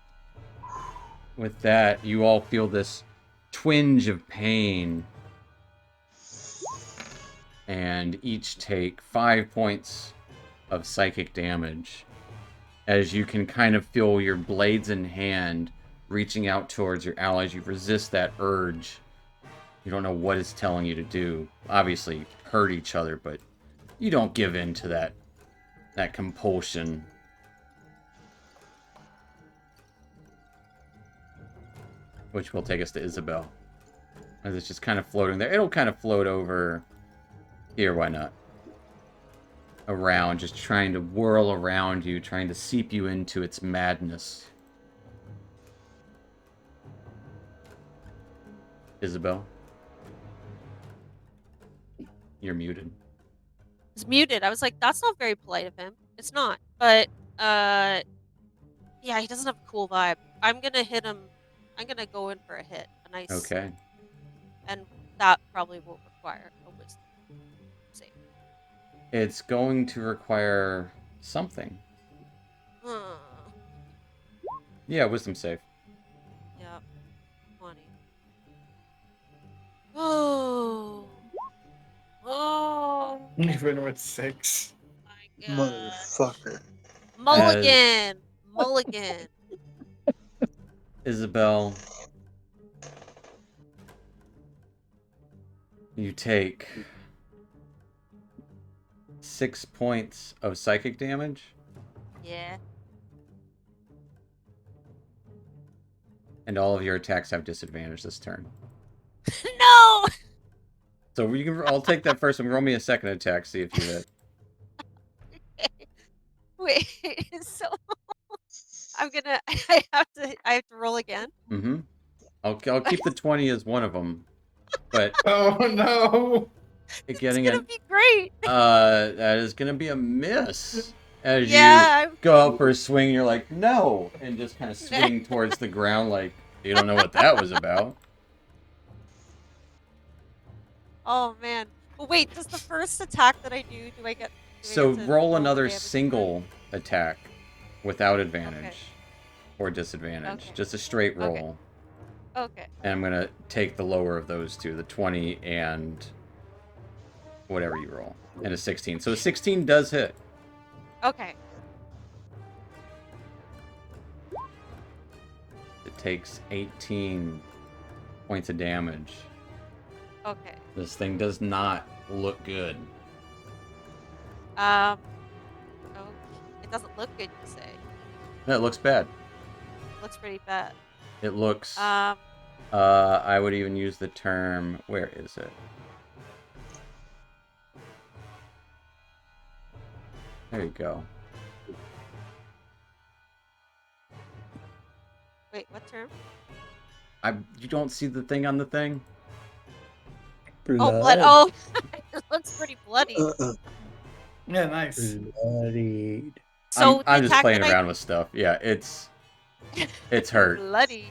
With that, you all feel this twinge of pain, and each take 5 points of psychic damage, as you can kind of feel your blades in hand reaching out towards your allies. You resist that urge. You don't know what it's telling you to do. Obviously, hurt each other, but you don't give in to that compulsion. Which will take us to Isabel. As it's just kind of floating there. It'll kind of float over here, why not? Around, just trying to whirl around you, trying to seep you into its madness. Isabel? You're muted. It's muted. I was like, that's not very polite of him. It's not. But yeah, he doesn't have a cool vibe. I'm gonna hit him. I'm gonna go in for a hit, a nice, Okay. and that probably will require a wisdom save. It's going to require something. Yeah, wisdom save. Yep, 20. Oh, oh Even with 6. my god! Motherfucker. Mulligan, mulligan. Isabel, you take 6 points of psychic damage, Yeah. and all of your attacks have disadvantage this turn. No. So you can. I'll take that first one. Roll me a second attack. See if you hit. Wait. So I'm gonna. I have to roll again. Mm-hmm. I'll keep the 20 as one of them, but Oh no! It's getting gonna it. be great. That is gonna be a miss. As Yeah. you go out for a swing, you're like, no, and just kind of swing towards the ground like you don't know what that was about. Oh man. But wait, does the first attack that I do I get? So to roll another damage for it? single attack without advantage Okay. or disadvantage. Okay. Just a straight Okay. roll. Okay. And I'm gonna take the lower of those two, the 20 and whatever you roll, and a 16. So a 16 does hit. Okay. It takes 18 points of damage. Okay. This thing does not look good. Okay. It doesn't look good, you say. No, it looks bad. It looks pretty bad. It looks. Um. I would even use the term. Where is it? There you go. Wait, what term? You don't see the thing on the thing? Oh, blood. Oh, it looks pretty bloody. Yeah, nice. Bloodied. So I'm the just attack playing that around with stuff. Yeah, it's hurt. bloody.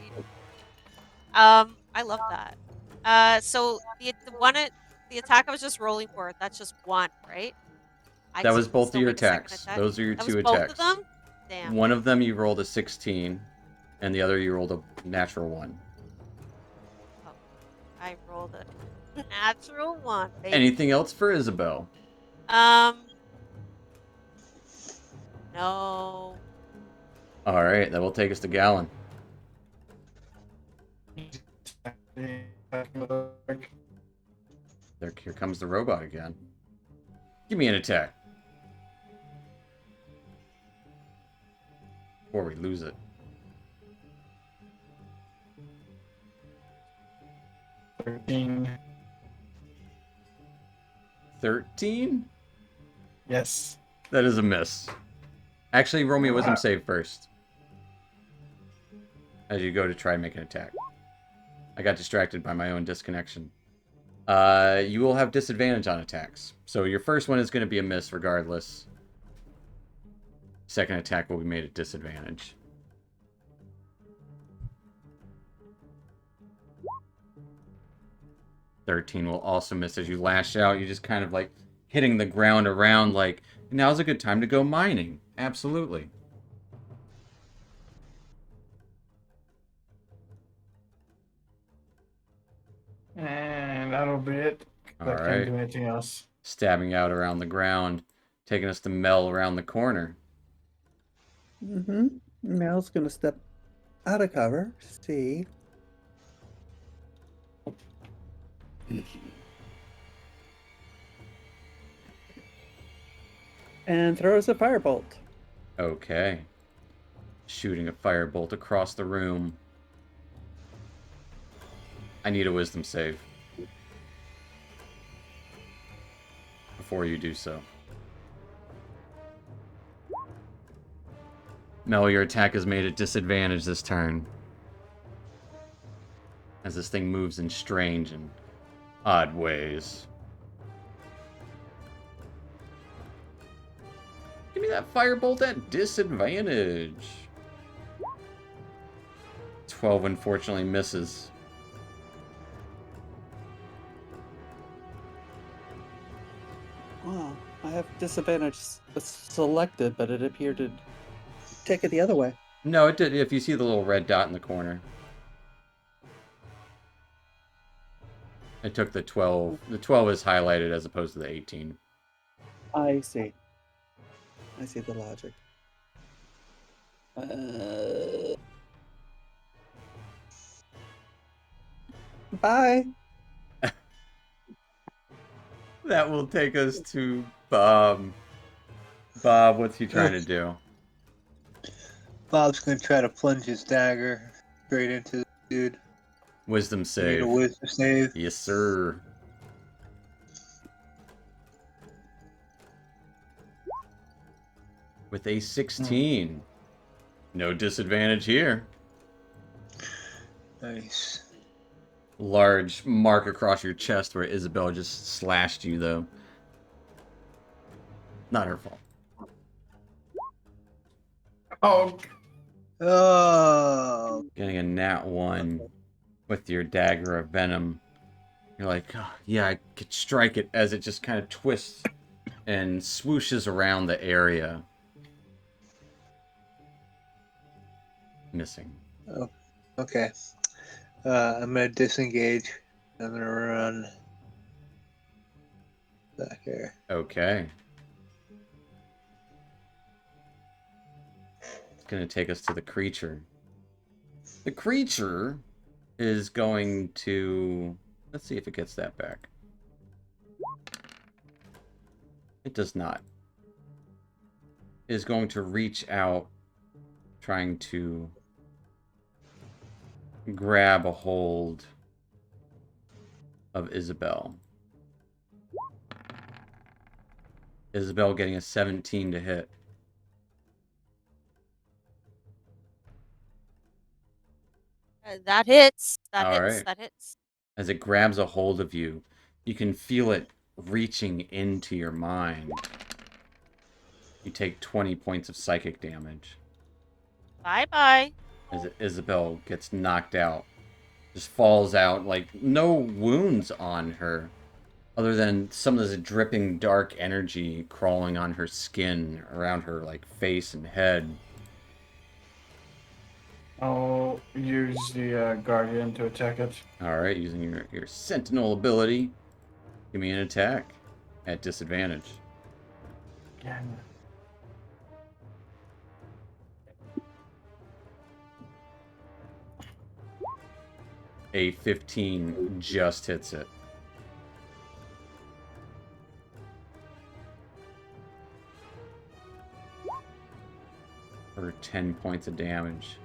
I love that. So the attack I was just rolling for, that's just one, right? That was can both of still your make a second attacks. attack? Those are your That two was both attacks. of them? Damn. One of them you rolled a 16, and the other you rolled a natural 1. Oh, I rolled a natural 1, baby. Anything else for Isabel? No. All right, that will take us to Gallon. Here comes the robot again. Give me an attack. Before we lose it. 13. 13? Yes. That is a miss. Actually, roll me a wisdom save first. As you go to try and make an attack. I got distracted by my own disconnection. You will have disadvantage on attacks. So your first one is going to be a miss regardless. Second attack will be made at disadvantage. $13 will also miss as you lash out. You just kind of like hitting the ground around like, now's a good time to go mining. Absolutely. And that'll be it. All That can't right. do anything else. Stabbing out around the ground, taking us to Mel around the corner. Mm-hmm. Mel's gonna step out of cover. See. And throws a firebolt. Okay. Shooting a firebolt across the room. I need a wisdom save. Before you do so. Mel, your attack is made at disadvantage this turn. As this thing moves in strange and odd ways. Give me that firebolt at disadvantage. 12 unfortunately misses. Wow, I have disadvantage selected, but it appeared to take it the other way. No, it did. If you see the little red dot in the corner. It took the 12. The 12 is highlighted as opposed to the 18. I see. I see the logic. Bye. That will take us to Bob. Bob, what's he trying to do? Bob's gonna try to plunge his dagger straight into the dude. Wisdom You need save. a wisdom save. Yes, sir. With a 16. No disadvantage here. Nice. Large mark across your chest where Isabel just slashed you, though. Not her fault. Oh, Oh, Getting a nat 1 with your dagger of venom. You're like, oh, yeah, I could strike it as it just kind of twists and swooshes around the area. Missing. oh, okay. I'm gonna disengage. I'm gonna run back here. Okay. It's going to take us to the creature. The creature is going to... Let's see if it gets that back. It does not. It is going to reach out, trying to grab a hold of Isabel. Isabel getting a 17 to hit. That hits. That All hits. right. That hits. As it grabs a hold of you, you can feel it reaching into your mind. You take 20 points of psychic damage. Bye-bye. As Isabel gets knocked out. Just falls out, like, no wounds on her. Other than some of this dripping dark energy crawling on her skin, around her, like, face and head. I'll use the guardian to attack it. Alright, using your sentinel ability. Give me an attack. At disadvantage. Again. A 15 just hits it. For 10 points of damage.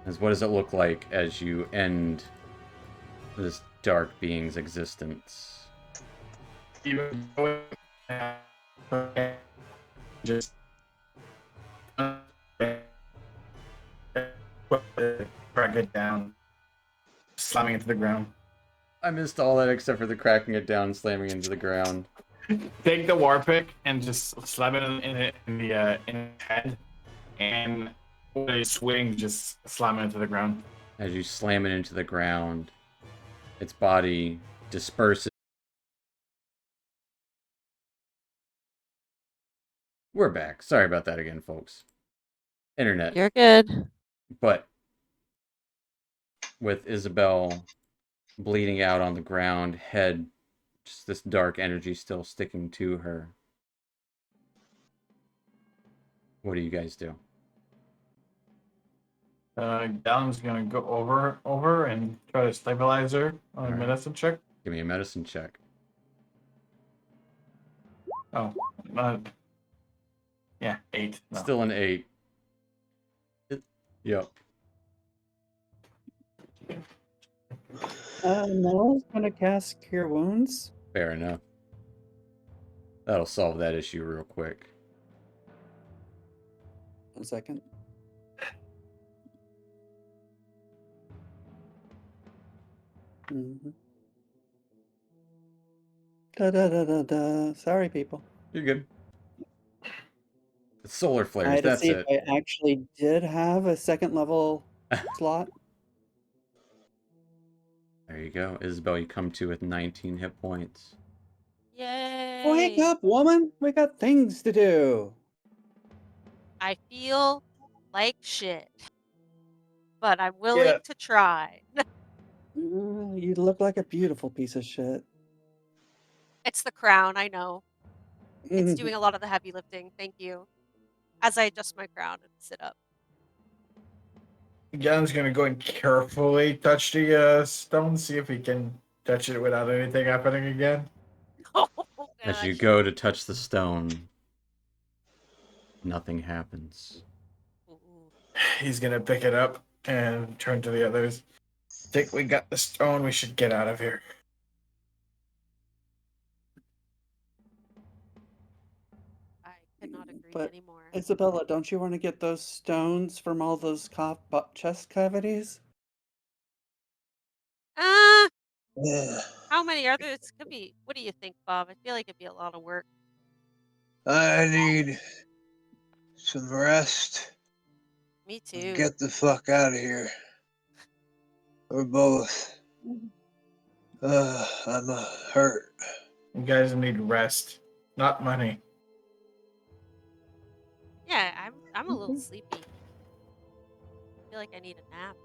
As what does it look like as you end this dark being's existence? Even though just crack it down, slamming it to the ground. I missed all that except for the cracking it down and slamming into the ground. Take the war pick and just slam it in the head, and when it swing, just slam it into the ground. As you slam it into the ground, its body disperses. We're back. Sorry about that again, folks. Internet. You're good. But with Isabel bleeding out on the ground, head, just this dark energy still sticking to her. What do you guys do? Gallon's gonna go over and try to stabilize her on a Alright. medicine check. Give me a medicine check. Oh, yeah, 8. No. Still an 8. Yep. Noel's gonna cast Cure Wounds. Fair enough. That'll solve that issue real quick. 1 second. Mm-hmm. Da da da da da. Sorry, people. You're good. Solar I flares, had to that's see if it. I actually did have a second level slot. There you go. Isabel, you come to with 19 hit points. Wake Yay! up, woman! We got things to do. I feel like shit, but I'm Yeah. willing to try. You look like a beautiful piece of shit. It's the crown, I know. It's doing a lot of the heavy lifting. Thank you. As I adjust my crown and sit up. Gallon's gonna go and carefully touch the stone, see if he can touch it without anything happening again. Oh As you gosh. go to touch the stone, nothing happens. Ooh. He's gonna pick it up and turn to the others. Think we got the stone, we should get out of here. I could not agree But anymore. Isabella, don't you want to get those stones from all those chest cavities? Ah, Yeah. how many are there? It could be. What do you think, Bob? I feel like it'd be a lot of work. I need some rest. Me And too. get the fuck out of here. Or both. I'm hurt. You guys need rest, not money. Yeah, I'm a little sleepy. I feel like I need a nap.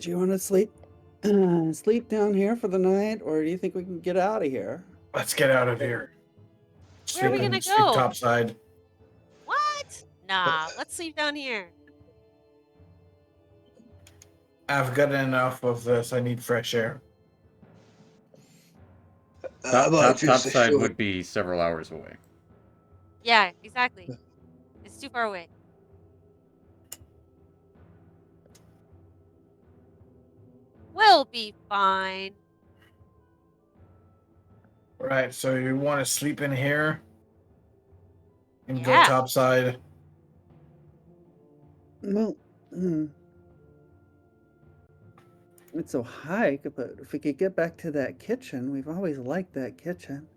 Do you want to sleep down here for the night, or do you think we can get out of here? Let's get out of here. Where are we gonna Sleep go? topside. What? Nah, let's sleep down here. I've got enough of this. I need fresh air. How about just a Topside short? would be several hours away. Yeah, exactly. It's too far away. We'll be fine. Right, so you want to sleep in here and go Yeah. topside. Well, it's a hike, but if we could get back to that kitchen, we've always liked that kitchen.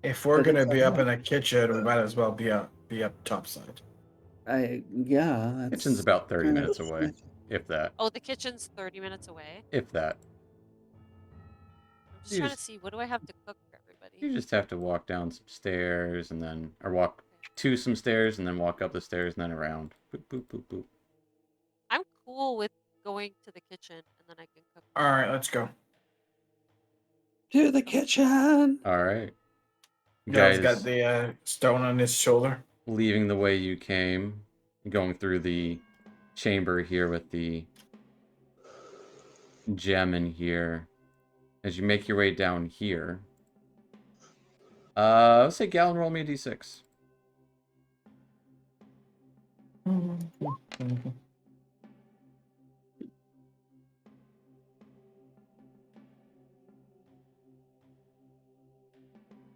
If we're But gonna it's a be up in hike. the kitchen, we might as well be up topside. Yeah, Kitchen's that's about 30 kind of minutes away, if that. Oh, the kitchen's 30 minutes away. If that. I'm just You trying to just, see, what do I have to cook for everybody? you just have to walk down some stairs and then, or walk to some stairs and then walk up the stairs and then around. Boop, boop, boop, boop. I'm cool with going to the kitchen and then I can cook. All right, let's go. to the kitchen. All right. You Guy's got guys the stone on his shoulder. leaving the way you came, going through the chamber here with the gem in here. As you make your way down here, let's say Gallon, roll me a d6.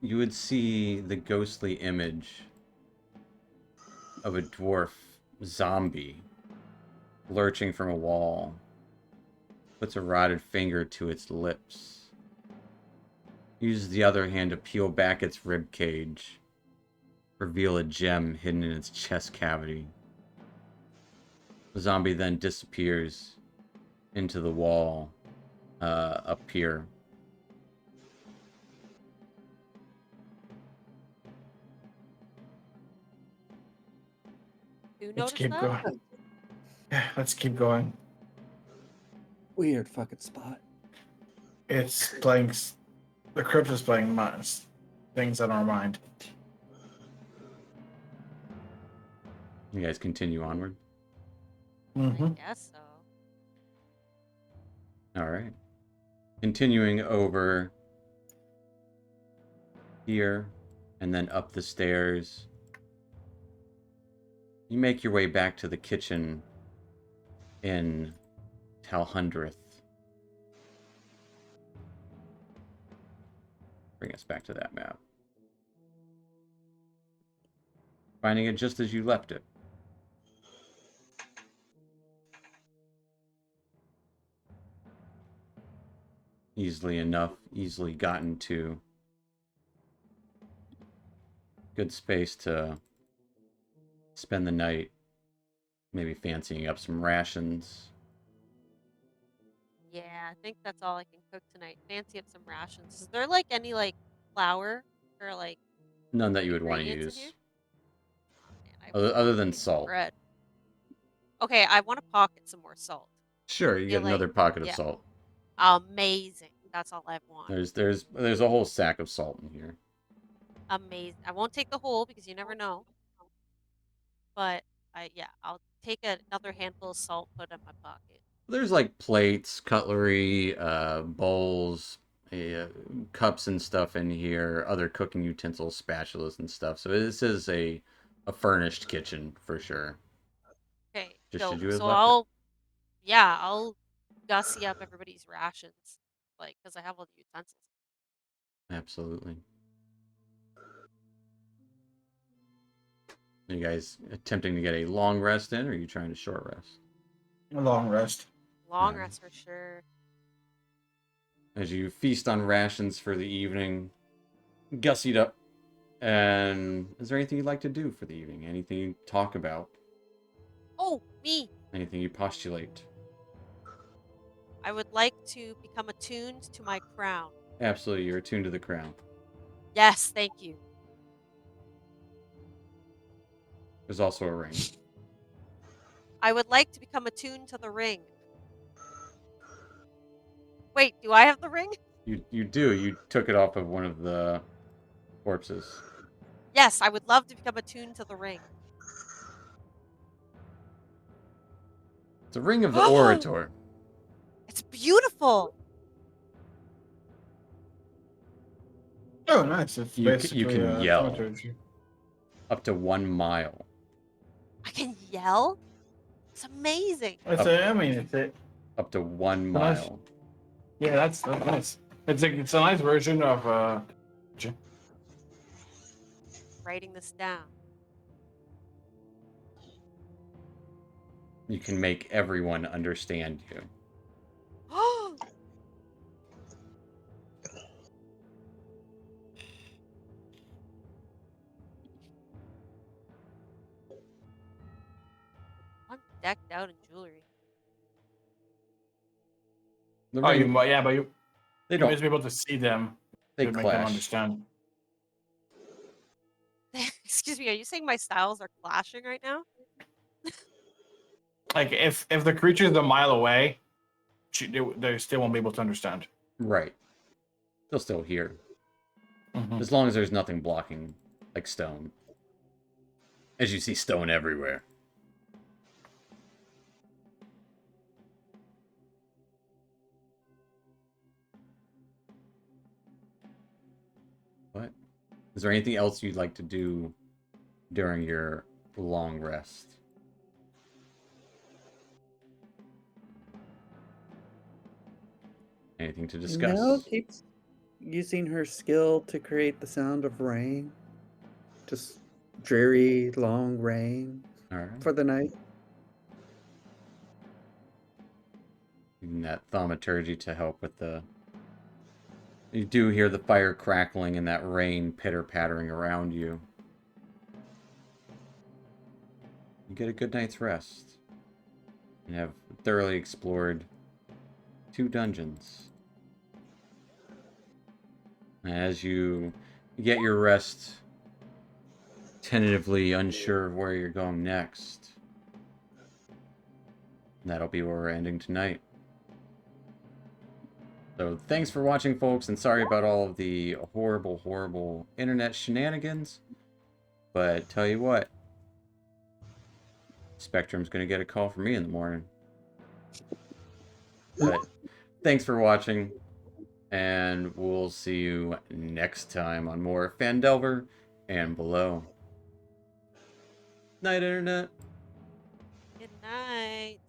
You would see the ghostly image of a dwarf zombie lurching from a wall. Puts a rotted finger to its lips. Uses the other hand to peel back its rib cage. Reveal a gem hidden in its chest cavity. The zombie then disappears into the wall up here. Who Let's noticed keep that? going. Yeah, let's keep going. Weird fucking spot. It's playing. The crypt is playing things on our mind. You guys continue onward. Mm-hmm. I guess so. All right. Continuing over here and then up the stairs. You make your way back to the kitchen in Talhundreth. Bring us back to that map. Finding it just as you left it. easily enough, easily gotten to. Good space to spend the night, maybe fancying up some rations. Yeah, I think that's all I can cook tonight. Fancy up some rations. Is there like any like flour or like None that you would want to ingredients in here? use, Oh man, I really other want to than make some salt. bread. Okay, I want to pocket some more salt. Sure, I you feel get like another pocket of yeah, salt. amazing. That's all I want. There's a whole sack of salt in here. Amazing. I won't take the whole because you never know. But I'll take another handful of salt, put it in my pocket. There's like plates, cutlery, bowls, cups and stuff in here, other cooking utensils, spatulas and stuff. So this is a furnished kitchen for sure. Okay, Just should dope. you have So left it. I'll gussy up everybody's rations, like because I have all the utensils. Absolutely. Are you guys attempting to get a long rest in, or are you trying to short rest? A long rest. Long Alright. rest for sure. As you feast on rations for the evening, gussied up. And is there anything you'd like to do for the evening? Anything you talk about? Oh, me! Anything you postulate? I would like to become attuned to my crown. Absolutely, you're attuned to the crown. Yes, thank you. There's also a ring. I would like to become attuned to the ring. Wait, do I have the ring? You do. You took it off of one of the corpses. Yes, I would love to become attuned to the ring. It's a ring of the Oh, orator. it's beautiful. Oh, nice. It's You basically can yell thaumaturgy. up to 1 mile. I can yell. It's amazing. I mean, it's it. Up to 1 Nice. mile. Yeah, that's nice. It's a nice version of Writing this down. You can make everyone understand you. Oh, I'm decked out in jewelry. The Oh, ring, yeah, but they you don't. must be able to see them They to make them clash. understand. Excuse me, are you saying my styles are clashing right now? Like if the creature is a mile away, they still won't be able to understand. Right. They'll still hear. Mhm. As long as there's nothing blocking, like stone. As you see stone everywhere. What? Is there anything else you'd like to do during your long rest? Anything to discuss? Nell keeps using her skill to create the sound of rain. Just dreary, long rain All right. for the night. Using that thaumaturgy to help with the... You do hear the fire crackling and that rain pitter-pattering around you. You get a good night's rest. And have thoroughly explored 2 dungeons. As you get your rest, tentatively unsure of where you're going next. That'll be where we're ending tonight. So thanks for watching, folks, and sorry about all of the horrible, horrible internet shenanigans. But tell you what, Spectrum's going to get a call from me in the morning. But thanks for watching, and we'll see you next time on more Phandelver and below. Night, Internet. Good night.